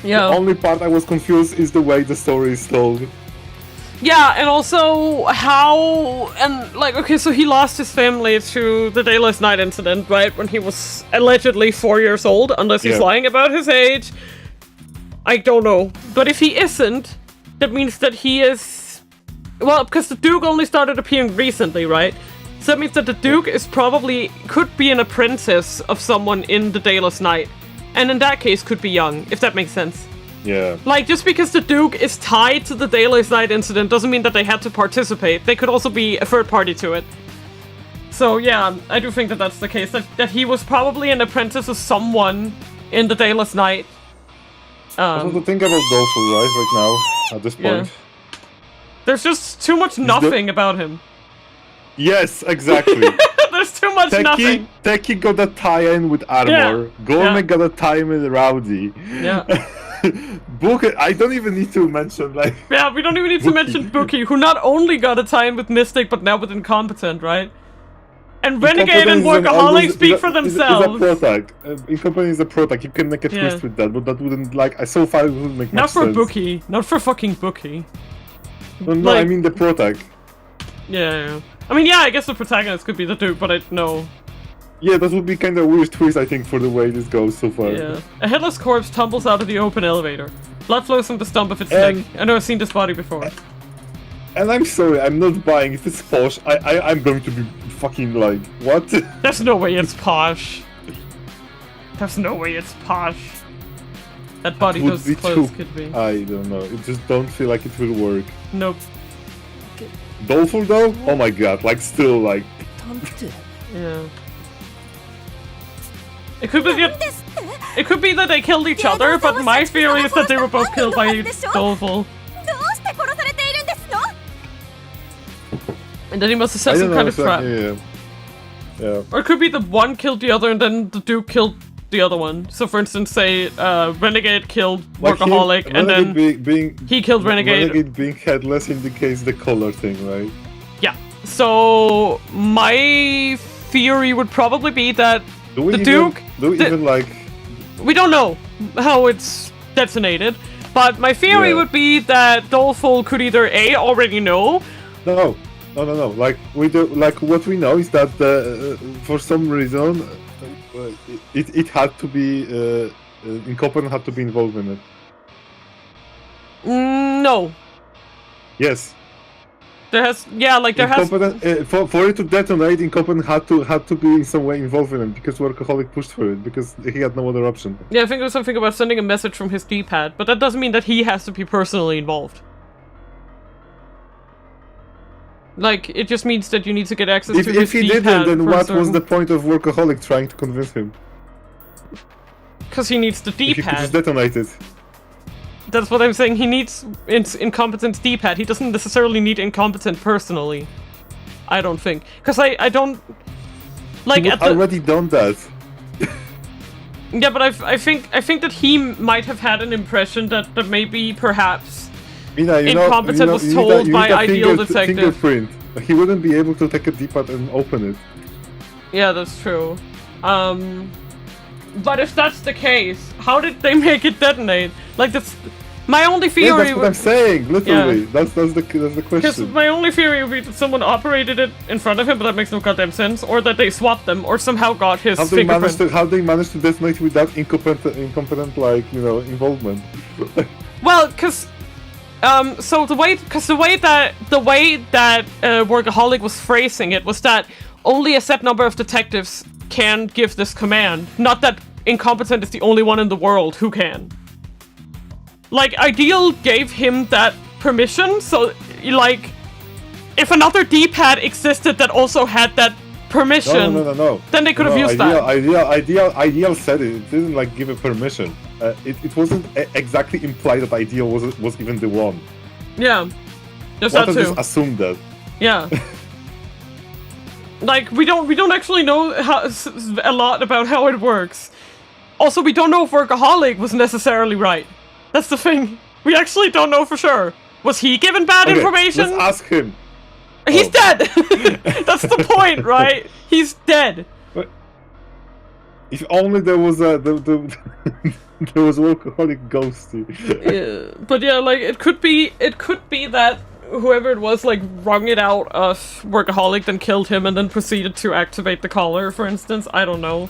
Yeah. The only part I was confused is the way the story is told. Yeah, and also how, and like, okay, so he lost his family to the Daylight Night incident, right? When he was allegedly 4 years old, unless he's lying about his age. I don't know. But if he isn't, that means that he is, well, because the Duke only started appearing recently, right? So that means that the Duke is probably, could be an apprentice of someone in the Daylight Night. And in that case, could be young, if that makes sense. Yeah. Like, just because the Duke is tied to the Daylight Night incident doesn't mean that they had to participate. They could also be a third party to it. So, yeah, I do think that that's the case. That he was probably an apprentice of someone in the Daylight Night. Also, to think about Doleful, right now, at this point. Yeah. There's just too much nothing about him. Yes, exactly. There's too much nothing. Teki got a tie-in with armor. Gormek got a tie-in with Rowdy. Yeah. Bookie, I don't even need to mention, like... Yeah, we don't even need to mention Bookie, who not only got a tie-in with Mystic, but now with Incompetent, right? And Renegade and Workaholic speak for themselves. It's a protag. Incompetent is a protag. You can make a twist with that, but that wouldn't, like... So far, it wouldn't make much sense. Not for Bookie. Not for fucking Bookie. No, like, I mean the protag. Yeah. I mean, yeah, I guess the protagonist could be the Duke, but I know. Yeah, that would be kind of a weird twist, I think, for the way this goes so far. Yeah. A headless corpse tumbles out of the open elevator. Blood flows from the stump of its neck. I know I've seen this body before. And I'm sorry, I'm not buying. If it's posh, I'm going to be fucking like, what? There's no way it's posh. There's no way it's posh. That body, those clothes could be. I don't know. It just don't feel like it will work. Nope. Doleful though? Oh my god, like still like... Yeah. It could be that they killed each other, but my theory is that they were both killed by Doleful. And then he must have set some kind of trap. Yeah. Or it could be that one killed the other and then the Duke killed the other one. So for instance, say Renegade killed Workaholic and then he killed Renegade. Renegade being headless indicates the color thing, right? Yeah. So my theory would probably be that the Duke... We don't know how it's detonated, but my theory would be that Doleful could either A, already know... No. Like, what we know is that for some reason it had to be... Incompetent had to be involved in it. No. Yes. There has, for it to detonate, Incompetent had to be in some way involved in it because Workaholic pushed for it because he had no other option. Yeah, I think there was something about sending a message from his D-pad, but that doesn't mean that he has to be personally involved. Like, it just means that you need to get access to his D-pad. If he didn't, then what was the point of Workaholic trying to convince him? Because he needs the D-pad. If he could just detonate it. That's what I'm saying, he needs Incompetent's D-pad. He doesn't necessarily need Incompetent personally. I don't think. Because I don't... Like, I've already done that. Yeah, but I think that he might have had an impression that maybe, perhaps... Incompetent was told by Ideal Detective. Fingerprint. He wouldn't be able to take a D-pad and open it. Yeah, that's true. But if that's the case, how did they make it detonate? Like, that's my only theory. Yeah, that's what I'm saying. Literally, Yeah. that's the question. Because my only theory would be that someone operated it in front of him, but that makes no goddamn sense, or that they swapped them, or somehow got his fingerprint. How they managed to detonate without incompetent like involvement? Well, because so the way that Workaholic was phrasing it was that only a set number of detectives can give this command, not that incompetent is the only one in the world who can. Like, Ideal gave him that permission, so, like, if another D-pad existed that also had that permission, no. then they could have used that. Ideal said it. It didn't, like, give a permission. It wasn't exactly implied that Ideal was even the one. Yeah. There's that too. Just assumed that. Yeah. Like, we don't actually know a lot about how it works. Also, we don't know if Workaholic was necessarily right. That's the thing. We actually don't know for sure. Was he given bad information? Let's ask him. He's dead! That's the point, right? He's dead. But if only there was there was Workaholic ghosty. Yeah, but yeah, like, it could be that whoever it was, like, wrung it out of Workaholic, then killed him, and then proceeded to activate the collar, for instance. I don't know.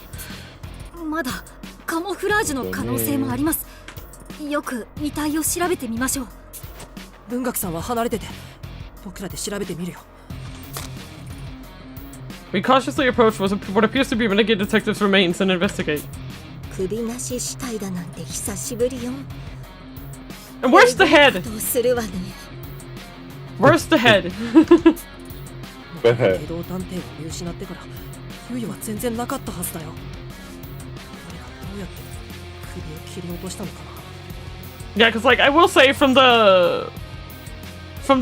まだカモフラージュの可能性もあります。よく遺体を調べてみましょう。文学さんは離れてて、僕らで調べてみるよ。We cautiously approach what appears to be renegade detective's remains and investigate. 首なし死体だなんて久しぶりよ。And where's the head? どうするわね。Where's the head? 機動探偵を見失ってから猶予は全然なかったはずだよ。誰がどうやって首を切り落としたのかな。Yeah, because, like, I will say from the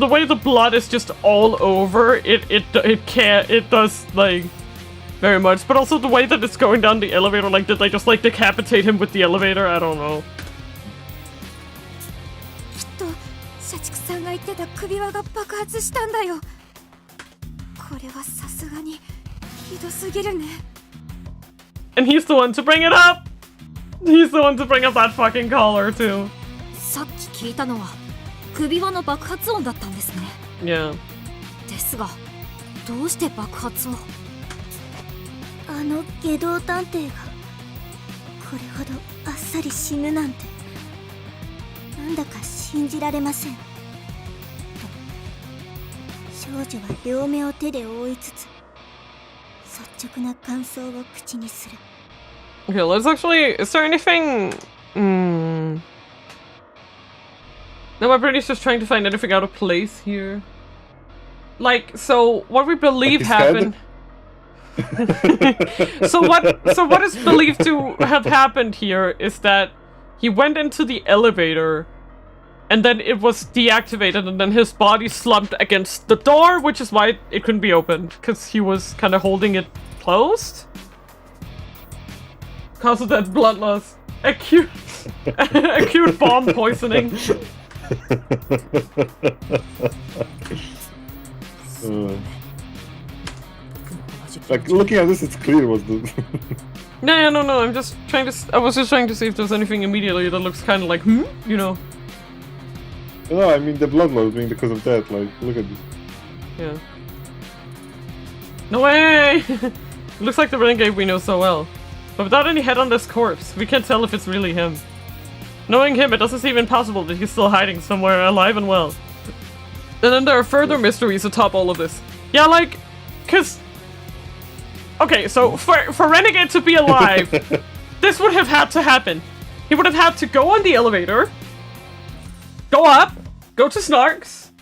way the blood is just all over, it does, like, very much. But also the way that it's going down the elevator, like, did they just, like, decapitate him with the elevator? I don't know. きっと社畜さんが言ってた首輪が爆発したんだよ。これはさすがにひどすぎるね。 And he's the one to bring it up! He's the one to bring up that fucking collar, too. さっき聞いたのは首輪の爆発音だったんですね。Yeah. ですが、どうして爆発を？あの下道探偵がこれほどあっさり死ぬなんてなんだか信じられません。少女は両目を手で覆いつつ率直な感想を口にする。 Okay, let's actually... Is there anything... No, my brain is just trying to find anything out of place here. Like, so what we believe happened... so what is believed to have happened here is that he went into the elevator and then it was deactivated and then his body slumped against the door, which is why it couldn't be opened, because he was kind of holding it closed. Cause of that blood loss. Acute bomb poisoning. Like, looking at this, it's clear what the... No, I'm just trying to... I was just trying to see if there's anything immediately that looks kind of like, you know. No, I mean the blood loss being because of that, like, look at this. Yeah. No way! It looks like the renegade we know so well. But without any head on this corpse, we can't tell if it's really him. Knowing him, it doesn't seem impossible that he's still hiding somewhere alive and well. And then there are further mysteries atop all of this. Yeah, like, cause... Okay, so for Renegade to be alive, this would have had to happen. He would have had to go on the elevator, go up, go to Snark's,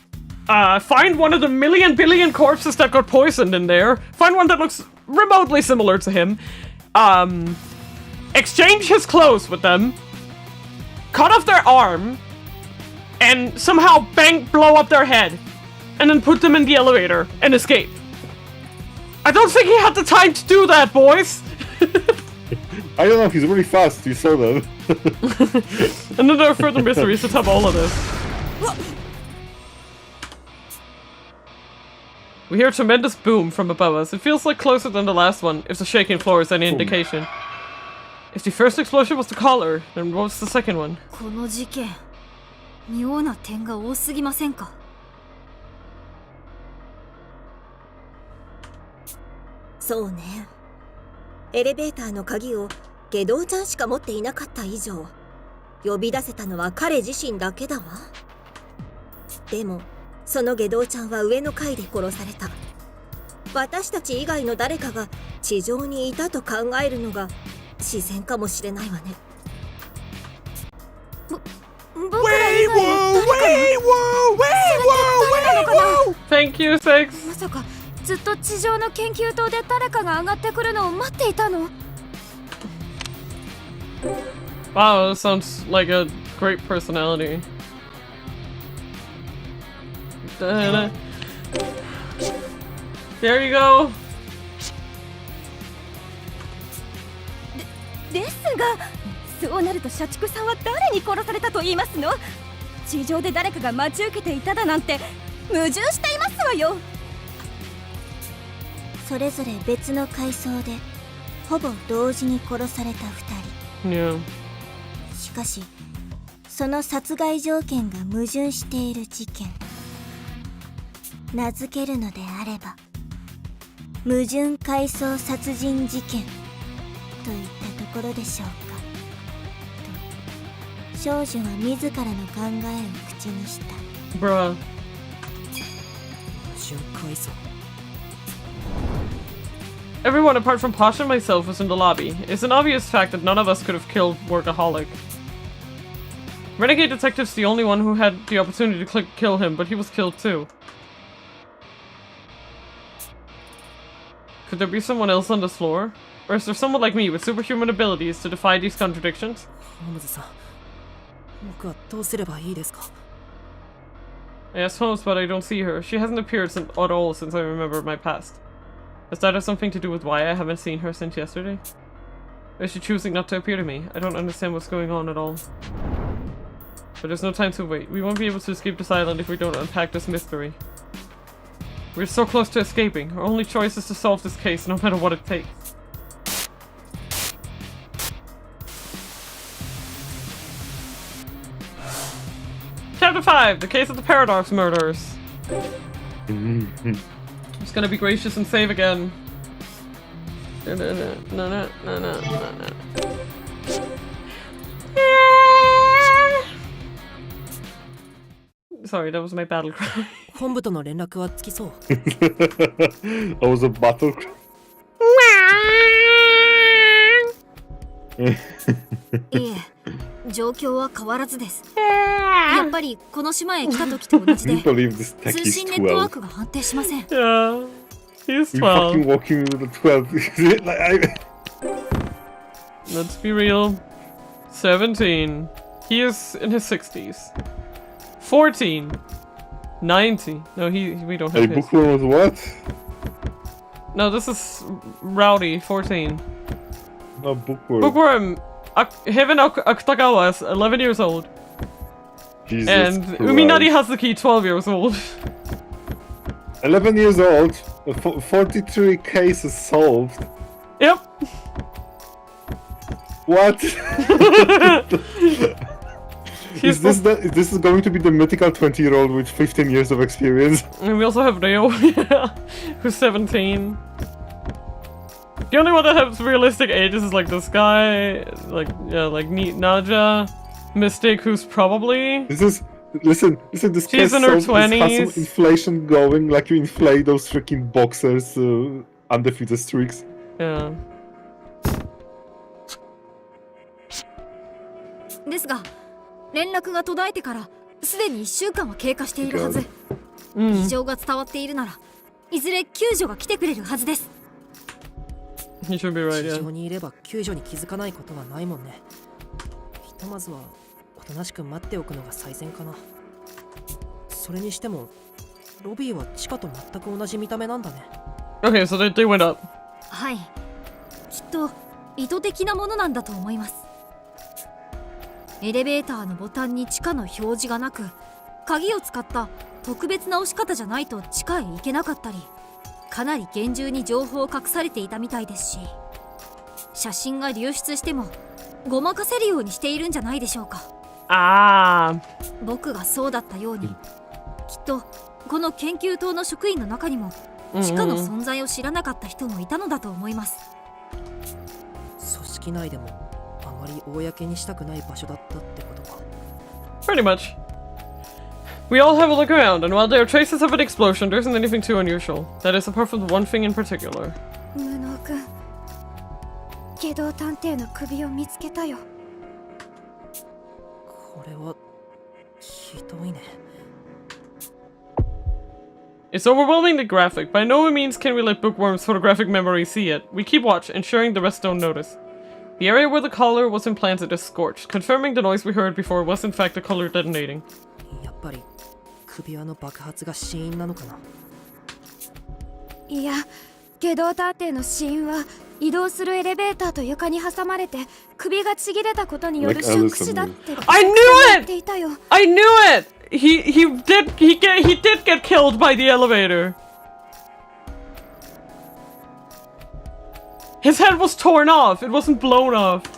find one of the billion corpses that got poisoned in there, find one that looks remotely similar to him, exchange his clothes with them, cut off their arm, and somehow blow up their head, and then put them in the elevator and escape. I don't think he had the time to do that, boys! I don't know, he's really fast, you saw that. And then there are further mysteries to top all of this. We hear a tremendous boom from above us. It feels like closer than the last one, if the shaking floor is any indication. If the first explosion was the caller, then what was the second one? この事件、妙な点が多すぎませんか？そうね。エレベーターの鍵を下道ちゃんしか持っていなかった以上、呼び出せたのは彼自身だけだわ。でもその下道ちゃんは上の階で殺された。私たち以外の誰かが地上にいたと考えるのが自然かもしれないわね。僕ら以外の誰かが Thank you, Six. まさかずっと地上の研究棟で誰かが上がってくるのを待っていたの？ Wow, that sounds like a great personality. There you go. ですが、そうなると社畜さんは誰に殺されたと言いますの？地上で誰かが待ち受けていただなんて矛盾していますわよ。それぞれ別の階層でほぼ同時に殺された2人。Yeah. しかしその殺害条件が矛盾している事件、名付けるのであれば矛盾階層殺人事件といったところでしょうか。と少女は自らの考えを口にした。 Bruh. 矛盾階層。 Everyone apart from Posh and myself was in the lobby. It's an obvious fact that none of us could have killed Workaholic. Renegade Detective's the only one who had the opportunity to kill him, but he was killed too. Could there be someone else on this floor? Or is there someone like me with superhuman abilities to defy these contradictions? ホームズさん、僕はどうすればいいですか？ I asked Holmes, but I don't see her. She hasn't appeared at all since I remember my past. Does that have something to do with why I haven't seen her since yesterday? Or is she choosing not to appear to me? I don't understand what's going on at all. But there's no time to wait. We won't be able to escape this island if we don't unpack this mystery. We're so close to escaping. Our only choice is to solve this case, no matter what it takes. Chapter 5, The Case of the Paradox Murders. Just gonna be gracious and save again. Sorry, that was my battle cry. 本部との連絡はつきそう。That was a battle cry. いえ、状況は変わらずです。やっぱりこの島へ来た時と同じで、通信ネットワークが安定しません。Yeah, he's 12. Fucking walking with a 12. Let's be real. 17. He is in his 60s. 14. 90. No, we don't have Hey, his. Bookworm was what? No, this is Rowdy, 14. No, Bookworm. Bookworm, Heaven Akutagawa is 11 years old. Jesus and Christ. Uminari Hazuki, 12 years old. 11 years old, 43 cases solved. Yep. What? Is this going to be the mythical 20-year-old with 15 years of experience? And we also have Ryo, who's 17. The only one that has realistic ages is like this guy, like Naja, Mystic, who's probably. Listen, this she's in her 20s. Has some inflation going, like you inflate those freaking boxers, undefeated streaks. Yeah. ですが、連絡が途絶えてからすでに1週間は経過しているはず。異常が伝わっているなら、いずれ救助が来てくれるはずです。He should be right, yeah. 地上にいれば救助に気づかないことはないもんね。ひとまずはおとなしく待っておくのが最善かな。それにしてもロビーは地下と全く同じ見た目なんだね。Okay, so they went up. はい。きっと意図的なものなんだと思います。エレベーターのボタンに地下の表示がなく、鍵を使った特別な押し方じゃないと地下へ行けなかったり、かなり厳重に情報を隠されていたみたいですし、写真が流出してもごまかせるようにしているんじゃないでしょうか。僕がそうだったように、きっとこの研究棟の職員の中にも地下の存在を知らなかった人もいたのだと思います。組織内でもあまり公にしたくない場所だったってことか。 Pretty much. We all have a look around, and while there are traces of an explosion, there isn't anything too unusual. That is, apart from one thing in particular. 無能くん、下道探偵の首を見つけたよ。これはひどいね。It's overwhelmingly graphic. By no means can we let Bookworm's photographic memory see it. We keep watch, ensuring the rest don't notice. The area where the collar was implanted is scorched, confirming the noise we heard before was in fact the collar detonating. やっぱり首輪の爆発が死因なのかな。いや、下道探偵の死因は移動するエレベーターと床に挟まれて首がちぎれたことによるショック死だって。I knew it! I knew it! He did get killed by the elevator. His head was torn off. It wasn't blown off.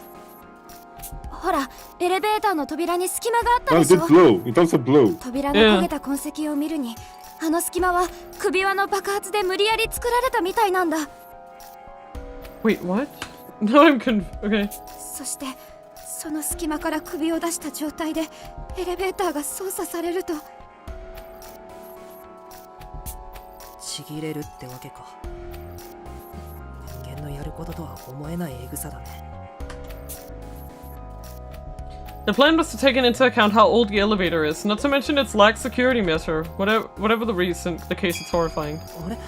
ほら、エレベーターの扉に隙間があったでし it ょ。 did blow. It also blew. 扉の焦げた痕跡を見るに、あの隙間は首輪の爆発で無理やり作られたみたいなんだ。Wait, what? No, I'm okay. そしてその隙間から首を出した状態でエレベーターが操作されると。ちぎれるってわけか。人間のやることとは思えないエグさだね。The plan was to take into account how old the elevator is, not to mention its lax security measure. Whatever the reason, the case is horrifying. あれ？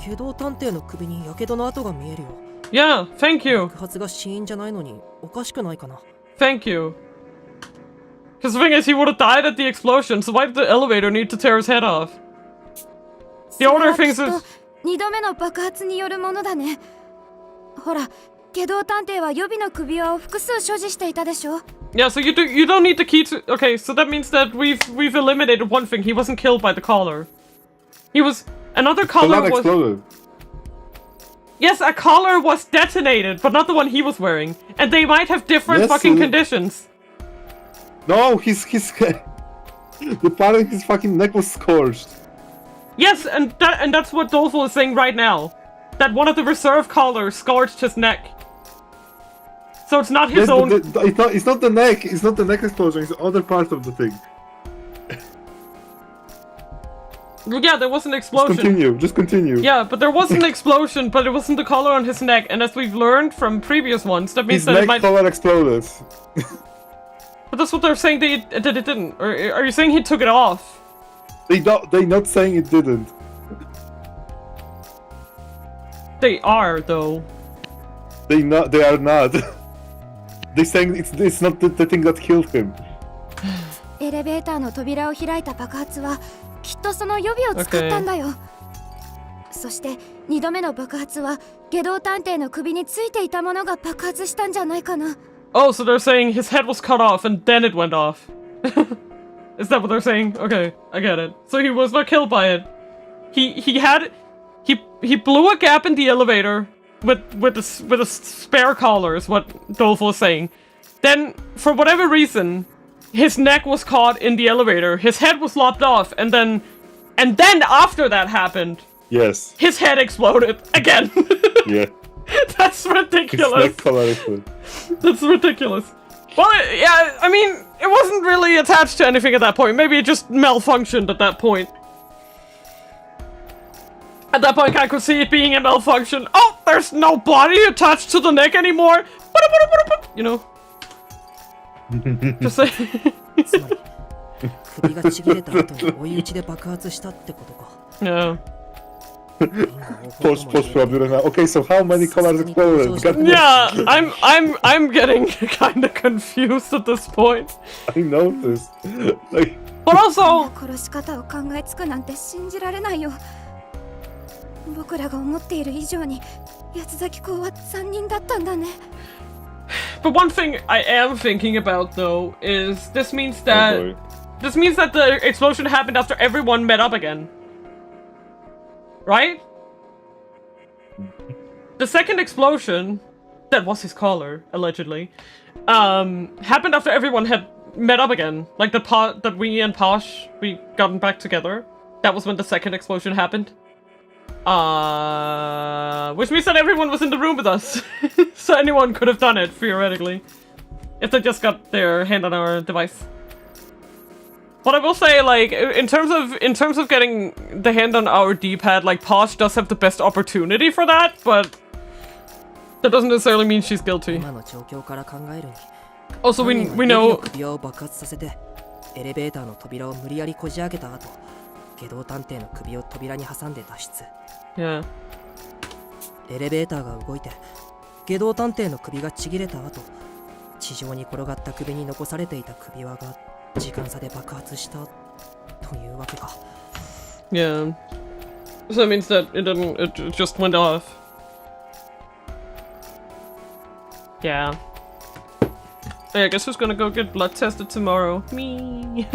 下道探偵の首に火傷の跡が見えるよ。Yeah, thank you. 爆発が死因じゃないのにおかしくないかな。Thank you. Because the thing is, he would have died at the explosion, so why did the elevator need to tear his head off? The order of things is... 2度目の爆発によるものだね。ほら、下道探偵は予備の首輪を複数所持していたでしょ。Yeah, so you don't need the key to... Okay, so that means that we've eliminated one thing. He wasn't killed by the collar. He was... Another collar was... exploded. Yes, a collar was detonated, but not the one he was wearing. And they might have different fucking conditions. No, the part of his fucking neck was scorched. Yes, and that's what Dolfo is saying right now. That one of the reserve collars scorched his neck. So it's not his own... It's not the neck. It's not the neck explosion. It's the other part of the thing. Yeah, there was an explosion. Just continue. Yeah, but there was an explosion, but it wasn't the collar on his neck. And as we've learned from previous ones, that means his that neck it might... collar exploded. But that's what they're saying, that it didn't. Or are you saying he took it off? They're not saying it didn't. They are, though. They are not. They're saying it's not the thing that killed him. エレベーターの扉を開いた爆発はきっとその予備を使ったんだよ。そして2度目の爆発は下道探偵の首についていたものが爆発したんじゃないかな。Oh, so they're saying his head was cut off and then it went off. Is that what they're saying? Okay, I get it. So he was not killed by it. He blew a gap in the elevator with a spare collar, is what Dolfo was saying. Then, for whatever reason, his neck was caught in the elevator. His head was lopped off, and then after that happened, yes, his head exploded again. Yeah, that's ridiculous. That's ridiculous. Well, yeah, I mean, it wasn't really attached to anything at that point. Maybe it just malfunctioned at that point. At that point, I could see it being a malfunction. Oh, there's no body attached to the neck anymore. You know. Just say. つまり首がちぎれた後に追い打ちで爆発したってことか。Yeah. Post problem. Okay, so how many colors exploded? Yeah, I'm getting kind of confused at this point. I noticed. Like, but also, 殺し方を考えつくなんて信じられないよ。僕らが思っている以上に八つ崎校は残忍だったんだね。But one thing I am thinking about though is this means that the explosion happened after everyone met up again. right? The second explosion, that was his caller, allegedly, happened after everyone had met up again. Like that we and Posh, we gotten back together. That was when the second explosion happened. Which means that everyone was in the room with us. So anyone could have done it, theoretically. If they just got their hand on our device. But I will say, like, in terms of getting the hand on our D-pad, like, Posh does have the best opportunity for that, but that doesn't necessarily mean she's guilty. Also, we know... Yeah. エレベーターが動いて、下道探偵の首がちぎれた後、地上に転がった首に残されていた首輪が時間差で爆発したというわけか。Yeah. So that means that it just went off. Yeah. Hey, I guess who's gonna go get blood tested tomorrow? Me.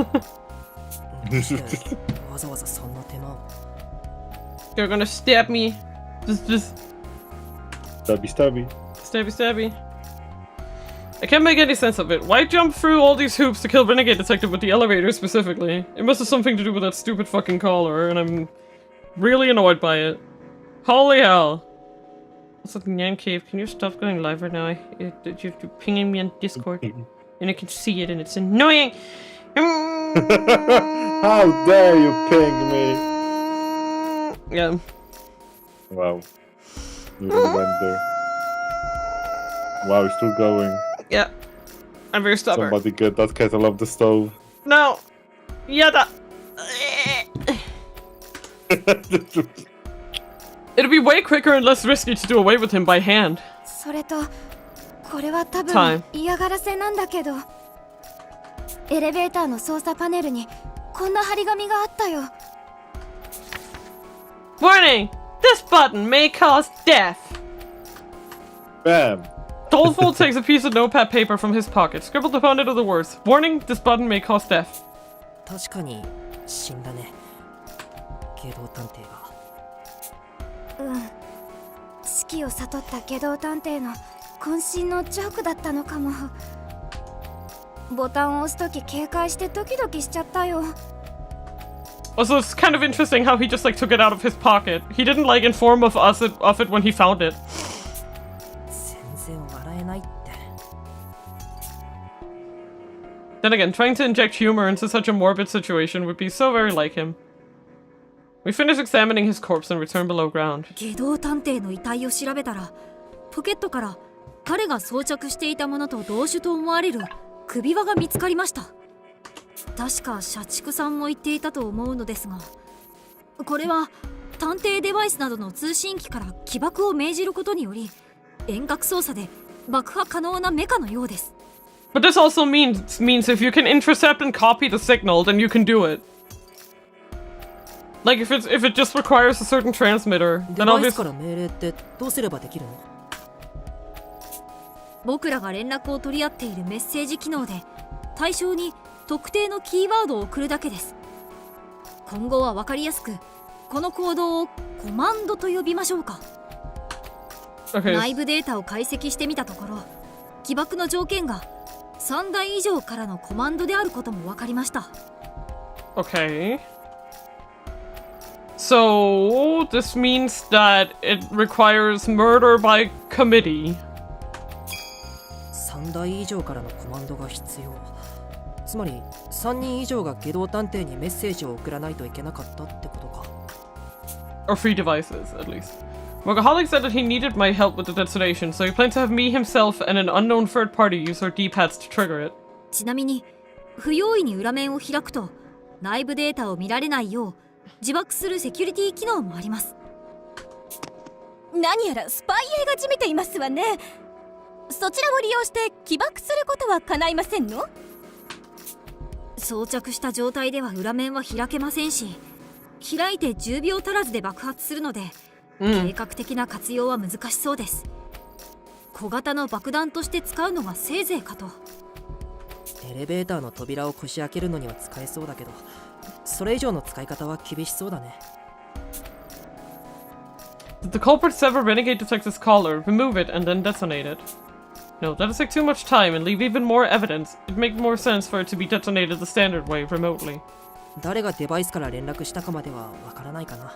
They're gonna stab me. Just Stabby. Stabby. I can't make any sense of it. Why jump through all these hoops to kill Renegade Detective with the elevator specifically? It must have something to do with that stupid fucking caller, and I'm really annoyed by it. Holy hell. Also, Nyan Cave, can you stop going live right now? You're pinging me on Discord, and I can see it, and it's annoying. How dare you ping me? Yeah. Wow. You really went there. Wow, he's still going. Yeah. I'm very stubborn. Somebody get that kettle off the stove. No. Yeah, It'd be way quicker and less risky to do away with him by hand. それとこれは多分 Time. 嫌がらせなんだけど、エレベーターの操作パネルにこんな張り紙があったよ。Warning! This button may cause death. Bam. Doleful takes a piece of notepad paper from his pocket, scribbled upon it are the words, Warning, this button may cause death. 確かに死んだね。下道探偵が。死期を悟った下道探偵の渾身のジョークだったのかも。ボタンを押すとき警戒してドキドキしちゃったよ。Also, it's kind of interesting how he just like took it out of his pocket. He didn't like inform of it when he found it. 全然笑えないって。 Then again, trying to inject humor into such a morbid situation would be so very like him. We finish examining his corpse and return below ground. 下道探偵の遺体を調べたら、ポケットから彼が装着していたものと同種と思われる首輪が見つかりました。確か社畜さんも言っていたと思うのですが、これは探偵デバイスなどの通信機から起爆を命じることにより遠隔操作で爆破可能なメカのようです。 But this also means if you can intercept and copy the signal, then you can do it. Like if it just requires a certain transmitter, then デバイス obviously. から命令ってどうすればできるの？僕らが連絡を取り合っているメッセージ機能で対象に特定のキーワードを送るだけです。今後は分かりやすくこの行動をコマンドと呼びましょうか。 Okay. 内部データを解析してみたところ、起爆の条件が3台以上からのコマンドであることも分かりました。 Okay. So this means that it requires murder by committee. 3台以上からのコマンドが必要。つまり3人以上が下道探偵にメッセージを送らないといけなかったってことか。 Or 3 devices, at least. Workaholic said that he needed my help with the detonation, so he planned to have me himself and an unknown third party use our D-pads to trigger it. ちなみに不用意に裏面を開くと内部データを見られないよう自爆するセキュリティ機能もあります。何やらスパイ映画じみていますわね。そちらを利用して起爆することは叶いませんの？装着した状態では裏面は開けませんし、開いて10秒足らずで爆発するので、計画的な活用は難しそうです。小型の爆弾として使うのがせいぜいかと。エレベーターの扉をこじ開けるのには使えそうだけど、それ以上の使い方は厳しそうだね。Did the culprit sever Renegade Detective's collar, remove it, and then detonate it? No, that'll take too much time and leave even more evidence. It'd make more sense for it to be detonated the standard way, remotely. 誰がデバイスから連絡したかまではわからないかな。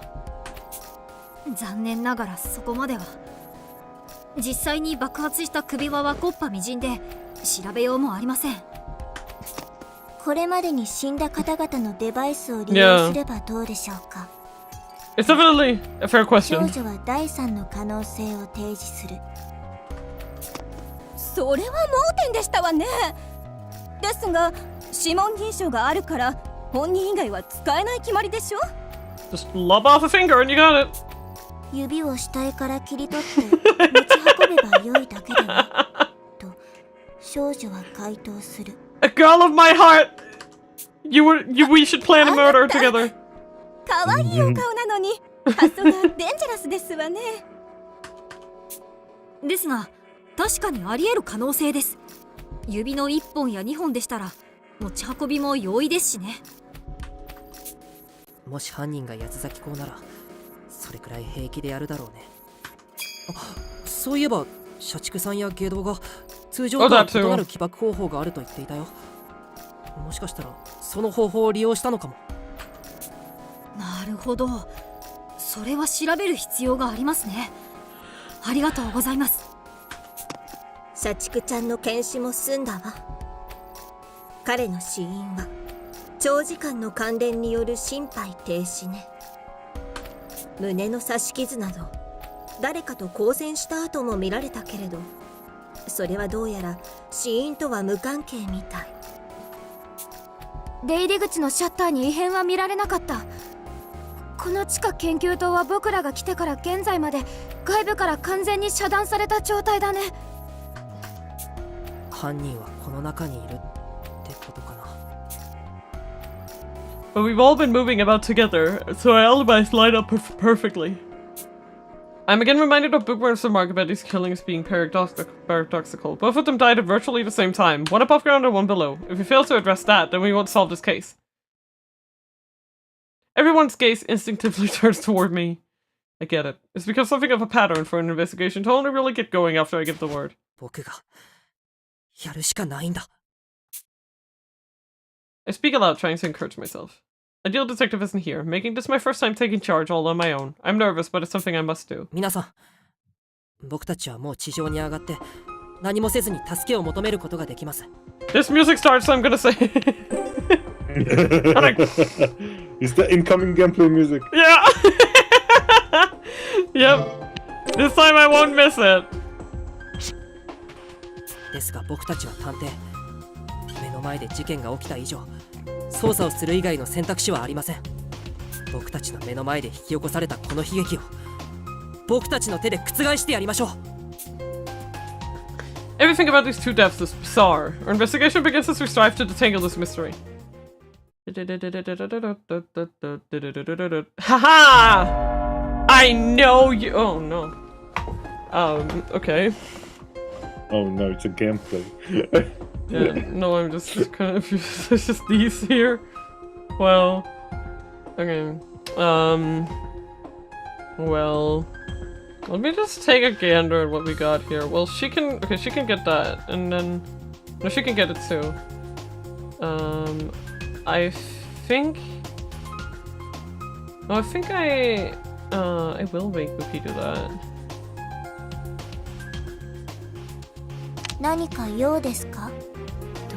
残念ながらそこまでは。実際に爆発した首輪は木っ端みじんで調べようもありません。これまでに死んだ方々のデバイスを利用すればどうでしょうか。It's definitely a fair question. 少女は第三の可能性を提示する。それは盲点でしたわね。ですが指紋認証があるから本人以外は使えない決まりでしょ。 Just lob off a finger and you got it. 指を死体から切り取って持ち運べば良いだけだねと少女は回答する。 A girl of my heart! We should plan a murder together. 可愛いお顔なのに発想がデンジャラスですわね。ですが確かにあり得る可能性です。指の1本や2本でしたら持ち運びも容易ですしね。もし犯人が八つ咲き講ならそれくらい平気でやるだろうね。あ、そういえば社畜さんや芸道が通常とは異なる起爆方法があると言っていたよ。もしかしたらその方法を利用したのかも。なるほど、それは調べる必要がありますね。ありがとうございます。社畜ちゃんの検視も済んだわ。彼の死因は長時間の感電による心肺停止ね。胸の刺し傷など誰かと交戦した後も見られたけれど、それはどうやら死因とは無関係みたい。出入り口のシャッターに異変は見られなかった。この地下研究棟は僕らが来てから現在まで外部から完全に遮断された状態だね。犯人はこの中にいるってことかな。 But we've all been moving about together, so our alibis line up perfectly. I'm again reminded of Bookworm's remark about these killings being paradoxical. Both of them died at virtually the same time, one above ground and one below. If we fail to address that, then we won't solve this case. Everyone's gaze instinctively turns toward me. I get it. It's become something of a pattern for an investigation to only really get going after I give the word. 僕がやるしかないんだ。I speak aloud, trying to encourage myself. Ideal detective isn't here, making this my first time taking charge all on my own. I'm nervous, but it's something I must do. 皆さん、僕たちはもう地上に上がって何もせずに助けを求めることができます。This music starts, so I'm gonna say. Is the incoming gameplay music? Yeah! Yep. This time I won't miss it. ですが僕たちは探偵。目の前で事件が起きた以上、捜査をする以外の選択肢はありません。僕たちの目の前で引き起こされたこの悲劇を僕たちの手で覆してやりましょう。Everything about these two deaths is bizarre. Our investigation begins as we strive to detangle this mystery. Haha! I know you. Oh no. Okay. Oh no, it's a gameplay. Yeah, no, I'm just kind of. It's just these here. Well. Okay. Well. Let me just take a gander at what we got here. Well, she can. Okay, she can get that. And then. No, she can get it too. I think. No, I think I will make Whoopi do that. 何か用ですかと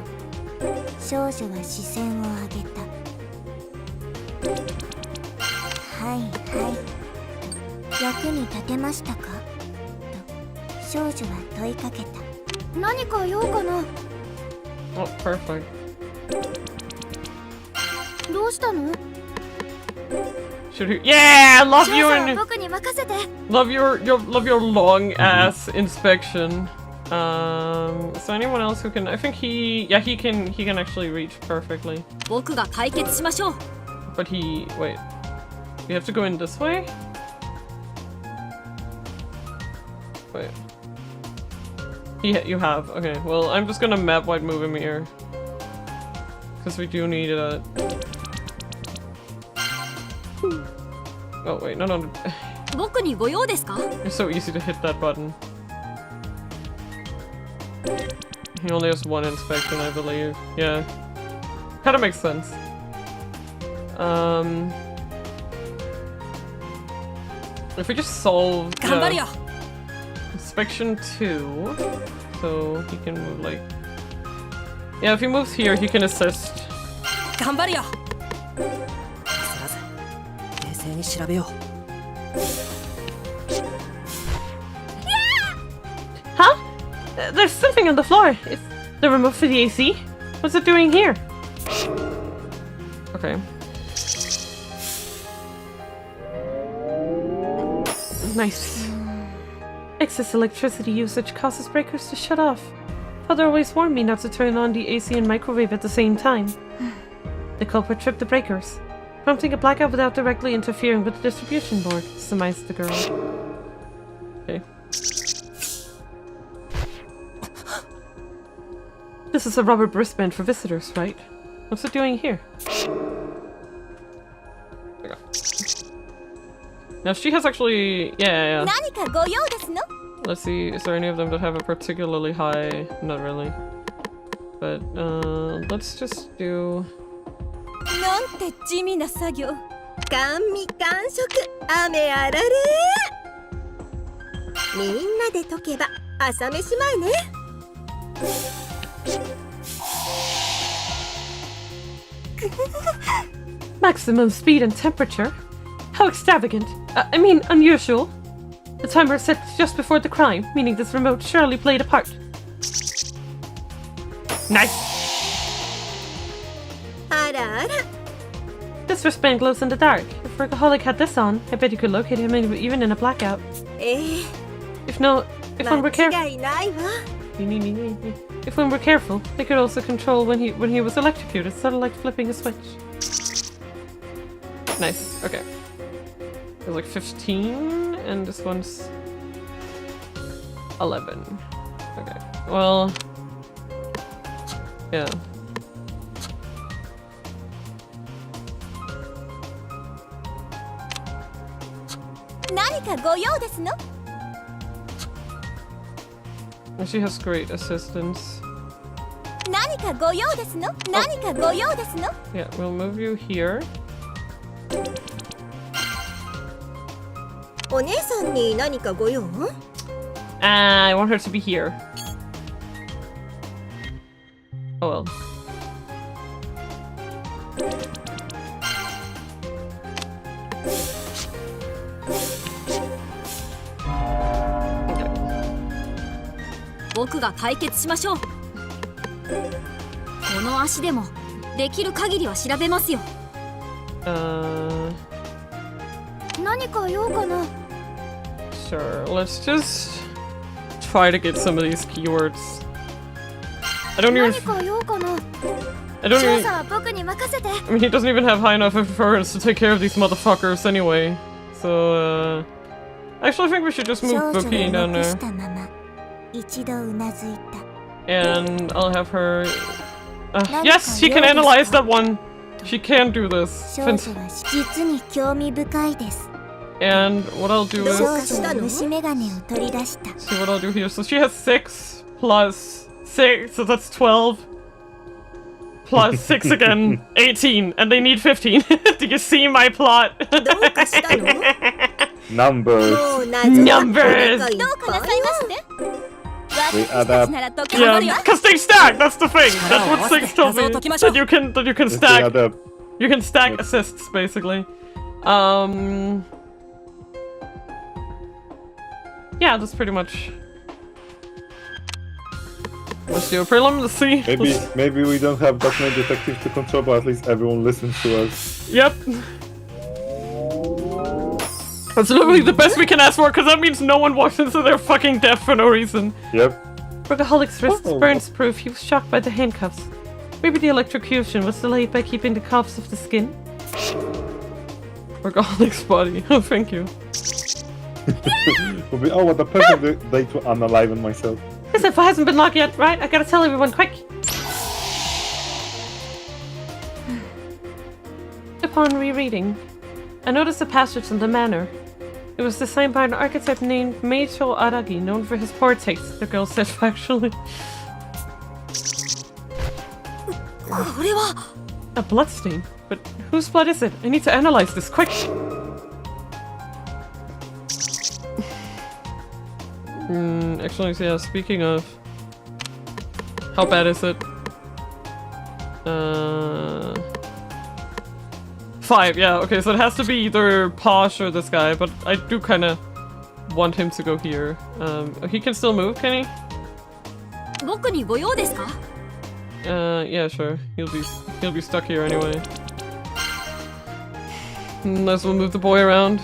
少女は視線を上げた。はいはい役に立てましたかと少女は問いかけた。何か用かな。 Oh, perfect. どうしたの。 Should he? Yeah, love your 僕に任せて。 love your long ass inspection. Is there anyone else who can? I think he can actually reach perfectly. 僕が解決しましょう。 But wait. We have to go in this way? Wait. You have. Okay, well, I'm just gonna map white move him here. Because we do need a... Oh, wait, no. 僕にご用ですか? It's so easy to hit that button. He only has one inspection, I believe. Yeah. Kinda makes sense. If we just solve inspection 2, so he can move like... Yeah, if he moves here, he can assist. 頑張るよ。焦らず冷静に調べよう。Huh? There's something on the floor. It's the remote for the AC. What's it doing here? Okay. Nice. Excess electricity usage causes breakers to shut off. Father always warned me not to turn on the AC and microwave at the same time. The culprit tripped the breakers, prompting a blackout without directly interfering with the distribution board, surmised the girl. Okay. This is a rubber wristband for visitors, right? What's it doing here? Okay. Now she has actually... Yeah. Let's see, is there any of them that have a particularly high... Not really. But, let's just do... なんて地味な作業。甘味完食、雨あられ。みんなで溶けば朝飯前ね。Maximum speed and temperature? How extravagant. I mean, unusual. The timer set just before the crime, meaning this remote surely played a part. Nice! This wristband glows in the dark. If Workaholic had this on, I bet you could locate him even in a blackout. If one were careful, they could also control when he was electrocuted, sort of like flipping a switch. Nice. Okay. There's like 15, and this one's 11. Okay. Well, yeah. And she has great assistance. Yeah, we'll move you here. I want her to be here. Oh well.僕が解決しましょう。この足でもできる限りは調べますよ。何か用かな? Sure, let's just try to get some of these keywords. I don't even. I mean, he doesn't even have high enough inference to take care of these motherfuckers anyway. So, actually, I think we should just move Bookie down there. And I'll have her... yes, she can analyze that one! She can do this. And what I'll do is... see what I'll do here. So she has 6 plus 6, so that's 12. Plus 6 again, 18. And they need 15. Do you see my plot? Numbers! Numbers! They add up. Yeah, because they stack. That's the thing. That's what Six told me. That you can stack. You can stack assists basically. Yeah, that's pretty much. Let's do a prelim. Let's see. Maybe we don't have that many detectives to control, but at least everyone listens to us. Yep. That's literally the best we can ask for, because that means no one walks into their fucking death for no reason. Yep. Workaholic's wrist burns proof. He was shocked by the handcuffs. Maybe the electrocution was delayed by keeping the cuffs of the skin. Workaholic's body. Oh, thank you. Oh, what a perfect day to unaliven myself. This info hasn't been logged yet, right? I gotta tell everyone quick. Upon rereading, I noticed a passage in the manor. It was designed by an architect named Meicho Aragi, known for his poor taste, the girl said factually. A bloodstain? But whose blood is it? I need to analyze this, quick! Actually, yeah, speaking of... How bad is it? 5, yeah, okay, so it has to be either Posh or this guy, but I do kinda want him to go here. He can still move, can he? Yeah, sure. He'll be stuck here anyway. Unless we'll move the boy around.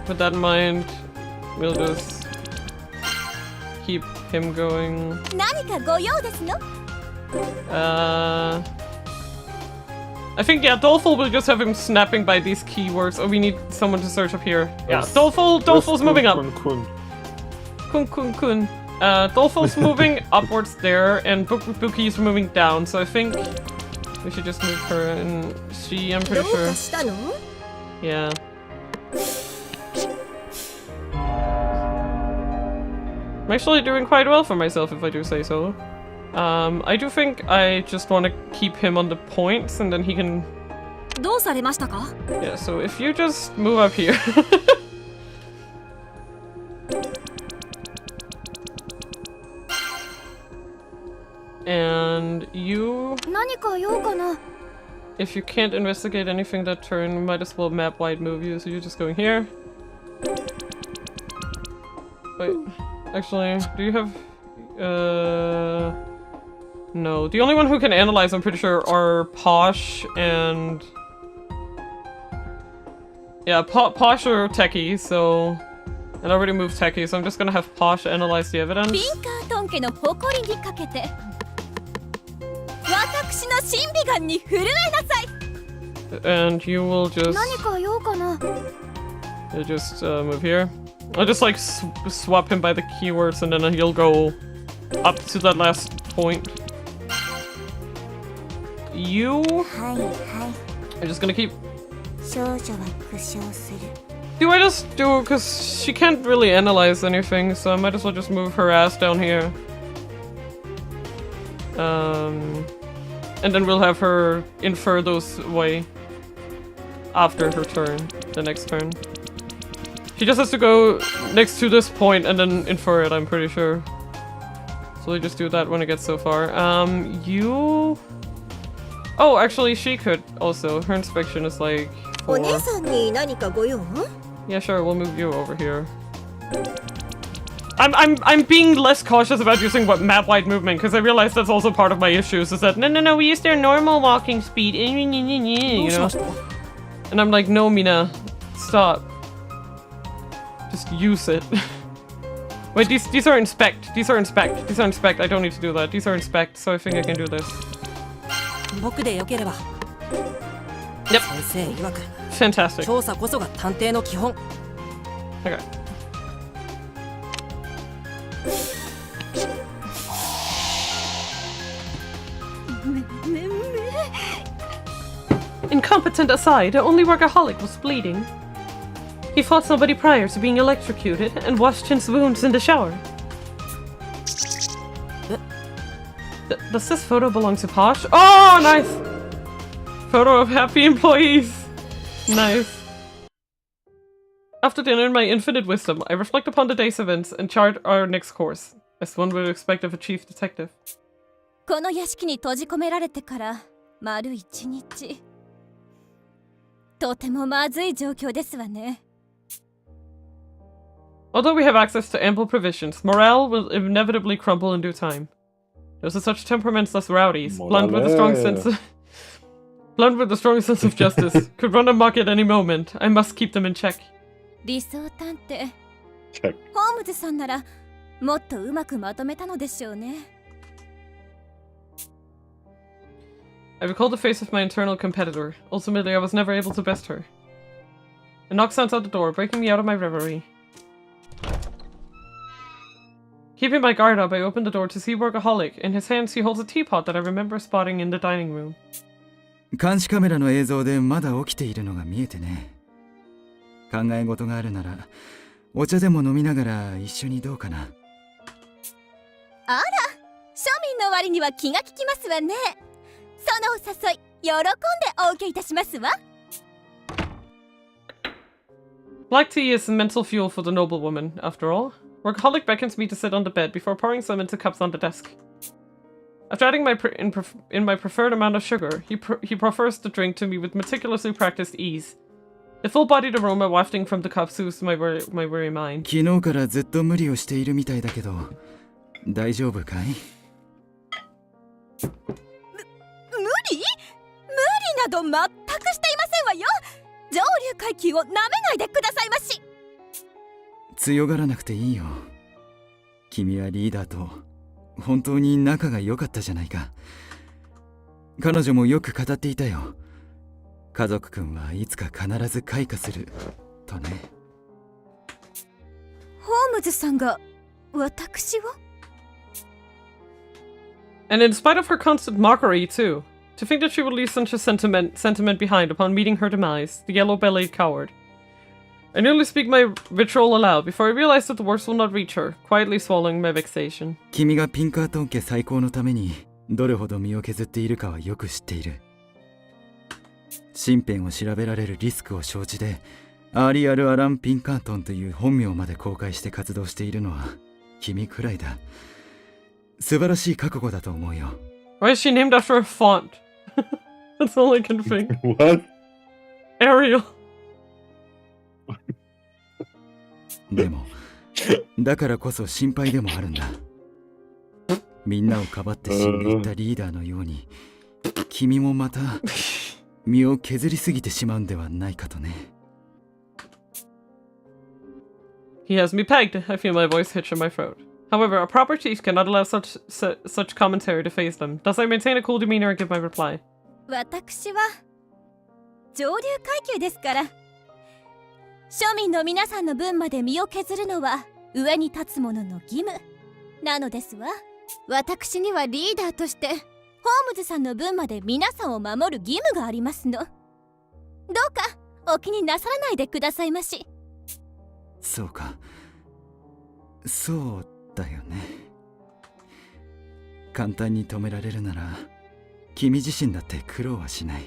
With that in mind, we'll just keep him going. I think, yeah, Doleful will just have him snapping by these keywords. Oh, we need someone to search up here. Yeah, Doleful's moving up. Kun. Doleful's moving upwards there, and Buki's moving down, so I think we should just move her, and she, I'm pretty sure. Yeah. I'm actually doing quite well for myself, if I do say so. I do think I just want to keep him on the points, and then he can... Yeah, so if you just move up here... And you... If you can't investigate anything that turn, we might as well map-wide move you, so you're just going here. Wait, actually, do you have... No, the only one who can analyze, I'm pretty sure, are Posh and... Yeah, Posh or Techie, so... And I already moved Techie, so I'm just gonna have Posh analyze the evidence. And you will just... You'll just move here. I'll just like swap him by the keywords, and then he'll go up to that last point. You... I'm just gonna keep... Do I just do... Because she can't really analyze anything, so I might as well just move her ass down here. And then we'll have her infer those way after her turn, the next turn. She just has to go next to this point and then infer it, I'm pretty sure. So we just do that when it gets so far. You... Oh, actually, she could also. Her inspection is like 4. Yeah, sure, we'll move you over here. I'm being less cautious about using map-wide movement, because I realize that's also part of my issues, is that no, we use their normal walking speed, you know? And I'm like, no, Mina, stop. Just use it. Wait, these are inspect, I don't need to do that. These are inspect, so I think I can do this. Yep. Fantastic. Okay. Incompetent aside, only workaholic was bleeding. He fought somebody prior to being electrocuted and washed his wounds in the shower. Does this photo belong to Posh? Oh, nice! Photo of happy employees. Nice. After dinner, in my infinite wisdom, I reflect upon the day's events and chart our next course, as one would expect of a chief detective. この屋敷に閉じ込められてから丸1日。とてもまずい状況ですわね。Although we have access to ample provisions, morale will inevitably crumble in due time. Those are such temperamentless rowdies, blunt with a strong sense of justice, could run amok at any moment. I must keep them in check. 理想探偵。ホームズさんならもっとうまくまとめたのでしょうね。I recall the face of my internal competitor. Ultimately, I was never able to best her. A knock sounds out the door, breaking me out of my reverie. Keeping my guard up, I open the door to see Workaholic. In his hands, he holds a teapot that I remember spotting in the dining room. 監視カメラの映像でまだ起きているのが見えてね。考え事があるならお茶でも飲みながら一緒にどうかな。あら、庶民の割には気が利きますわね。そのお誘い喜んでお受けいたしますわ。 Black tea is mental fuel for the noblewoman, after all. Workaholic beckons me to sit on the bed before pouring some into cups on the desk. After adding in my preferred amount of sugar, he prefers the drink to me with meticulously practiced ease. The full-bodied aroma wafting from the cup soothes my weary mind. 昨日からずっと無理をしているみたいだけど、大丈夫かい？無理など全くしていませんわよ。上流階級をなめないでくださいまし。強がらなくていいよ。君はリーダーと本当に仲が良かったじゃないか。彼女もよく語っていたよ。家族くんはいつか必ず開花するとね。ホームズさんが私を？ And in spite of her constant mockery, too. To think that she would leave such a sentiment behind upon meeting her demise, the yellow-bellied coward. I nearly speak my vitriol aloud before I realize that the worst will not reach her, quietly swallowing my vexation. 君がピンカートン家再興のためにどれほど身を削っているかはよく知っている。身辺を調べられるリスクを承知で、アーリアル・アラン・ピンカートンという本名まで公開して活動しているのは君くらいだ。素晴らしい覚悟だと思うよ。Why is she named after a font? That's all I can think. What? Arial. でも、だからこそ心配でもあるんだ。みんなをかばって死んでいったリーダーのように、君もまた身を削りすぎてしまうんではないかとね。He has me pegged. I feel my voice hitch in my throat. However, a proper chief cannot allow such commentary to faze them. Thus, I maintain a cool demeanor and give my reply. 私は上流階級ですから。庶民の皆さんの分まで身を削るのは上に立つ者の義務なのですわ。私にはリーダーとしてホームズさんの分まで皆さんを守る義務がありますの。どうかお気になさらないでくださいまし。そうか。そうだよね。簡単に止められるなら君自身だって苦労はしない。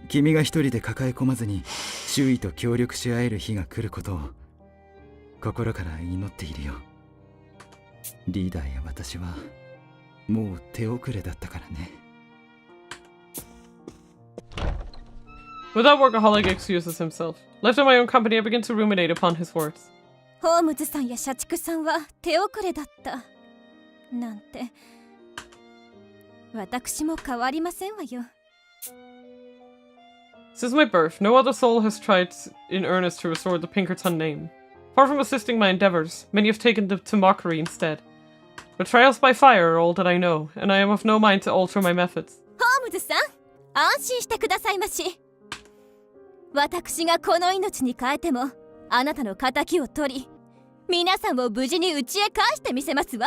君が一人で抱え込まずに周囲と協力し合える日が来ることを心から祈っているよ。リーダーや私はもう手遅れだったからね。Without workaholic excuses himself. Left in my own company, I begin to ruminate upon his words. ホームズさんや社畜さんは手遅れだったなんて私も変わりませんわよ。Since my birth, no other soul has tried in earnest to restore the Pinkerton name. Far from assisting my endeavors, many have taken to mockery instead. But trials by fire are all that I know, and I am of no mind to alter my methods. ホームズさん、安心してくださいまし。私がこの命に変えても、あなたの仇を取り、皆さんを無事に家へ返してみせますわ。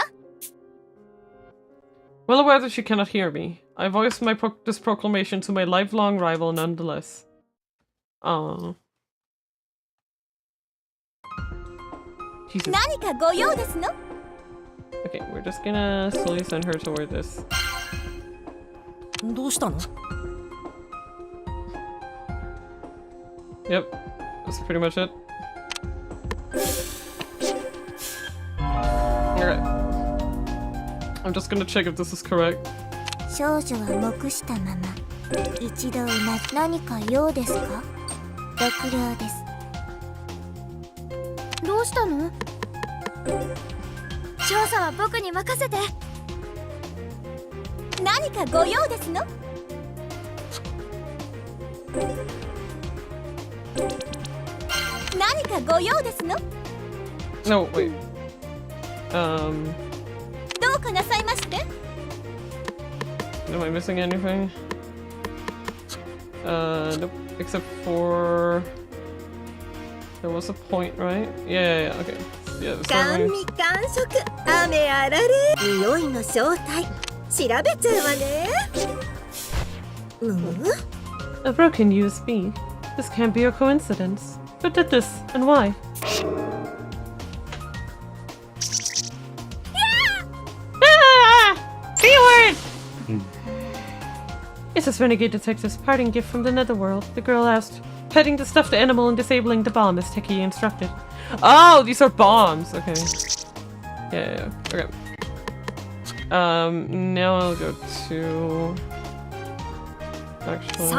Well aware that she cannot hear me, I voiced this proclamation to my lifelong rival nonetheless. Jesus. 何かご用ですの？ Okay, we're just gonna slowly send her toward this. どうしたの？ Yep, that's pretty much it. Alright. I'm just gonna check if this is correct. 少女は黙したまま一度何か用ですか？6両です。どうしたの？調査は僕に任せて。何かご用ですの？何かご用ですの？ No, wait. どうかなさいまして？ Am I missing anything? Nope. Except for... There was a point, right? Yeah, okay. Yeah, 甘味完食雨あられ匂いの正体調べちゃうわね。A broken USB. This can't be a coincidence. Who did this, and why? B-word! Is this renegade detective's parting gift from the netherworld? The girl asked. Petting the stuffed animal and disabling the bomb as Techie instructed. Oh, these are bombs. Okay. Yeah. Okay. Now I'll go to... Actually...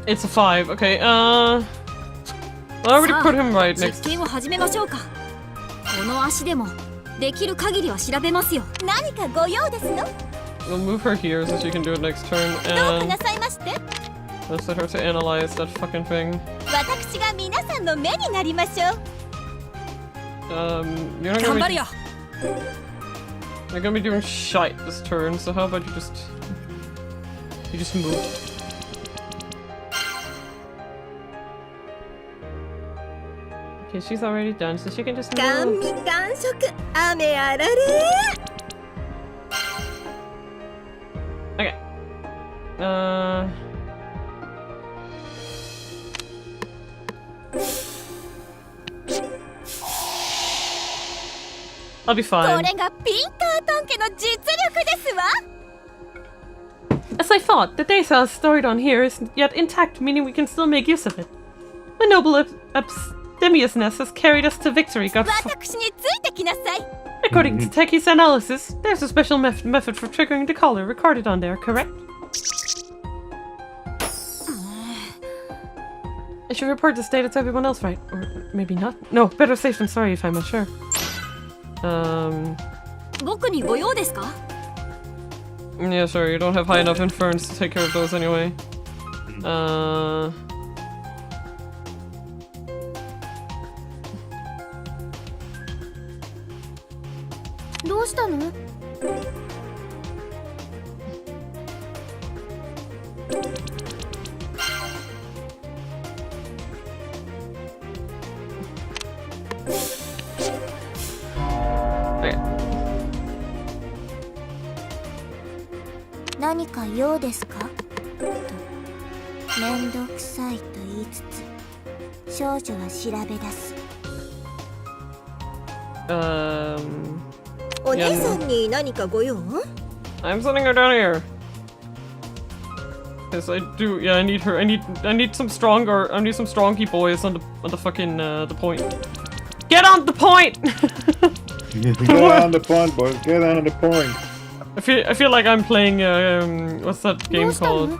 It's a 5. Okay, I already put him right next. We'll move her here so she can do it next turn, and let's let her to analyze that fucking thing. You're not gonna be doing shite this turn, so how about you just move. Okay, she's already done, so she can just move. Okay. I'll be fine. As I thought, the data stored on here is yet intact, meaning we can still make use of it. The noble abstemiousness has carried us to victory, According to Techie's analysis, there's a special method for triggering the collar recorded on there, correct? I should report this data to everyone else, right? Or maybe not? No, better safe than sorry if I'm unsure. Yeah, sorry, you don't have high enough inference to take care of those anyway. I'm sending her down here. Yes, I do. Yeah, I need her. I need some stronger. I need some strongy boys on the fucking the point. Get on the point. Get on the point, boys. Get on the point. I feel like I'm playing what's that game called?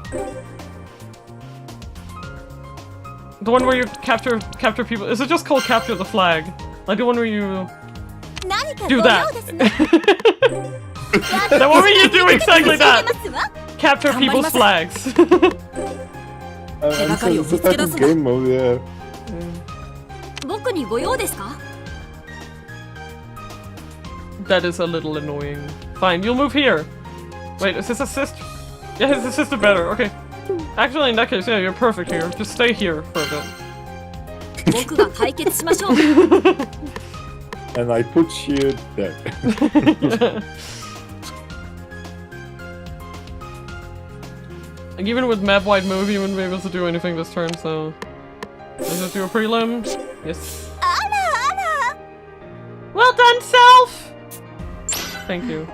The one where you capture people. Is it just called Capture the Flag? Like the one where you do that. The one where you do exactly that. Capture people's flags. It's a type of game mode, yeah. That is a little annoying. Fine, you'll move here. Wait, is this assist? Yeah, his assist is better. Okay. Actually, in that case, yeah, you're perfect here. Just stay here for a bit. And I put you there. Like, even with map-wide move, you wouldn't be able to do anything this turn, so... Does it do a prelim? Yes. Well done, self! Thank you.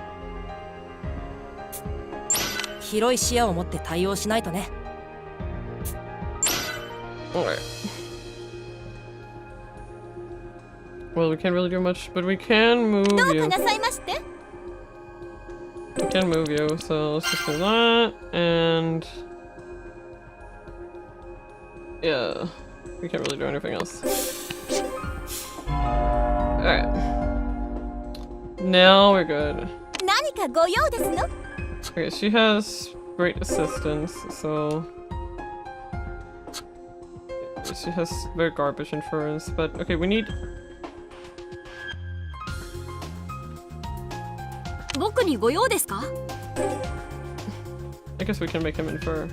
Alright. Well, we can't really do much, but we can move you. We can move you, so let's just do that, and... yeah, we can't really do anything else. Alright. Now we're good. Okay, she has great assistance, so... she has very garbage inference, but okay, we need... I guess we can make him infer.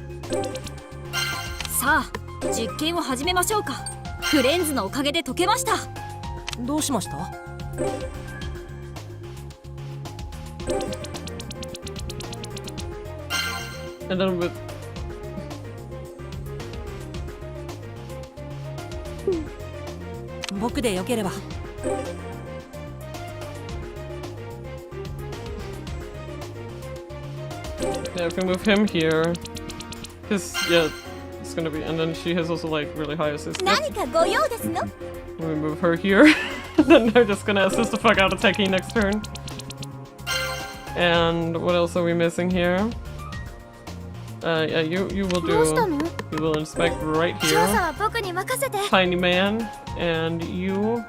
And then with 僕でよければ。 Yeah, if we move him here, his yeah, it's gonna be, and then she has also like really high assist. Yep. 何かご用ですの？ When we move her here, then they're just gonna assist the fuck out of Teki next turn. And what else are we missing here? Yeah, you will do. You will inspect right 調 here. 査は僕に任せて。 Tiny man, and you.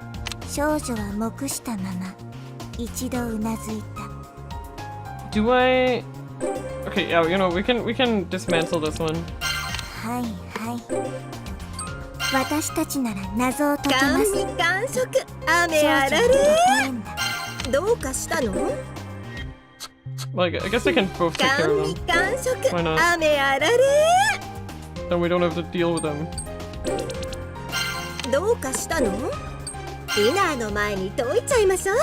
少女は黙したまま一度うなずいた。 Do I? Okay, yeah, you know we can dismantle this one. はいはい。私たちなら謎を解けます。甘味完食、雨あられ。どうかしたの？ Like I guess I can both take care 甘 of 味 them. 完食、 Why not? 雨あられ。 Then we don't have to deal with them. どうかしたの？ディナーの前に解いちゃいましょう。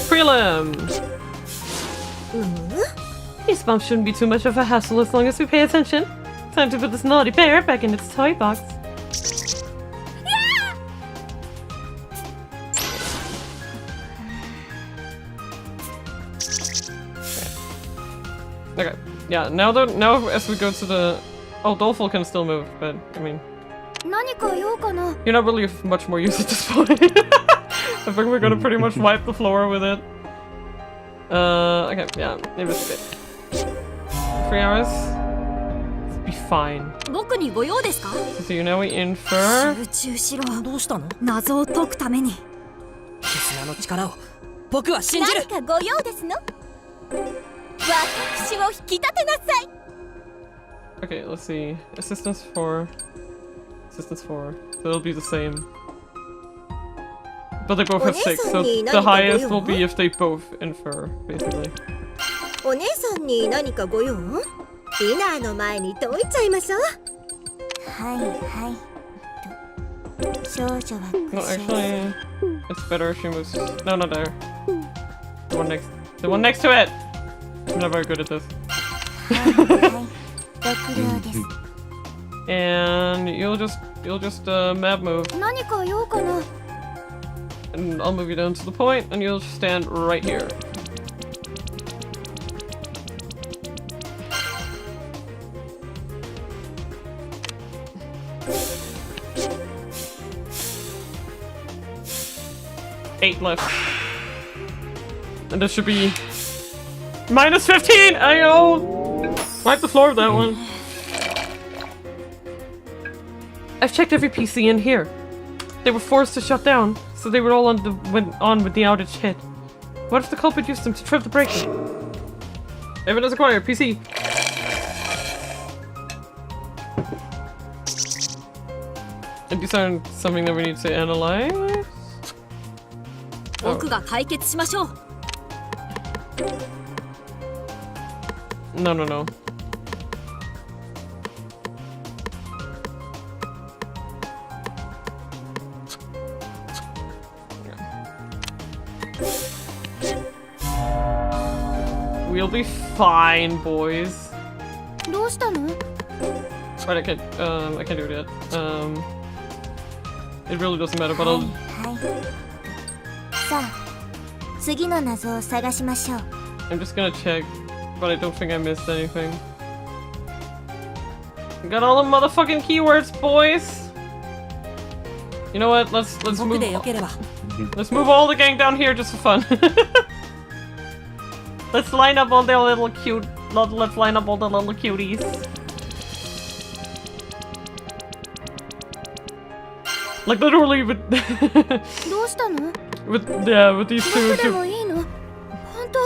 Prelims. These bumps shouldn't be too much of a hassle as long as we pay attention. Time to put this naughty bear back in its toy box. Okay. Yeah. Now as we go to the, Dolful can still move, but I mean, 何か用かな？ you're not really of much more use at this point. I think we're gonna pretty much wipe the floor with it. Okay, yeah, investigate. 3 hours. It'll be fine. 僕にご用ですか？ So you know we infer. 集中しろ。どうしたの？謎を解くために。絆の力を僕は信じる。何かご用ですの？私を引き立てなさい。 Okay, let's see. Assistance 4. Assistance 4. So it'll be the same. But they both have 6, so the highest will be if they both infer, basically. お姉さんに何かご用？ディナーの前に解いちゃいましょう。はいはいと。少女は No, actually, it's better if she moves. No, not there. The one next to it! I'm not very good at this. 6両です。 And you'll just map move. 何か用かな？ And I'll move you down to the point, and you'll stand right here. Eight left. And this should be minus 15! I know! Wipe the floor of that one. I've checked every PC in here. They were forced to shut down, so they were all went on with the outage hit. What if the culprit used them to trip the breaker? Evidence acquired, PC. And these aren't something that we need to analyze? 僕が解決しましょう。 No, no, no. We'll be fine, boys. どうしたの？ Right, I can't do it yet. It really doesn't matter, but I'll... さあ、次の謎を探しましょう。 I'm just gonna check, but I don't think I missed anything. Got all the motherfucking keywords, boys! You know what? Let's move... Let's move all the gang down here just for fun. Let's line up all the little cute... Let's line up all the little cuties. Like literally with... どうしたの？ with these two... 僕でもいいの？本当？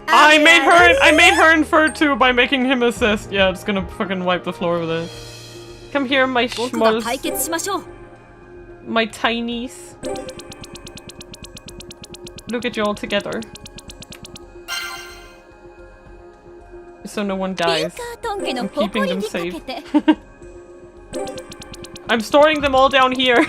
I made her infer too by making him assist. Yeah, it's gonna fucking wipe the floor with it. Come here, my schmaltz. My tinies. Look at you all together. So no one dies. I'm keeping them safe. I'm storing them all down here.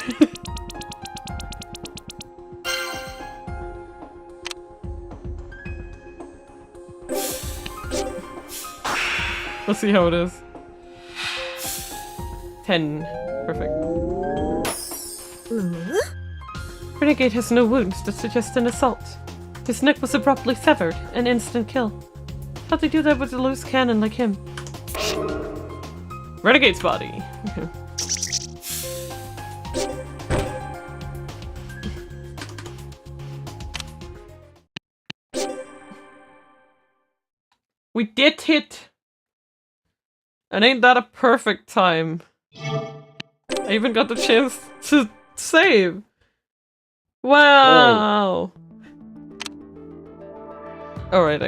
Let's see how it is. 10. Perfect. Renegade has no wounds that suggest an assault. His neck was abruptly severed, an instant kill. How'd they do that with a loose cannon like him? Renegade's body. Okay. We did hit! And ain't that a perfect time? I even got the chance to save! Wow! Alright,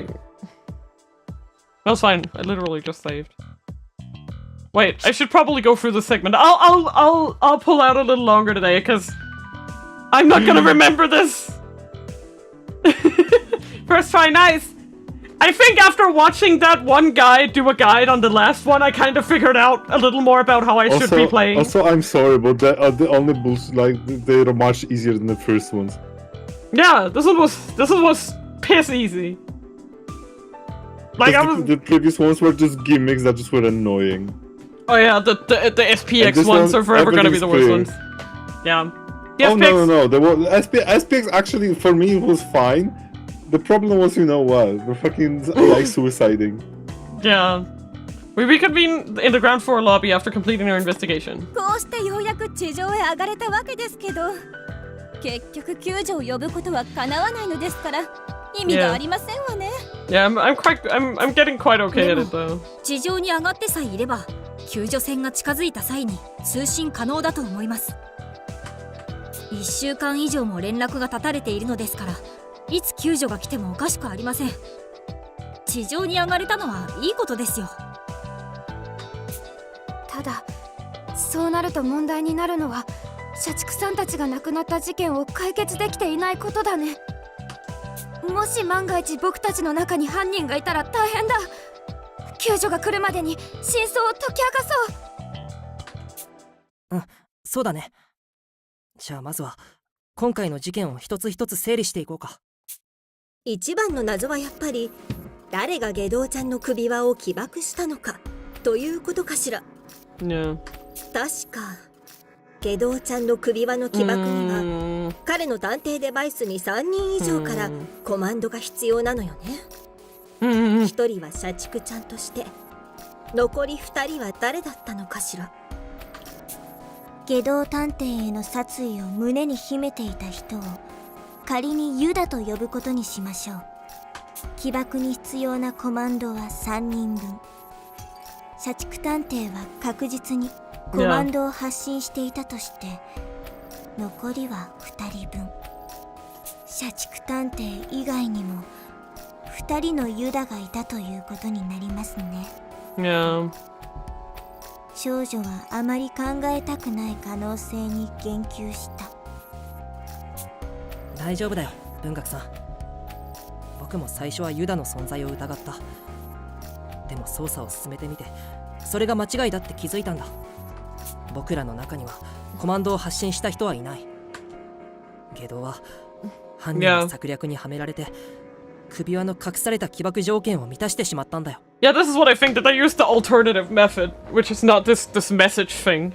that's fine. I literally just saved. Wait, I should probably go through the segment. I'll pull out a little longer today, because I'm not gonna remember this! First try, nice! I think after watching that one guy do a guide on the last one, I kind of figured out a little more about how I should be playing. Also, I'm sorry, but the only boosts, like, they are much easier than the first ones. Yeah, this one was piss easy. Like the previous ones were just gimmicks that just were annoying. Oh yeah, the SPX ones are forever gonna be the worst ones. Yeah. Oh no, the SPX actually for me was fine. The problem was, you know what? The fucking like suiciding. Yeah. We reconvene in the ground floor lobby after completing our investigation. こうしてようやく地上へ上がれたわけですけど、結局救助を呼ぶことは叶わないのですから意味がありませんわね。Yeah, I'm getting quite okay at it though. 地上に上がってさえいれば、救助船が近づいた際に通信可能だと思います。1週間以上も連絡が絶たれているのですから。いつ救助が来てもおかしくありません。地上に上がれたのはいいことですよ。ただそうなると問題になるのは社畜さんたちが亡くなった事件を解決できていないことだね。もし万が一僕たちの中に犯人がいたら大変だ。救助が来るまでに真相を解き明かそう。そうだね。じゃあまずは今回の事件を一つ一つ整理していこうか。一番の謎はやっぱり誰が外道ちゃんの首輪を起爆したのかということかしら。Yeah. 確か外道ちゃんの首輪の起爆には彼の探偵デバイスに3人以上からコマンドが必要なのよね。1人は社畜ちゃんとして残り2人は誰だったのかしら。外道探偵への殺意を胸に秘めていた人を仮にユダと呼ぶことにしましょう。起爆に必要なコマンドは3人分。社畜探偵は確実にコマンドを発信していたとして、残りは2人分。社畜探偵以外にも2人のユダがいたということになりますね。Yeah. 少女はあまり考えたくない可能性に言及した。大丈夫だよ、文学さん。僕も最初はユダの存在を疑った。でも捜査を進めてみて、それが間違いだって気づいたんだ。僕らの中にはコマンドを発信した人はいない。外道は犯人の策略にはめられて、首輪の隠された起爆条件を満たしてしまったんだよ。Yeah, this is what I think, that they used the alternative method, which is not this message thing.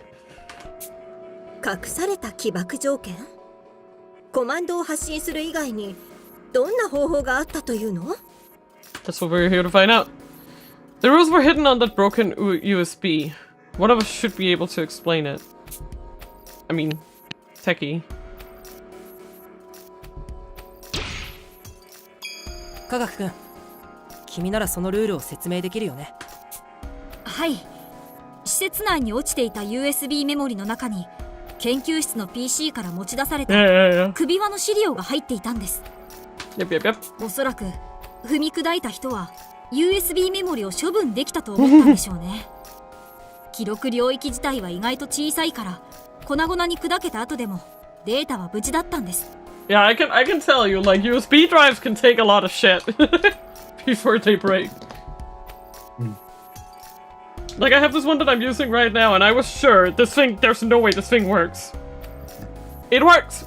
隠された起爆条件？コマンドを発信する以外にどんな方法があったというの？ That's what we're here to find out. The rules were hidden on that broken USB. One of us should be able to explain it. I mean, techie. 科学くん、君ならそのルールを説明できるよね。はい。施設内に落ちていた USB メモリの中に研究室の PC から持ち出された首輪の資料が入っていたんです。おそらく踏み砕いた人は USB メモリを処分できたと思ったんでしょうね。記録領域自体は意外と小さいから粉々に砕けた後でもデータは無事だったんです。Yeah, I can tell you, like, USB drives can take a lot of shit before they break. Like, I have this one that I'm using right now, and I was sure this thing, there's no way this thing works. It works!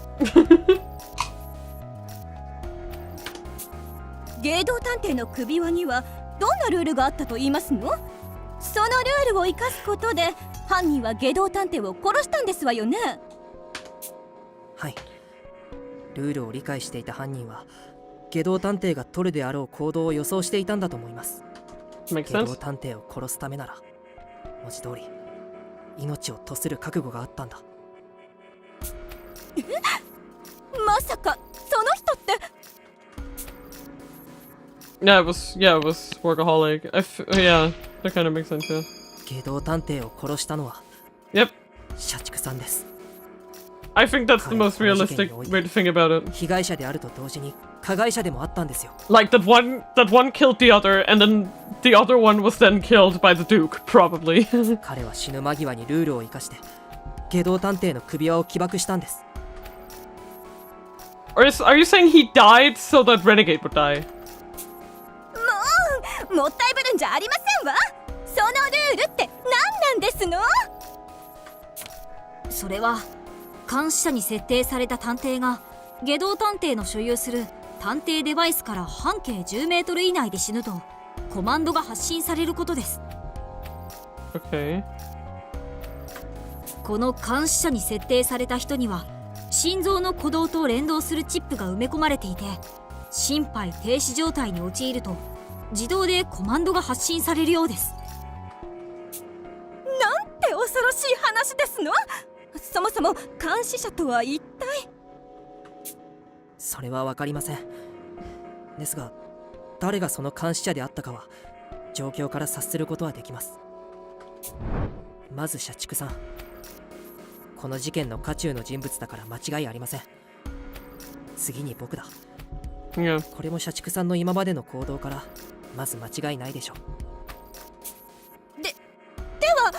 芸道探偵の首輪にはどんなルールがあったと言いますの？そのルールを生かすことで犯人は外道探偵を殺したんですわよね。はい。ルールを理解していた犯人は外道探偵が取るであろう行動を予想していたんだと思います。外道探偵を殺すためなら文字通り命を賭する覚悟があったんだ。まさかその人って。Yeah, it was workaholic. Yeah, that kind of makes sense. Yeah. 外道探偵を殺したのは Yep. 社畜さんです。I think that's the most realistic way to think about it. 被害者であると同時に加害者でもあったんですよ。Like that one killed the other, and then the other one was then killed by the Duke, probably. 彼は死ぬ間際にルールを生かして外道探偵の首輪を起爆したんです。Are you saying he died so that Renegade would die? もったいぶるんじゃありませんわ。そのルールって何なんですの？それは監視者に設定された探偵が外道探偵の所有する探偵デバイスから半径10メートル以内で死ぬとコマンドが発信されることです。Okay. この監視者に設定された人には心臓の鼓動と連動するチップが埋め込まれていて、心肺停止状態に陥ると自動でコマンドが発信されるようです。なんて恐ろしい話ですの。そもそも監視者とは一体。それは分かりません。ですが誰がその監視者であったかは状況から察することはできます。まず社畜さん、この事件の渦中の人物だから間違いありません。次に僕だ。Yeah. これも社畜さんの今までの行動からまず間違いないでしょう。では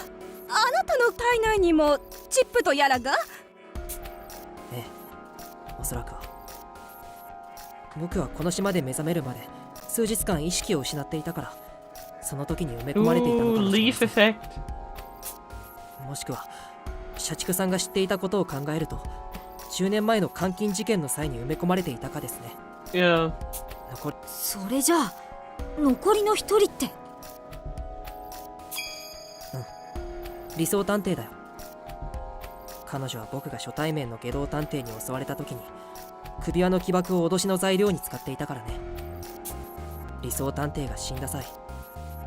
あなたの体内にもチップとやらが？ええ、おそらくは。僕はこの島で目覚めるまで数日間意識を失っていたから、その時に埋め込まれていたのかもしれません。もしくは社畜さんが知っていたことを考えると10年前の監禁事件の際に埋め込まれていたかですね。Yeah. それじゃあ残りの一人って。理想探偵だよ。彼女は僕が初対面の外道探偵に襲われた時に首輪の起爆を脅しの材料に使っていたからね。理想探偵が死んだ際、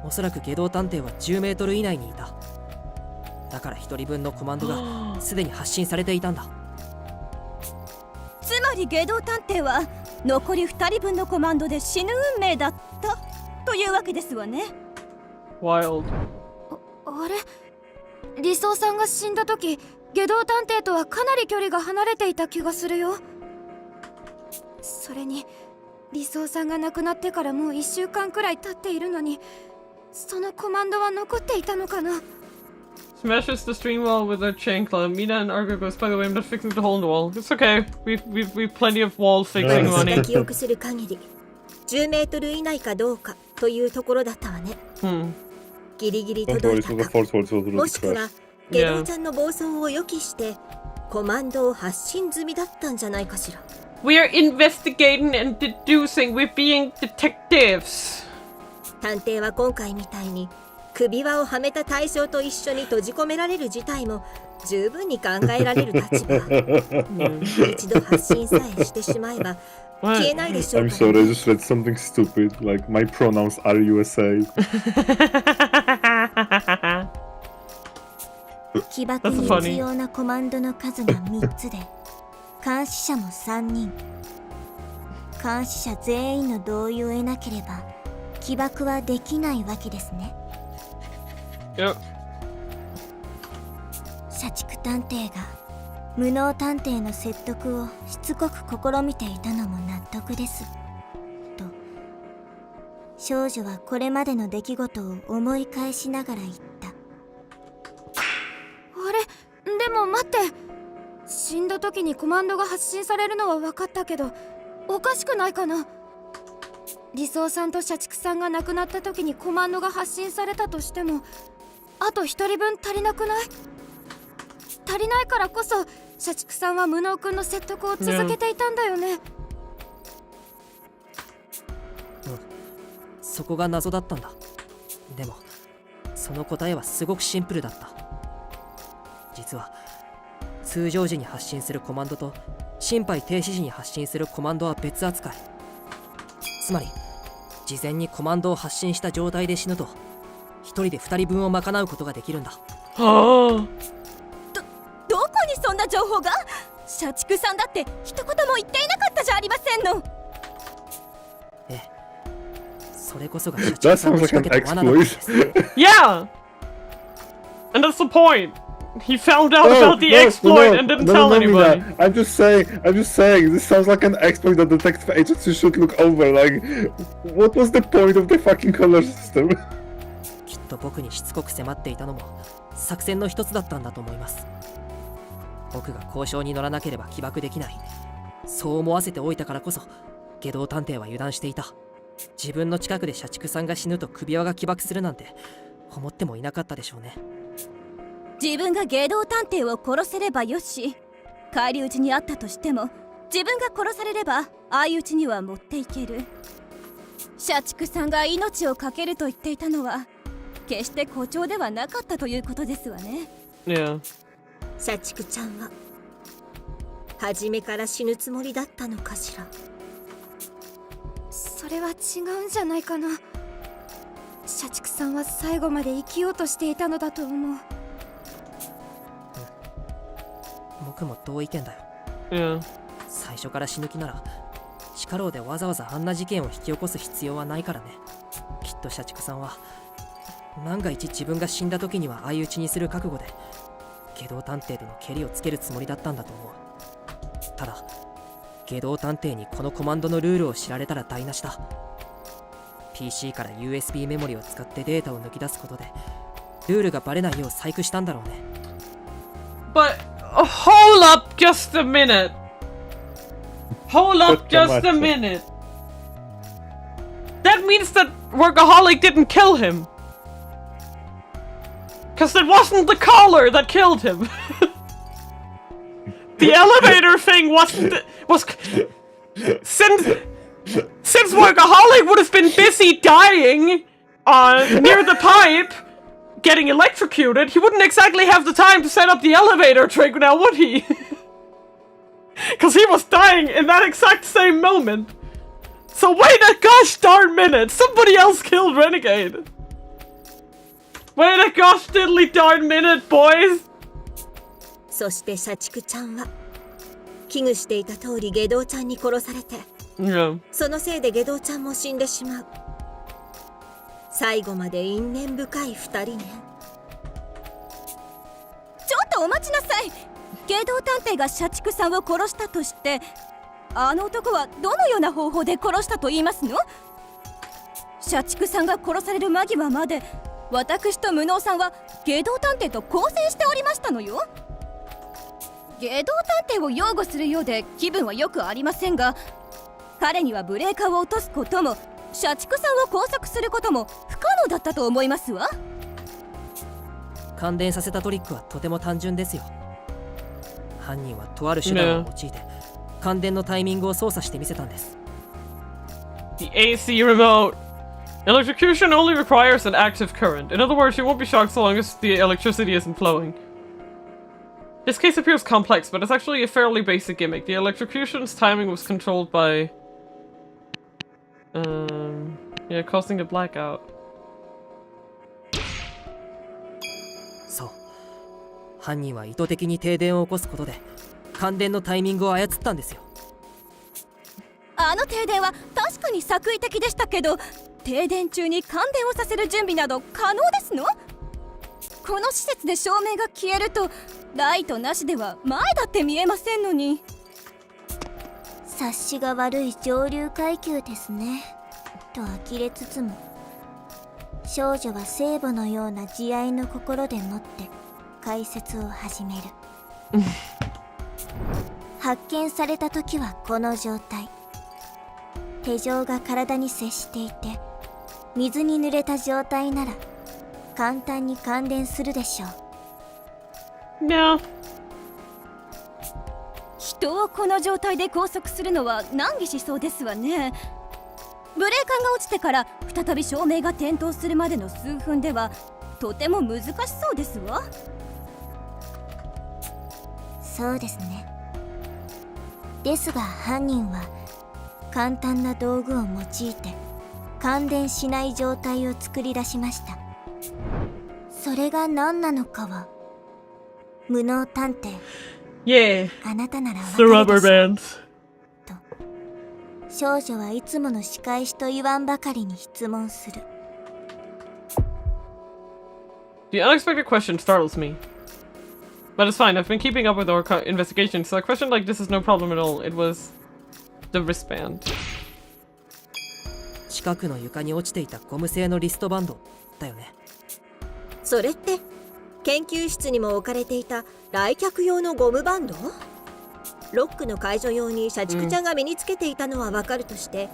おそらく外道探偵は10メートル以内にいた。だから一人分のコマンドがすでに発信されていたんだ。つまり外道探偵は残り2人分のコマンドで死ぬ運命だったというわけですわね。 Wild. あれ、理想さんが死んだ時外道探偵とはかなり距離が離れていた気がするよ。それに理想さんが亡くなってからもう1週間くらい経っているのに、そのコマンドは残っていたのかな。 Smashes the stream wall with a chain claw. Mina and Argo goes, by the way, I'm not fixing the hole in the wall. It's okay. We've plenty of wall fixing money. 私が記憶する限り10メートル以内かどうかというところだったわね。ギリギリ届いたか、もしくはゲドウちゃんの暴走を予期してコマンドを発信済みだったんじゃないかしら。 We're investigating and deducing. We're being detectives. 探偵は今回みたいに首輪をはめた対象と一緒に閉じ込められる事態も十分に考えられる立場。一度発信さえしてしまえば消えないでしょう I'm から、 sorry, I just read something stupid. Like, my pronouns are USA. 起爆に必要なコマンドの数が3つで監視者も3人。監視者全員の同意を得なければ起爆はできないわけですね。Yep. 社畜探偵が無能探偵の説得をしつこく試みていたのも納得ですと少女はこれまでの出来事を思い返しながら言った。あれ、でも待って、死んだ時にコマンドが発信されるのは分かったけどおかしくないかな。理想さんと社畜さんが亡くなった時にコマンドが発信されたとしてもあと1人分足りなくない？足りないからこそ社畜さんは無能くんの説得を続けていたんだよね。そこが謎だったんだ。でもその答えはすごくシンプルだった。実は通常時に発信するコマンドと心肺停止時に発信するコマンドは別扱い。つまり事前にコマンドを発信した状態で死ぬと1人で2人分を賄うことができるんだ。どこにそんな情報が？社畜さんだって一言も言っていなかったじゃありませんの。ええ、それこそが社畜さんの仕掛けた罠だったんです。Yeah! And that's the point. He found out about the exploit and didn't tell anybody. I'm just saying, this sounds like an exploit that detective agency should look over. Like, what was the point of the fucking color system? きっと僕にしつこく迫っていたのも作戦の一つだったんだと思います。僕が交渉に乗らなければ起爆できない。そう思わせておいたからこそ、外道探偵は油断していた。自分の近くで社畜さんが死ぬと首輪が起爆するなんて思ってもいなかったでしょうね。自分が外道探偵を殺せればよし、返り討ちにあったとしても自分が殺されれば相打ちには持っていける。社畜さんが命を懸けると言っていたのは決して誇張ではなかったということですわね。Yeah. 社畜ちゃんは初めから死ぬつもりだったのかしら。それは違うんじゃないかな。社畜さんは最後まで生きようとしていたのだと思う。僕も同意見だよ。Yeah. 最初から死ぬ気なら地下牢でわざわざあんな事件を引き起こす必要はないからね。きっと社畜さんは万が一自分が死んだ時には相打ちにする覚悟で外道探偵とのケリをつけるつもりだったんだと思う。ただ外道探偵にこのコマンドのルールを知られたら台無しだ。 PC から USB メモリを使ってデータを抜き出すことでルールがバレないよう細工したんだろうね。 But hold up just a minute. Hold up just a minute. That means that Workaholic didn't kill him. Because it wasn't the collar that killed him. The elevator thing was since Workaholic would have been busy dying near the pipe, getting electrocuted, he wouldn't exactly have the time to set up the elevator trick now, would he? Because he was dying in that exact same moment. So wait a gosh darn minute, somebody else killed Renegade. Wait a gosh diddly darn minute, boys. そして社畜ちゃんは危惧していた通り外道ちゃんに殺されて、Yeah. そのせいで外道ちゃんも死んでしまう。最後まで因縁深い二人ね。ちょっとお待ちなさい。外道探偵が社畜さんを殺したとしてあの男はどのような方法で殺したと言いますの？社畜さんが殺される間際まで私と無能さんは外道探偵と交戦しておりましたのよ。外道探偵を擁護するようで気分はよくありませんが、彼にはブレーカーを落とすことも社畜さんを拘束することも不可能だったと思いますわ。感電させたトリックはとても単純ですよ。犯人はとある手段を用いて感電のタイミングを操作してみせたんです。 The AC remote. Electrocution only requires an active current. In other words, you won't be shocked so long as the electricity isn't flowing. This case appears complex, but it's actually a fairly basic gimmick. The electrocution's timing was controlled by... yeah, causing a blackout. そう。犯人は意図的に停電を起こすことで感電のタイミングを操ったんですよ。あの停電は確かに作為的でしたけど、停電中に感電をさせる準備など可能ですの？この施設で照明が消えるとライトなしでは前だって見えませんのに。察しが悪い上流階級ですねと呆れつつも、少女は聖母のような慈愛の心でもって解説を始める。発見された時はこの状態。手錠が体に接していて水に濡れた状態なら簡単に感電するでしょう。No. 人をこの状態で拘束するのは難儀しそうですわね。ブレーカーが落ちてから再び照明が点灯するまでの数分ではとても難しそうですわ。そうですね。ですが犯人は簡単な道具を用いて感電しない状態を作り出しました。それが何なのかは無能探偵、あなたなら分かるでしょうと少女はいつもの仕返しと言わんばかりに質問する。 The unexpected question startles me. But it's fine, I've been keeping up with our investigation, so a question like this is no problem at all. It was the wristband. 近くの床に落ちていたゴム製のリストバンドだよね。それって研究室にも置かれていた来客用のゴムバンド？ロックの解除用に社畜ちゃんが身につけていたのはわかるとして、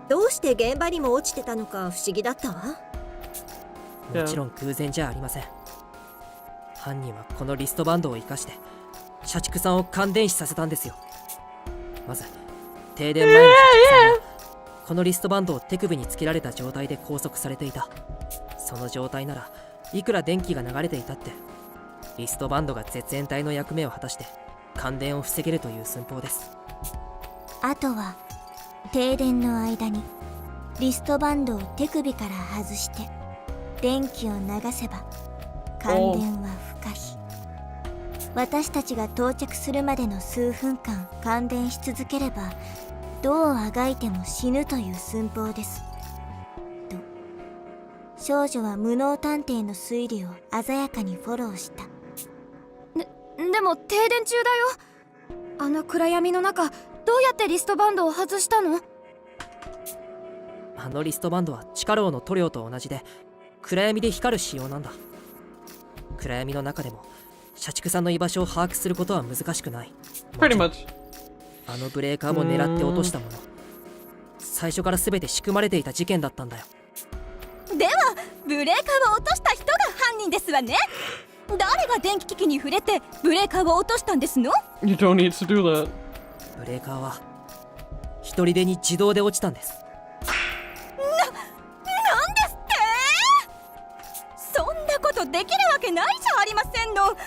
どうして現場にも落ちてたのか不思議だったわ。もちろん偶然じゃありません。犯人はこのリストバンドを生かして社畜さんを感電死させたんですよ。まず停電前の社畜さんはこのリストバンドを手首につけられた状態で拘束されていた。その状態ならいくら電気が流れていたってリストバンドが絶縁体の役目を果たして感電を防げるという寸法です。あとは停電の間にリストバンドを手首から外して電気を流せば感電は不可避。私たちが到着するまでの数分間感電し続ければどうあがいても死ぬという寸法です。と少女は無能探偵の推理を鮮やかにフォローした。でも停電中だよ。あの暗闇の中どうやってリストバンドを外したの？あのリストバンドは地下牢の塗料と同じで暗闇で光る仕様なんだ。暗闇の中でも社畜さんの居場所を把握することは難しくない。Pretty much. あのブレーカーも狙って落としたもの、最初から全て仕組まれていた事件だったんだよ。ではブレーカーを落とした人が犯人ですわね。誰が電気機器に触れてブレーカーを落としたんですの？ You don't need to do that. ブレーカーは一人でに自動で落ちたんです。なんですって？そんなことできるわけないじゃありませんの。いく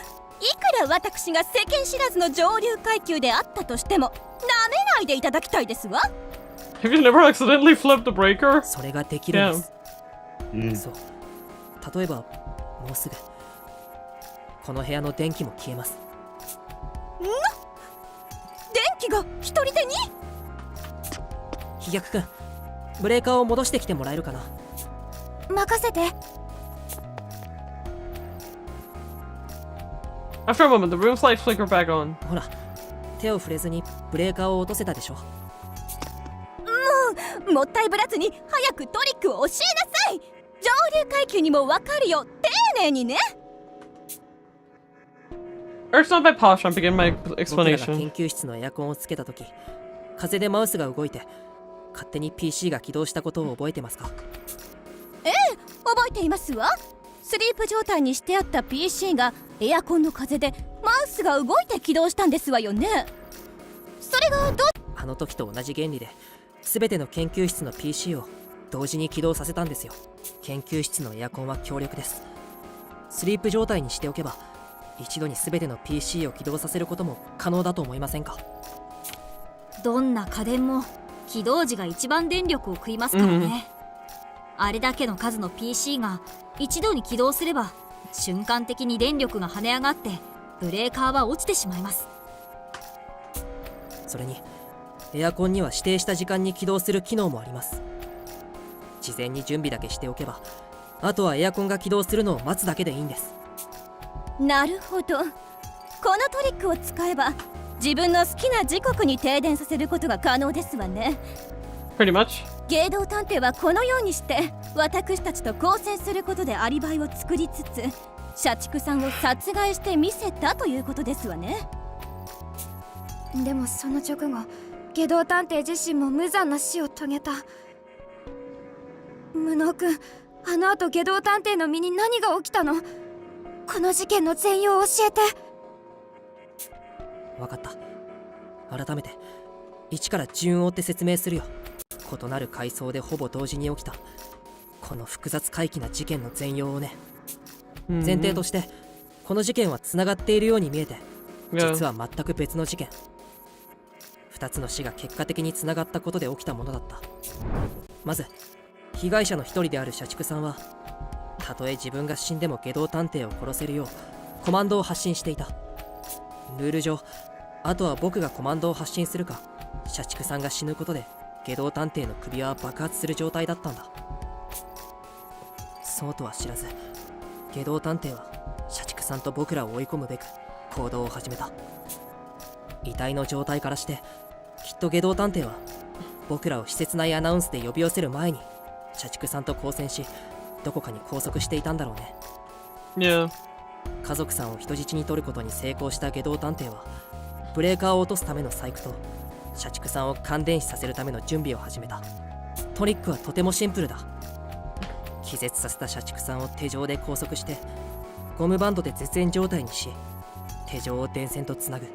ら私が世間知らずの上流階級であったとしてもなめないでいただきたいですわ。 Have you never accidentally flipped the breaker? それができるんです。そう。例えばもうすぐこの部屋の電気も消えます。電気が一人でに？飛躍くん、ブレーカーを戻してきてもらえるかな？任せて。After a moment, the room's lights flicker back on. ほら、手を触れずにブレーカーを落とせたでしょ。もったいぶらずに早くトリックを教えなさい。上流階級にもわかるよ、丁寧にね。Urged on by Posh, I'm beginning my 僕らが explanation. 研究室のエアコンをつけたとき、風でマウスが動いて勝手に PC が起動したことを覚えてますか？ええ、覚えていますわ。スリープ状態にしてあった PC がエアコンの風でマウスが動いて起動したんですわよね。それがあの時と同じ原理で全ての研究室の PC を同時に起動させたんですよ。研究室のエアコンは強力です。スリープ状態にしておけば一度に全ての PC を起動させることも可能だと思いませんか？どんな家電も起動時が一番電力を食いますからね。あれだけの数の PC が一度に起動すれば瞬間的に電力が跳ね上がってブレーカーは落ちてしまいます。それにエアコンには指定した時間に起動する機能もあります。事前に準備だけしておけばあとはエアコンが起動するのを待つだけでいいんです。なるほど。このトリックを使えば自分の好きな時刻に停電させることが可能ですわね。 Pretty much. 芸道探偵はこのようにして私たちと交戦することでアリバイを作りつつ社畜さんを殺害してみせたということですわね。でもその直後外道探偵自身も無残な死を遂げた。無能くん、あの後外道探偵の身に何が起きたの？この事件の全容を教えて。分かった。改めて一から順を追って説明するよ。異なる階層でほぼ同時に起きたこの複雑怪奇な事件の全容をね。前提としてこの事件はつながっているように見えて実は全く別の事件。2つの死が結果的につながったことで起きたものだった。まず被害者の一人である社畜さんは、たとえ自分が死んでも下道探偵を殺せるようコマンドを発信していた。ルール上、あとは僕がコマンドを発信するか、社畜さんが死ぬことで下道探偵の首は爆発する状態だったんだ。そうとは知らず、下道探偵は社畜さんと僕らを追い込むべく行動を始めた。遺体の状態からして、きっと下道探偵は僕らを施設内アナウンスで呼び寄せる前に社畜さんと交戦し、どこかに拘束していたんだろうね。Yeah. 家族さんを人質に取ることに成功した下道探偵は、ブレーカーを落とすための細工と社畜さんを感電死させるための準備を始めた。トリックはとてもシンプルだ。気絶させた社畜さんを手錠で拘束して、ゴムバンドで絶縁状態にし、手錠を電線とつなぐ。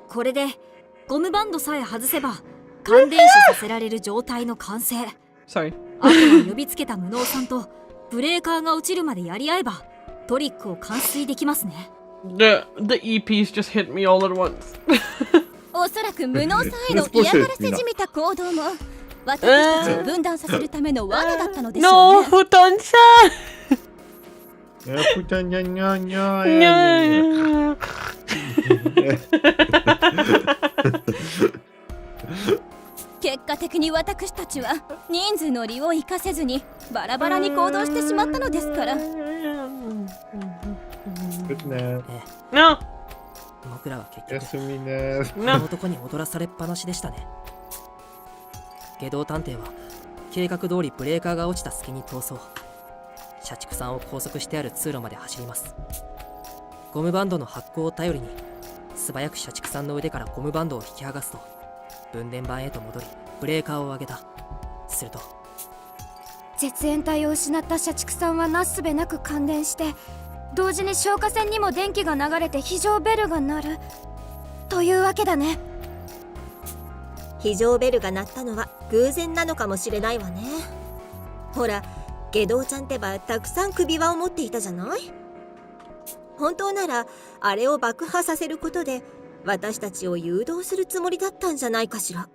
これでゴムバンドさえ外せば感電死させられる状態の完成。Sorry. あとは呼びつけた無能さんとブレーカーが落ちるまでやり合えばトリックを完遂できますね。The EPs just hit me all at once. おそらく無能さんへの嫌がらせじみた行動も私たちを分断させるための罠だったのでしょうね。No, Futon-san! No. 結果的に私たちは人数の利を生かせずにバラバラに行動してしまったのですから。No. 僕らは結局こ No. の男に踊らされっぱなしでしたね。下道探偵は計画通りブレーカーが落ちた隙に逃走。社畜さんを拘束してある通路まで走ります。ゴムバンドの発光を頼りに素早く社畜さんの腕からゴムバンドを引き剥がすと、分電盤へと戻りブレーカーを上げた。すると絶縁体を失った社畜さんはなすすべなく感電して、同時に消火栓にも電気が流れて非常ベルが鳴るというわけだね。非常ベルが鳴ったのは偶然なのかもしれないわね。ほら、下道ちゃんってばたくさん首輪を持っていたじゃない。本当ならあれを爆破させることで私たちを誘導するつもりだったんじゃないかしら。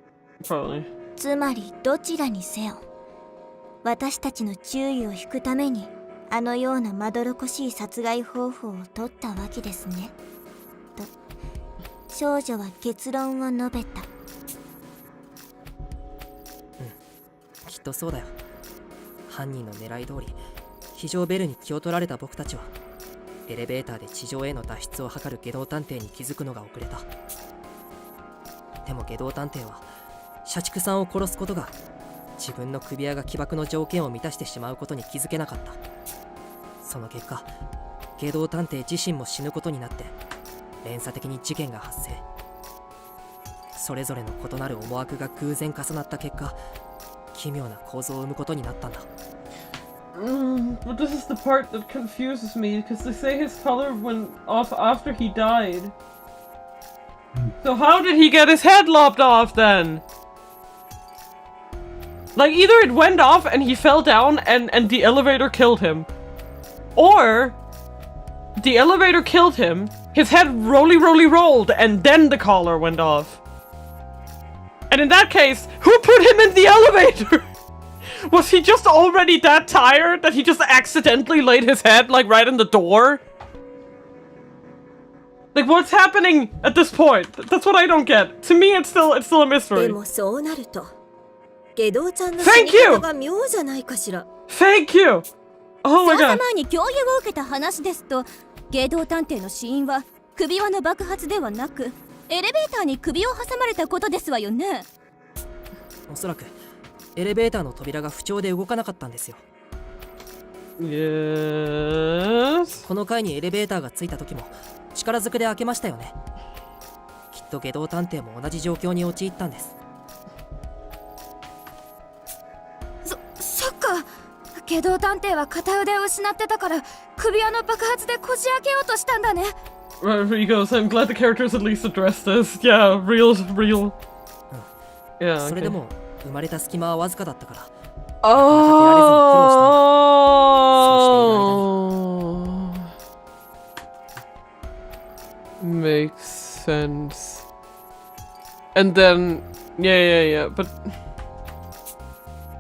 Probably. つまりどちらにせよ、私たちの注意を引くためにあのようなまどろっこしい殺害方法を取ったわけですね。と少女は結論を述べた。きっとそうだよ。犯人の狙い通り非常ベルに気を取られた僕たちはエレベーターで地上への脱出を図る下道探偵に気づくのが遅れた。でも下道探偵は社畜さんを殺すことが自分の首輪が起爆の条件を満たしてしまうことに気づけなかった。その結果、下道探偵自身も死ぬことになって連鎖的に事件が発生。それぞれの異なる思惑が偶然重なった結果、奇妙な構造を生むことになったんだ。But this is the part that confuses me, because they say his color went off after he died. So how did he get his head lopped off then? Like, either it went off and he fell down and the elevator killed him. Or the elevator killed him, his head rolled and then the collar went off. And in that case, who put him in the elevator? Was he just already that tired that he just accidentally laid his head like right in the door? Like, what's happening at this point? That's what I don't get. To me, it's still a mystery. でもそうなると下道ちゃんの死に方が妙じゃないかしら。 Thank you! Oh my 捜査 god. 前に共有を受けた話ですと、下道探偵の死因は首輪の爆発ではなくエレベーターに首を挟まれたことですわよね。おそらくエレベーターの扉が不調で動かなかったんですよ。 Yes. この階にエレベーターがついた時も力ずくで開けましたよね。きっと下道探偵も同じ状況に陥ったんです。そっか。下道探偵は片腕を失ってたから首輪の爆発でこじ開けようとしたんだね。 Right, here he goes. I'm glad the characters at least addressed this. Yeah, real. Yeah, それで okay. も生まれた隙間はわずかだったから、 Oh. Makes sense. And then, yeah, but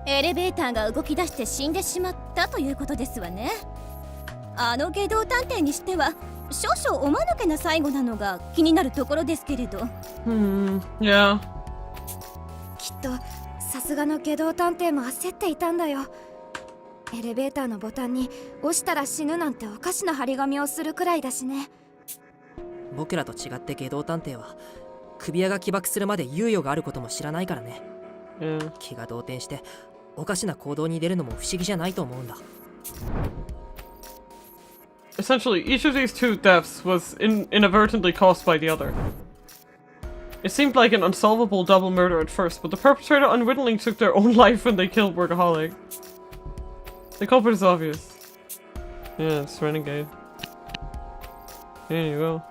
エレベーターが動き出して死んでしまったということですわね。あの外道探偵にしては少々おまぬけな最後なのが気になるところですけれど。yeah. きっとさすがの外道探偵も焦っていたんだよ。エレベーターのボタンに押したら死ぬなんておかしな張り紙をするくらいだしね。僕らと違って外道探偵は首輪が起爆するまで猶予があることも知らないからね。気が動転しておかしな行動に出るのも不思議じゃないと思うんだ。Essentially, each of these two deaths was inadvertently caused by the other. It seemed like an unsolvable double murder at first, but the perpetrator unwittingly took their own life when they killed Workaholic. The culprit is obvious. Yeah, it's Renegade. There you go.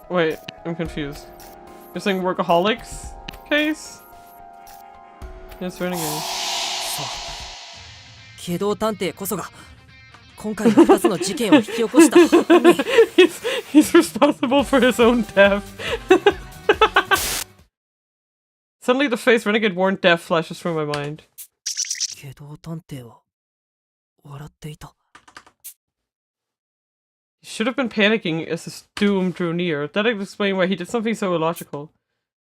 Wait, I'm confused. You're saying Workaholic's case? Yes, Renegade. 外道探偵こそが今回の2つの事件を引き起こした犯人。he's responsible for his own death. Suddenly the phrase Renegade warned death flashes through my mind. 外道探偵は笑っていた。He should have been panicking as his doom drew near. That would explain why he did something so illogical.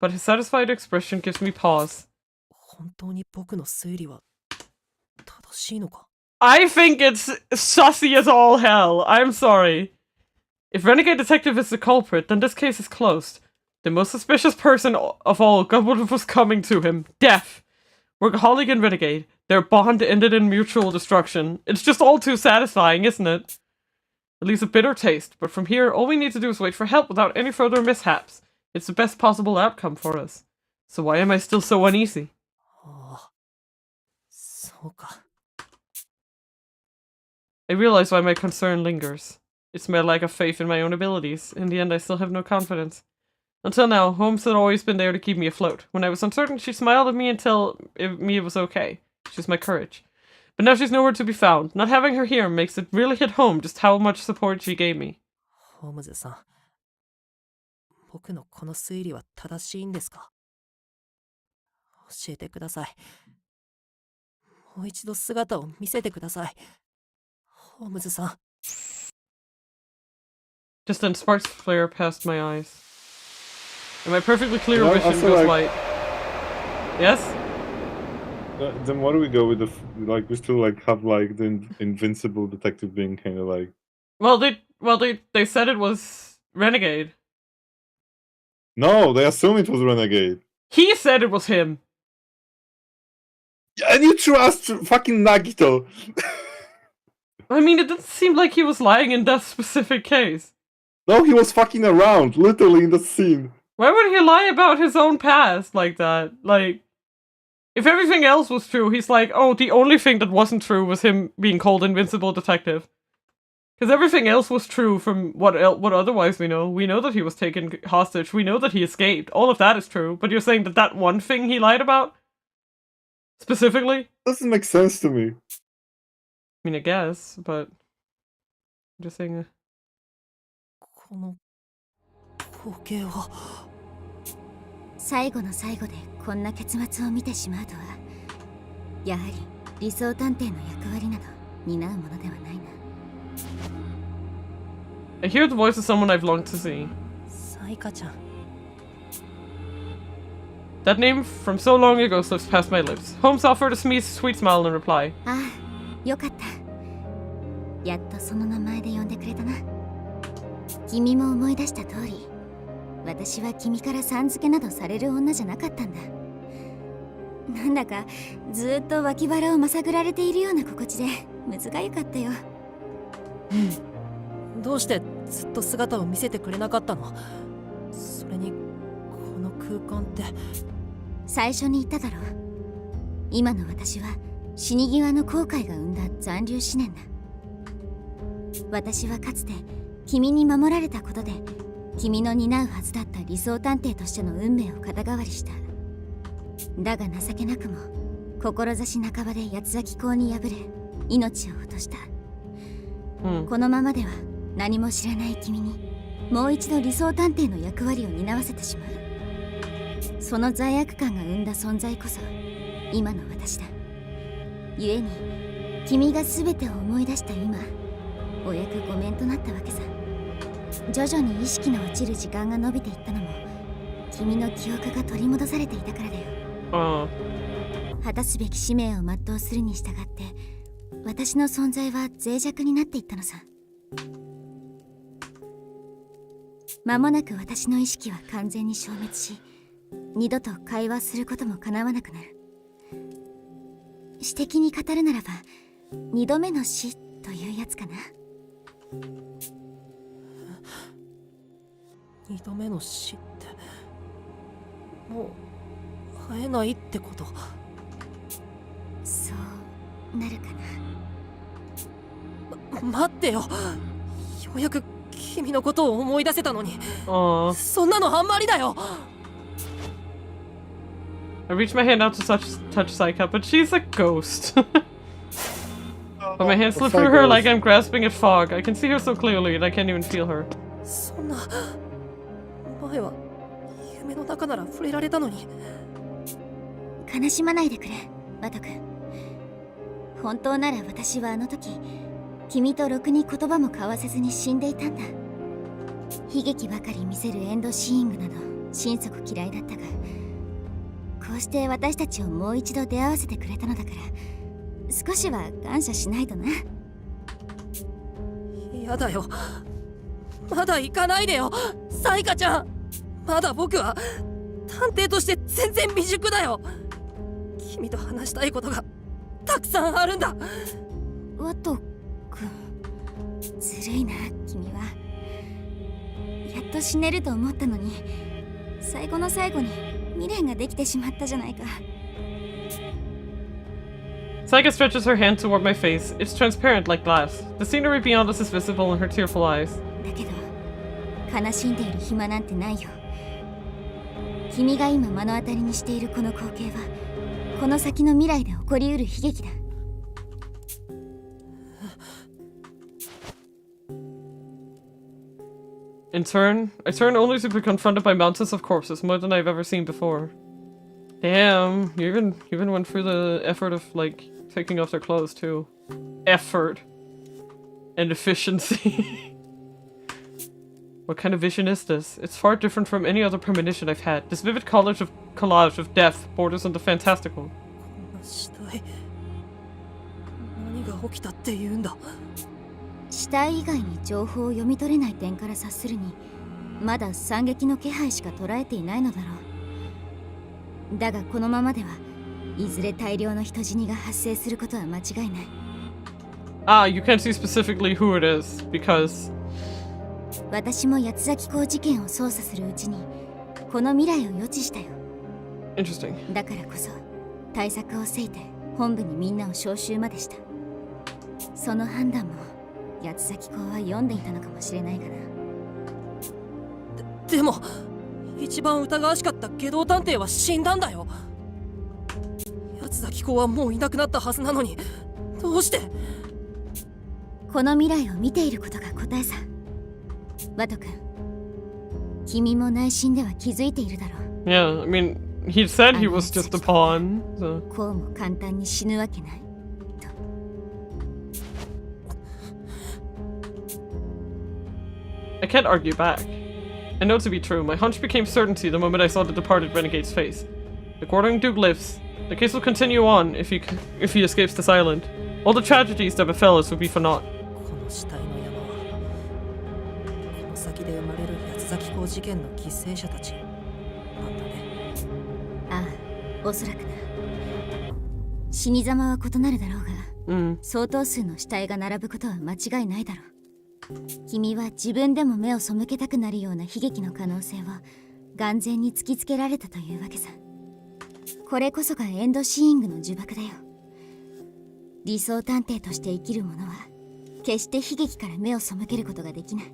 But his satisfied expression gives me pause. 本当に僕の推理は正しいのか? I think it's sussy as all hell. I'm sorry. If Renegade Detective is the culprit, then this case is closed. The most suspicious person of all got what was coming to him. Death. Workaholic and Renegade. Their bond ended in mutual destruction. It's just all too satisfying, isn't it? It leaves a bitter taste, but from here, all we need to do is wait for help without any further mishaps. It's the best possible outcome for us. So why am I still so uneasy? そうか。I realize why my concern lingers. It's my lack of faith in my own abilities. In the end, I still have no confidence. Until now, Holmes had always been there to keep me afloat. When I was uncertain, she smiled at me and told me it was okay. She's my courage. But now she's nowhere to be found. Not having her here makes it really hit home just how much support she gave me. ホームズさん、僕のこの推理は正しいんですか？教えてください。もう一度姿を見せてください。ホームズさん。Just then sparks flare past my eyes. And my perfectly clear vision goes white. Yes? Then why do we go with the we still have the invincible detective being kind of like. Well, they said it was Renegade. No, they assume it was Renegade. He said it was him. And you trust fucking Nagito. I mean, it didn't seem like he was lying in that specific case. No, he was fucking around, literally in the scene. Why would he lie about his own past like that? Like, if everything else was true, he's like, oh, the only thing that wasn't true was him being called Invincible Detective. Because everything else was true from what otherwise we know. We know that he was taken hostage. We know that he escaped. All of that is true. But you're saying that one thing he lied about? Specifically? Doesn't make sense to me. I mean, I guess, but I'm just saying. この光景は最後の最後でこんな結末を見てしまうとは、やはり理想探偵の役割など担うものではないな。I hear the voice of someone I've longed to see. サイカちゃん。That name from so long ago slips past my lips. Holmes offered a sweet smile in reply. ああ、よかった。やっとその名前で呼んでくれたな。君も思い出した通り、私は君からさん付けなどされる女じゃなかったんだ。なんだかずっと脇腹をまさぐられているような心地でむずがゆかったよ。どうしてずっと姿を見せてくれなかったの？それにこの空間って。最初に言っただろう。今の私は死に際の後悔が生んだ残留思念だ。私はかつて君に守られたことで君の担うはずだった理想探偵としての運命を肩代わりした。だが情けなくも志半ばで八つ咲き校に敗れ命を落とした。このままでは何も知らない君にもう一度理想探偵の役割を担わせてしまう。その罪悪感が生んだ存在こそ今の私だ。故に君が全てを思い出した今、お役御免となったわけさ。徐々に意識の落ちる時間が伸びていったのも君の記憶が取り戻されていたからだよ。果たすべき使命を全うするに従って私の存在は脆弱になっていったのさ。間もなく私の意識は完全に消滅し、二度と会話することも叶わなくなる。詩的に語るならば二度目の死というやつかな。二度目の死ってもう会えないってこと？そうなるかな。待ってよ、ようやく君のことを思い出せたのに。そんなのあんまりだよ。I reach my hand out to touch Saika, but she's a ghost. But my hand slipped through her like I'm grasping at fog. I can see her so clearly and I can't even feel her. そんな、前は夢の中なら触れられたのに。悲しまないでくれ、ワト君。本当なら私はあの時君とろくに言葉も交わせずに死んでいたんだ。悲劇ばかり見せるエンドシーングなど心底嫌いだったが、こうして私たちをもう一度出会わせてくれたのだから少しは感謝しないとな。やだよ、まだ行かないでよ、サイカちゃん。まだ僕は探偵として全然未熟だよ。君と話したいことがたくさんあるんだ。ワト君、ずるいな君は。やっと死ねると思ったのに最後の最後に未練ができてしまったじゃないか。Saika stretches her hand toward my face. It's transparent like glass. The scenery beyond us is visible in her tearful eyes. だけど悲しんでいる暇なんてないよ。君が今目の当たりにしているこの光景はこの先の未来で起こりうる悲劇だ。I turn only to be confronted by mountains of corpses, more than I've ever seen before. Damn, you even went through the effort of, like, taking off their clothes, too. Effort. And efficiency. What kind of vision is this? It's far different from any other premonition I've had. This vivid collage of death borders on the fantastical. 何が起きたって言うんだ。死体以外に情報を読み取れない点から察するにまだ惨劇の気配しか捉えていないのだろう。だがこのままではいずれ大量の人死にが発生することは間違いない。Ah, you can't see specifically who it is, because... 私も八つ咲港事件を捜査するうちにこの未来を予知したよ。 Interesting. だからこそ対策をせいて本部にみんなを招集までした。その判断も八つ咲港は読んでいたのかもしれないがな。でも一番疑わしかった外道探偵は死んだんだよ。八つ咲港はもういなくなったはずなのにどうして。この未来を見ていることが答えさ。ワト君、君も内心では気づいているだろう。Yeah, I mean, he said he was just a pawn, so... こうも簡単に死ぬわけないと。I can't argue back. I know it to be true. My hunch became certainty the moment I saw the departed renegade's face. The Quartering Duke lives. The case will continue on if he escapes this island. All the tragedies that befell us would be for naught. この死体の山はこの先で生まれる八つ咲港事件の犠牲者たちなんだね。ああ、おそらくな。死に様は異なるだろうが、相当数の死体が並ぶことは間違いないだろう。君は自分でも目を背けたくなるような悲劇の可能性を眼前に突きつけられたというわけさ。これこそがエンドシーイングの呪縛だよ。理想探偵として生きる者は決して悲劇から目を背けることができない。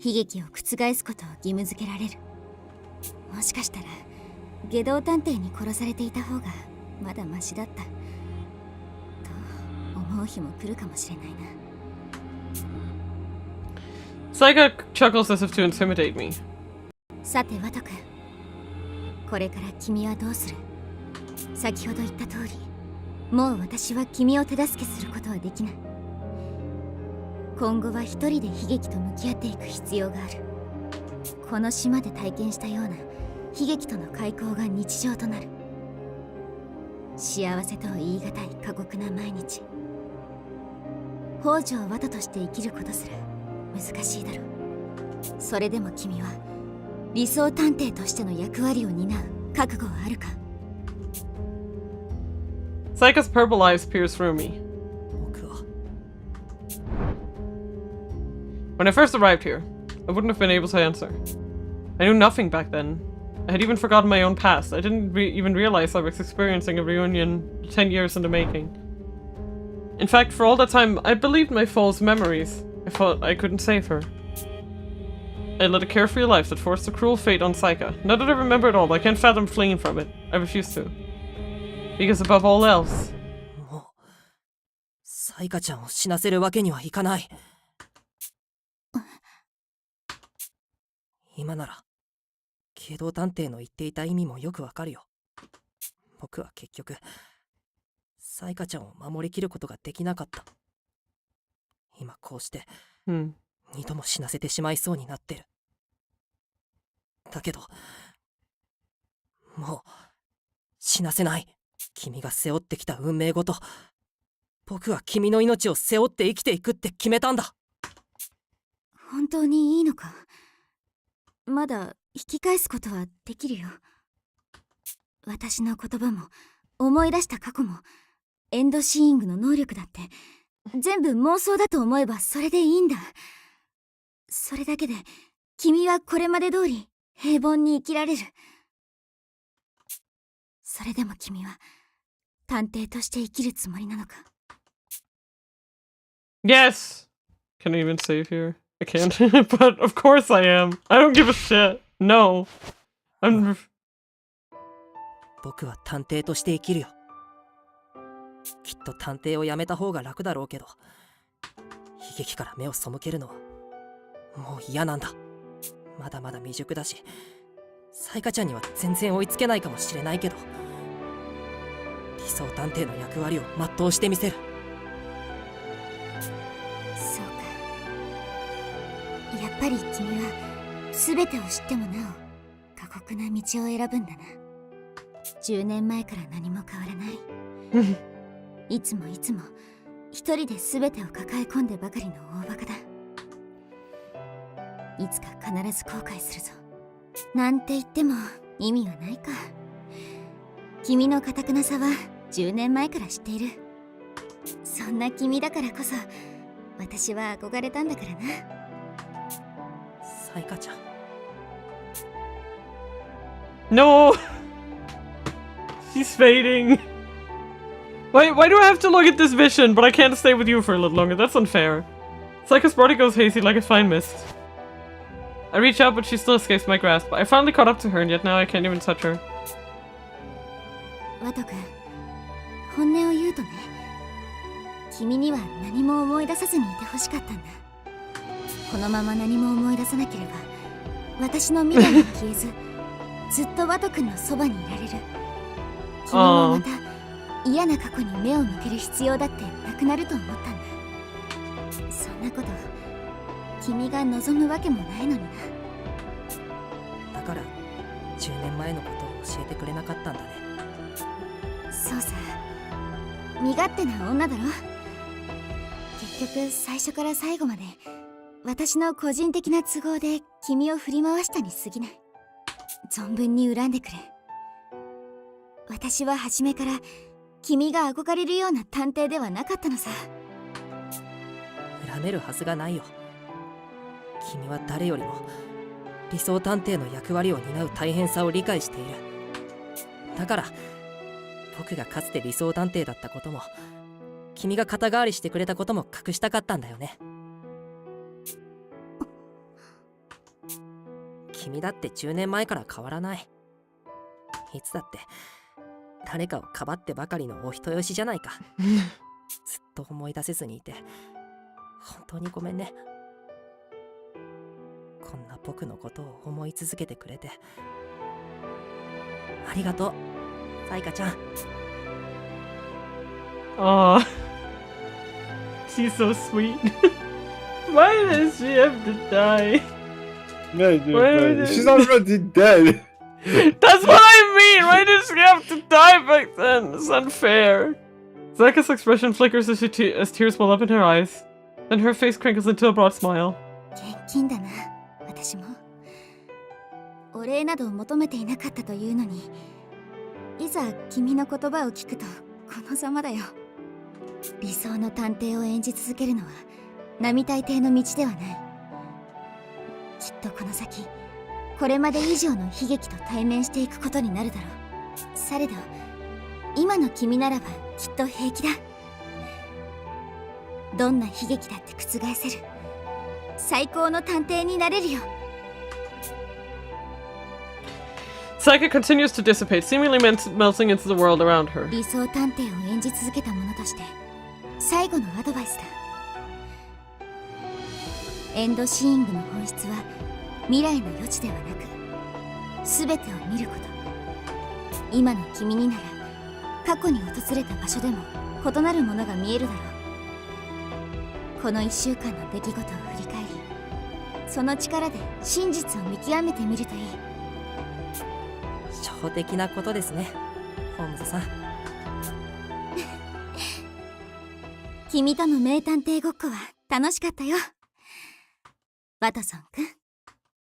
悲劇を覆すことを義務付けられる。もしかしたら外道探偵に殺されていた方がまだマシだったと思う日も来るかもしれないな。Saika chuckles as if to intimidate me. さてワト君、これから君はどうする？先ほど言った通り、もう私は君を手助けすることはできない。今後は一人で悲劇と向き合っていく必要がある。この島で体験したような悲劇との開口が日常となる。幸せとは言い難い過酷な毎日。北条ワトとして生きることすら難しいだろう。それでも君は理想探偵としての役割を担う覚悟はあるか？ Saika's purple eyes pierce through me. When I first arrived here, I wouldn't have been able to answer. I knew nothing back then. I had even forgotten my own past. I didn't even realize I was experiencing a reunion 10 years in the making. In fact, for all that time, I believed my false memories. I thought I couldn't save her. I led a carefree life that forced a cruel fate on Saika. Now that I remember it all, I can't fathom fleeing from it. I refuse to. Because above all else... もう、サイカちゃんを死なせるわけにはいかない。今なら、警道探偵の言っていた意味もよくわかるよ。僕は結局、サイカちゃんを守りきることができなかった。今こうして、二度も死なせてしまいそうになってる。だけど、もう、死なせない。君が背負ってきた運命ごと、僕は君の命を背負って生きていくって決めたんだ。本当にいいのか？まだ引き返すことはできるよ。私の言葉も思い出した過去もエンドシーイングの能力だって全部妄想だと思えばそれでいいんだ。それだけで君はこれまで通り平凡に生きられる。それでも君は探偵として生きるつもりなのか？ Yes! Can I even save here? I can't. But of course I am. I don't give a shit. No. I'm... 僕は探偵として生きるよ。きっと探偵をやめた方が楽だろうけど、悲劇から目を背けるのはもう嫌なんだ。まだまだ未熟だし、サイカちゃんには全然追いつけないかもしれないけど、理想探偵の役割を全うしてみせる。そうか。やっぱり君は全てを知ってもなお過酷な道を選ぶんだな。10年前から何も変わらない。いつもいつも一人で全てを抱え込んでばかりの大バカだ。いつか必ず後悔するぞ。なんて言っても意味はないか。君の堅くなさは10年前から知っている。そんな君だからこそ私は憧れたんだからな。サイカちゃん。No! She's fading. Why do I have to look at this vision, but I can't stay with you for a little longer? That's unfair. Saika's body goes hazy like a fine mist. I reach out, but she still escapes my grasp. I finally caught up to her, and yet now I can't even touch her. ワト君、本音を言うとね、君には何も思い出さずにいてほしかったんだ。このまま何も思い出さなければ、私の未来は消えず、ずっとワト君のそばにいられる。君もまた嫌な過去に目を向ける必要だってなくなると思ったんだ。そんなこと君が望むわけもないのにな。だから10年前のことを教えてくれなかったんだね。そうさ、身勝手な女だろ。結局最初から最後まで私の個人的な都合で君を振り回したに過ぎない。存分に恨んでくれ。私は初めから君が憧れるような探偵ではなかったのさ。恨めるはずがないよ。君は誰よりも理想探偵の役割を担う大変さを理解している。だから僕がかつて理想探偵だったことも、君が肩代わりしてくれたことも隠したかったんだよね。君だって10年前から変わらない。いつだって誰かをかばってばかりのお人よしじゃないか。ずっと思い出せずにいて本当にごめんね。こんな僕のことを思い続けてくれてありがとう、サイカちゃん。Aw. She's so sweet. Why does she have to die? No, dude, she's already dead. That's what I mean! Why did she have to die back then? It's unfair. Zaka's expression flickers as tears well up in her eyes. Then her face crinkles into a broad smile. 現金だな、私も。お礼など求めていなかったというのに、いざ君の言葉を聞くとこのざまだよ。理想の探偵を演じ続けるのは並大抵の道ではない。きっとこの先、これまで以上の悲劇と対面していくことになるだろう。されど、今の君ならばきっと平気だ。どんな悲劇だって覆せる最高の探偵になれるよ。Saika continues to dissipate, seemingly melting into the world around her. 理想探偵を演じ続けた者として最後のアドバイスだ。エンドシーイングの本質は未来の余地ではなく全てを見ること。今の君になら過去に訪れた場所でも異なるものが見えるだろう。この1週間の出来事を振り返り、その力で真実を見極めてみるといい。初歩的なことですね、ホームズさん。君との名探偵ごっこは楽しかったよ、ワトソン君。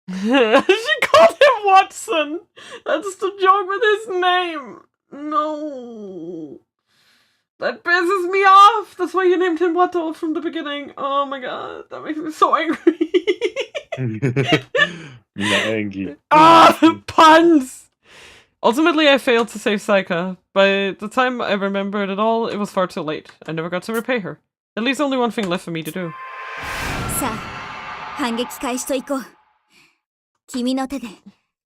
She called him Watson! That's the joke with his name! No! That pisses me off! That's why you named him Watto from the beginning. Oh my god, that makes me so angry. Angry. Ah, puns! Ultimately, I failed to save Saika. By the time I remembered it all, it was far too late. I never got to repay her. At least only one thing left for me to do. さあ、反撃開始といこう。君の手で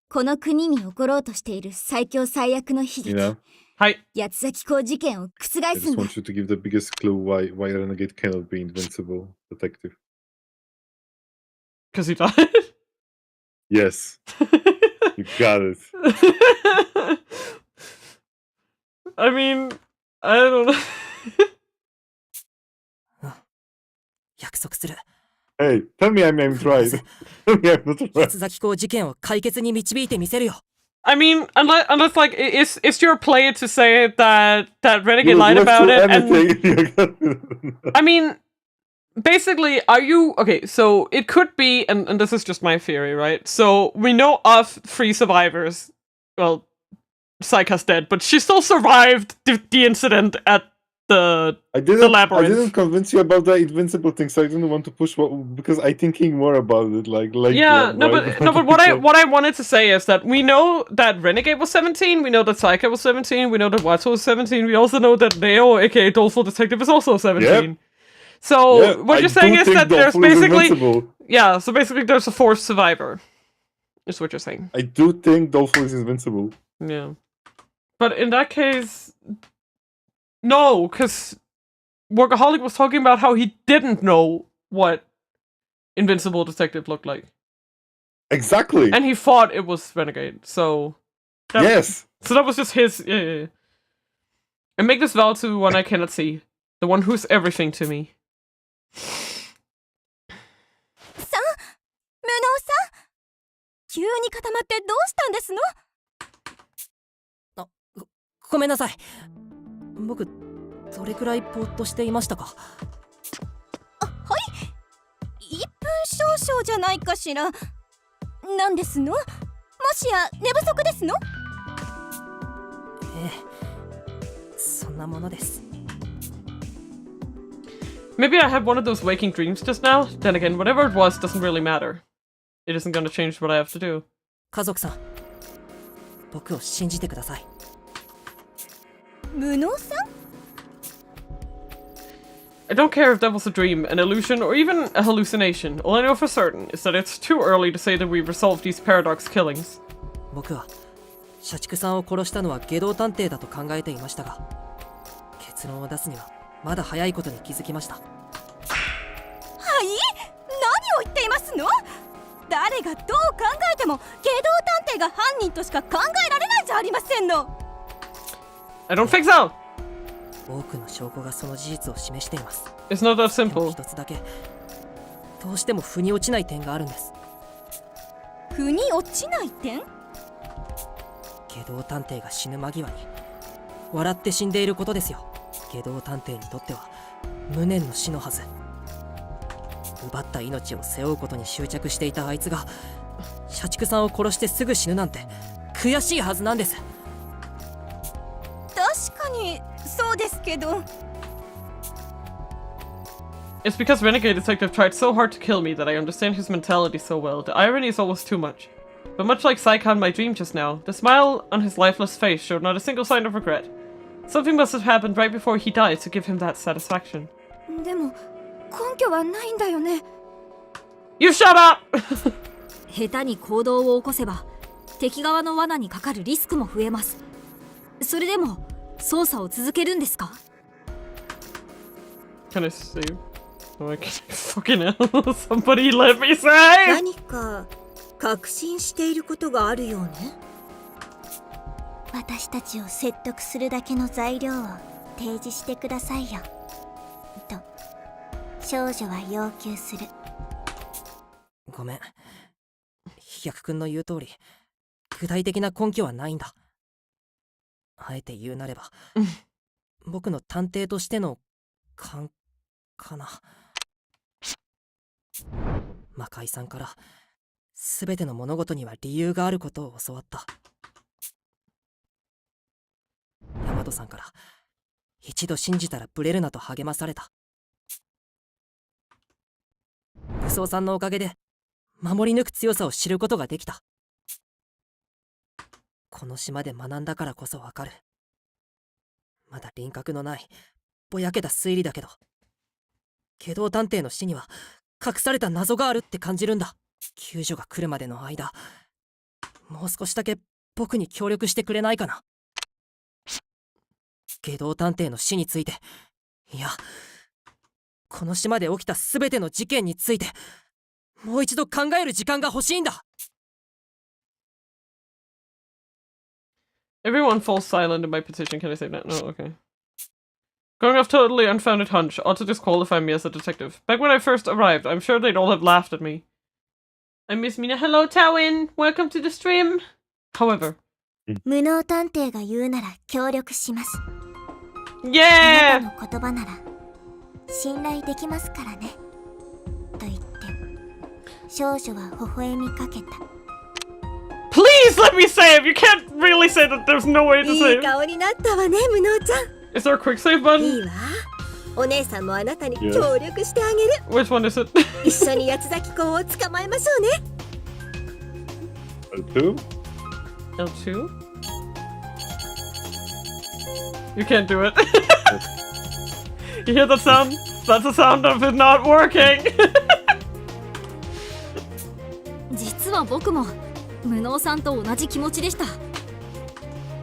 この国に起ころうとしている最強最悪の悲劇、はい、八つ崎港事件を覆すんだ。I just want you to give the biggest clue why Renegade cannot be invincible, detective. Because he died? Yes. You got it. I mean, I don't know. 約束する。Hey, tell me I'm right. Tell me I'm not right. 八つ崎港事件を解決に導いてみせるよ。I mean, unless like, is your play to say that Renegade lied about it? And, I mean, basically, are you okay? So it could be, and this is just my theory, right? So we know of 3 survivors. Well, Saika's dead, but she still survived the incident at the labyrinth. I didn't convince you about the invincible thing, so I didn't want to push because I'm thinking more about it. But what I wanted to say is that we know that Renegade was 17, we know that Saika was 17, we know that Watto was 17, we also know that Neo, aka Doleful Detective, is also 17. Yep. So what you're saying is that there's basically so basically there's a 4th survivor. Is what you're saying. I do think Doleful is invincible. Yeah. But in that case, no, because Workaholic was talking about how he didn't know what Invincible Detective looked like. Exactly. And he thought it was Renegade, so... Yes! So that was just his... Yeah. And make this vow to one I cannot see. The one who's everything to me. さん、無能さん、急に固まってどうしたんですの？ごめんなさい。僕どれくらいぼーっとしていましたか？はい、1分少々じゃないかしら。なんですの？もしや寝不足ですの？ええ、そんなものです。 Maybe I had one of those waking dreams just now. Then again, whatever it was doesn't really matter. It isn't gonna change what I have to do. 家族さん、僕を信じてください。無能さん？ I don't care if that was a dream, an illusion, or even a hallucination. All I know for certain is that it's too early to say that we've resolved these paradox killings. 僕は社畜さんを殺したのは下道探偵だと考えていましたが、結論を出すにはまだ早いことに気づきました。はい？何を言っていますの？誰何がどう考えても外道探偵が犯人としか考えられないじゃありませんの。 I don't think so! 多くの証拠がその事実を示しています。 It's not that でも simple. 一つだけどうしても腑に落ちない点があるんです。腑に落ちない点？外道探偵が死ぬ間際に笑って死んでいることですよ。外道探偵にとっては無念の死のはず。奪った命を背負うことに執着していたあいつが社畜さんを殺してすぐ死ぬなんて悔しいはずなんです。確かにそうですけど。 It's because Renegade Detective tried so hard to kill me that I understand his mentality so well. The irony is almost too much. But much like Saikon my dream just now, the smile on his lifeless face showed not a single sign of regret. Something must have happened right before he died to give him that satisfaction. でも根拠はないんだよね。 You shut up! 下手に行動を起こせば敵側の罠にかかるリスクも増えます。それでも捜査を続けるんですか？ Can I save? Oh, I can't. Fucking hell. Somebody let me save! 何か確信していることがあるようね。私たちを説得するだけの材料を提示してくださいよと少女は要求する。ごめん、飛躍くんの言う通り具体的な根拠はないんだ。あえて言うなれば僕の探偵としての勘かな。魔界さんから全ての物事には理由があることを教わった。ヤマトさんから一度信じたらブレるなと励まされた。武装さんのおかげで守り抜く強さを知ることができた。この島で学んだからこそわかる。まだ輪郭のないぼやけた推理だけど、外道探偵の死には隠された謎があるって感じるんだ。救助が来るまでの間、もう少しだけ僕に協力してくれないかな。外道探偵の死について、いや、この島で起きた全ての事件についてもう一度考える時間が欲しいんだ。 Everyone falls silent in my petition. Can I say that? No, okay. Going off totally unfounded hunch ought to disqualify me as a detective. Back when I first arrived, I'm sure they'd all have laughed at me. I miss Mina. Hello, Tawin. Welcome to the stream. However, 無能探偵が言うなら協力します。 yeah! あなたの言葉なら信頼できますからねと言って少女は微笑みかけた。 Please let me save! You can't really say that there's no way to いい save. 顔になったわね、無能ちゃん。 Is there a quick save button? いいわ。お姉さんもあなたに協力してあげる。 Which one is it? 一緒に八つ咲き子を捕まえましょうね。L2? L2? You can't do it. You hear that sound? That's the sound of it not working. 実は僕も無能さんと同じ気持ちでした。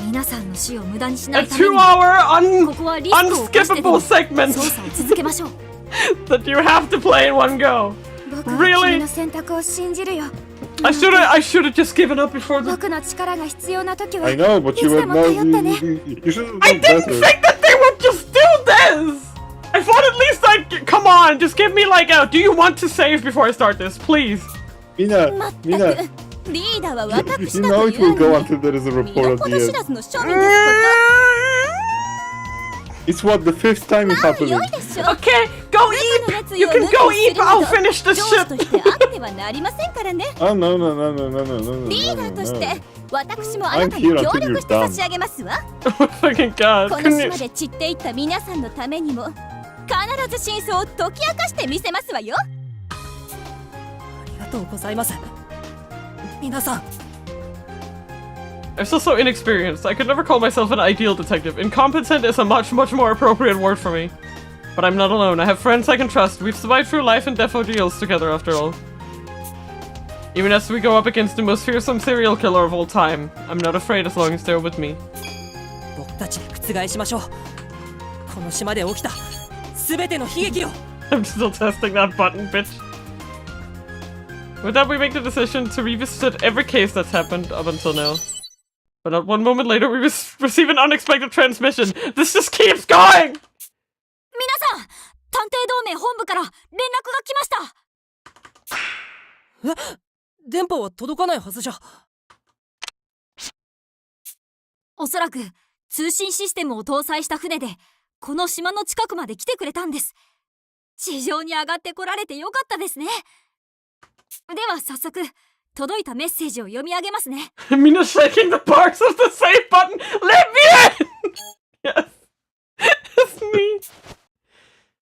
皆さんの死を無駄にしな A いために 2-hour ここはリスクを冒してでも unskippable segment 捜査を続けましょう。 that you have to play in one go. 僕は Really? 君の選択を信じるよ。 I should have just given up before the. 僕の力が必要な時は I know, but い you つで were も no. 頼ってね。 You should have I done didn't better. think that they would just do this. I thought at least I'd come on, just give me like a. Do you want to save before I start this, please? Mina, まったく Mina, リーダーは私 you だ know と it 言 will う go のに until there is a 身 report の at 程 the 知 end. らずの庶民ですこ It's what the fifth time it's と。 happening. 良いでしょ。 Okay, go あなたの eat. 熱意 You を can 抜き go にす eat. る I'll など finish the 上司と ship. してあってはなりませんからね。 Oh no no no no no no no no. リーダー no, とし no. て私もあなたに協力して差し上げますわ。 Fucking God. この Couldn't 島 you? で散っていった皆さんのためにも必ず真相を解き明かしてみせますわよ。ありがとうございます。皆さん。 I'm still so inexperienced. I could never call myself an ideal detective. Incompetent is a much more appropriate word for me. But I'm not alone. I have friends I can trust. We've survived through life and death ordeals together after all. Even as we go up against the most fearsome serial killer of all time, I'm not afraid as long as they're with me. 僕たちで覆しましょう。この島で起きた全ての悲劇を。 I'm still testing that button, bitch. With that, we make the decision to revisit every case that's happened up until now. But not one moment later, we receive an unexpected transmission. This just keeps going! 皆さん、探偵同盟本部から連絡が来ました。電波は届かないはずじゃ。おそらく通信システムを搭載した船でこの島の近くまで来てくれたんです。地上に上がってこられてよかったですね。では早速届いたメッセージを読み上げますね。Mina shaking the parts of the save button. Let me in! Yes. It's me.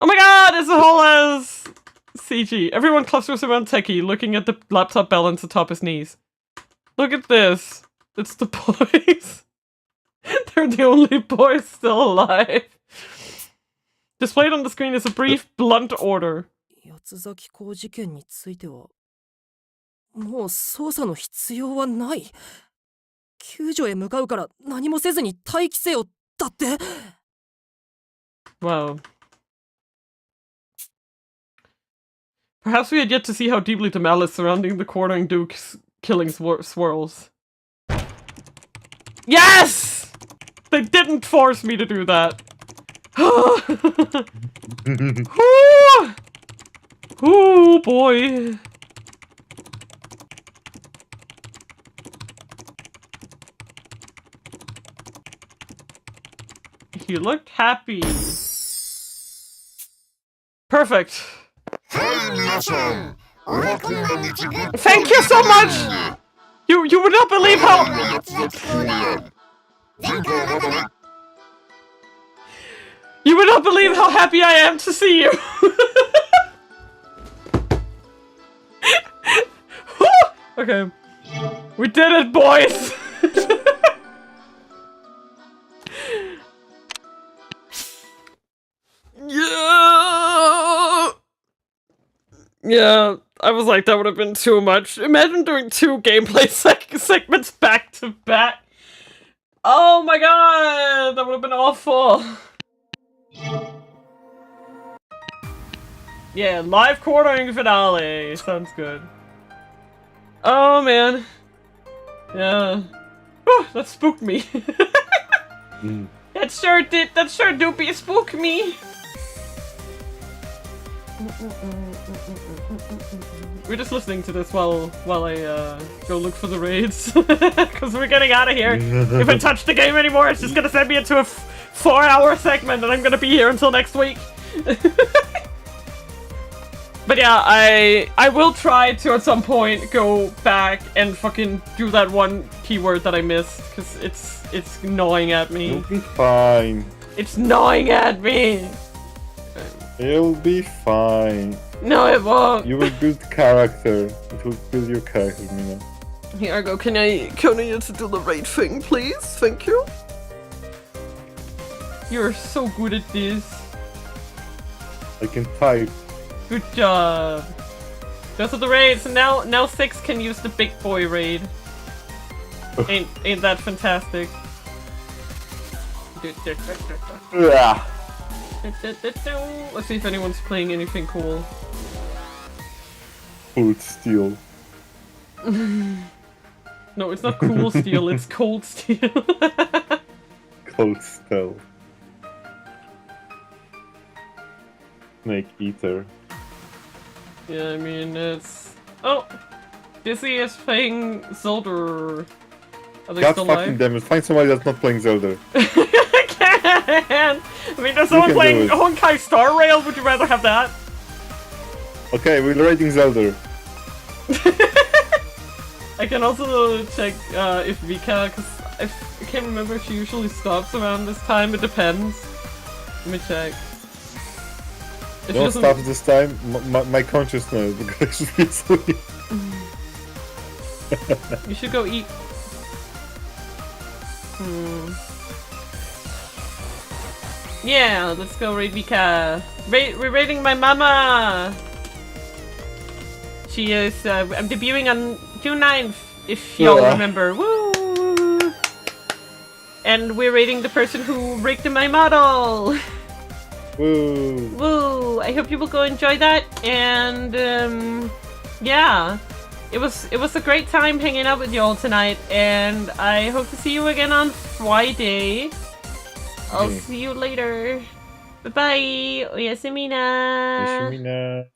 Oh my god, it's a whole ass CG. Everyone clusters around Techie, looking at the laptop balance atop his knees. Look at this. It's the boys. They're the only boys still alive. Displayed on the screen is a brief, blunt order. 八つ崎港事件についてはもう捜査の必要はない。救助へ向かうから何もせずに待機せよだって。Wow. Perhaps we had yet to see how deeply the malice surrounding the quartering Duke's killing swirls. Yes! They didn't force me to do that. Oh boy. He looked happy. Perfect. Thank you so much! You would not believe how... You would not believe how happy I am to see you! Okay. We did it, boys! Yeah! Yeah, I was like, that would have been too much. Imagine doing 2 gameplay segments back to back. Oh my god, that would have been awful. Yeah, live quartering finale. Sounds good. Oh man. Yeah. Whew, that spooked me. That sure did. That sure doopy spook me. We're just listening to this while I go look for the raids, because we're getting out of here. If I touch the game anymore, it's just gonna send me into a 4-hour segment, and I'm gonna be here until next week. But yeah, I will try to at some point go back and fucking do that one keyword that I missed, because it's gnawing at me. You'll be fine. It's gnawing at me. It'll be fine. No, it won't. You will build character. It will build your character, Mina. Here I go. Can I to do the raid thing, please? Thank you. You're so good at this. I can type. Good job. Those are the raids, and now 6 can use the big boy raid. Ain't that fantastic? Yeah. Let's see if anyone's playing anything cool. Cold steel. No, it's not cool steel, it's cold steel. Cold steel. Snake eater. Yeah, I mean, it's... Oh! Dizzy is playing Zelda. Are they God still fucking live? damn it, find somebody that's not playing Zelda. I can't! I mean, there's someone playing Honkai Star Rail, would you rather have that? Okay, we're rating Zelda. I can also check if Vika, because I can't remember if she usually stops around this time, it depends. Let me check. If Don't stop this time, my consciousness, because I should be asleep. You should go eat. Yeah, let's go raid Vika. We're raiding my mama! She is, I'm debuting on June 9th, if y'all remember. Woo! And we're raiding the person who rigged my model! Woo! Woo! I hope you will go enjoy that, and, yeah. it was a great time hanging out with y'all tonight, and I hope to see you again on Friday. I'll see you later. Bye bye. Oyasumi na. Oyasumi na.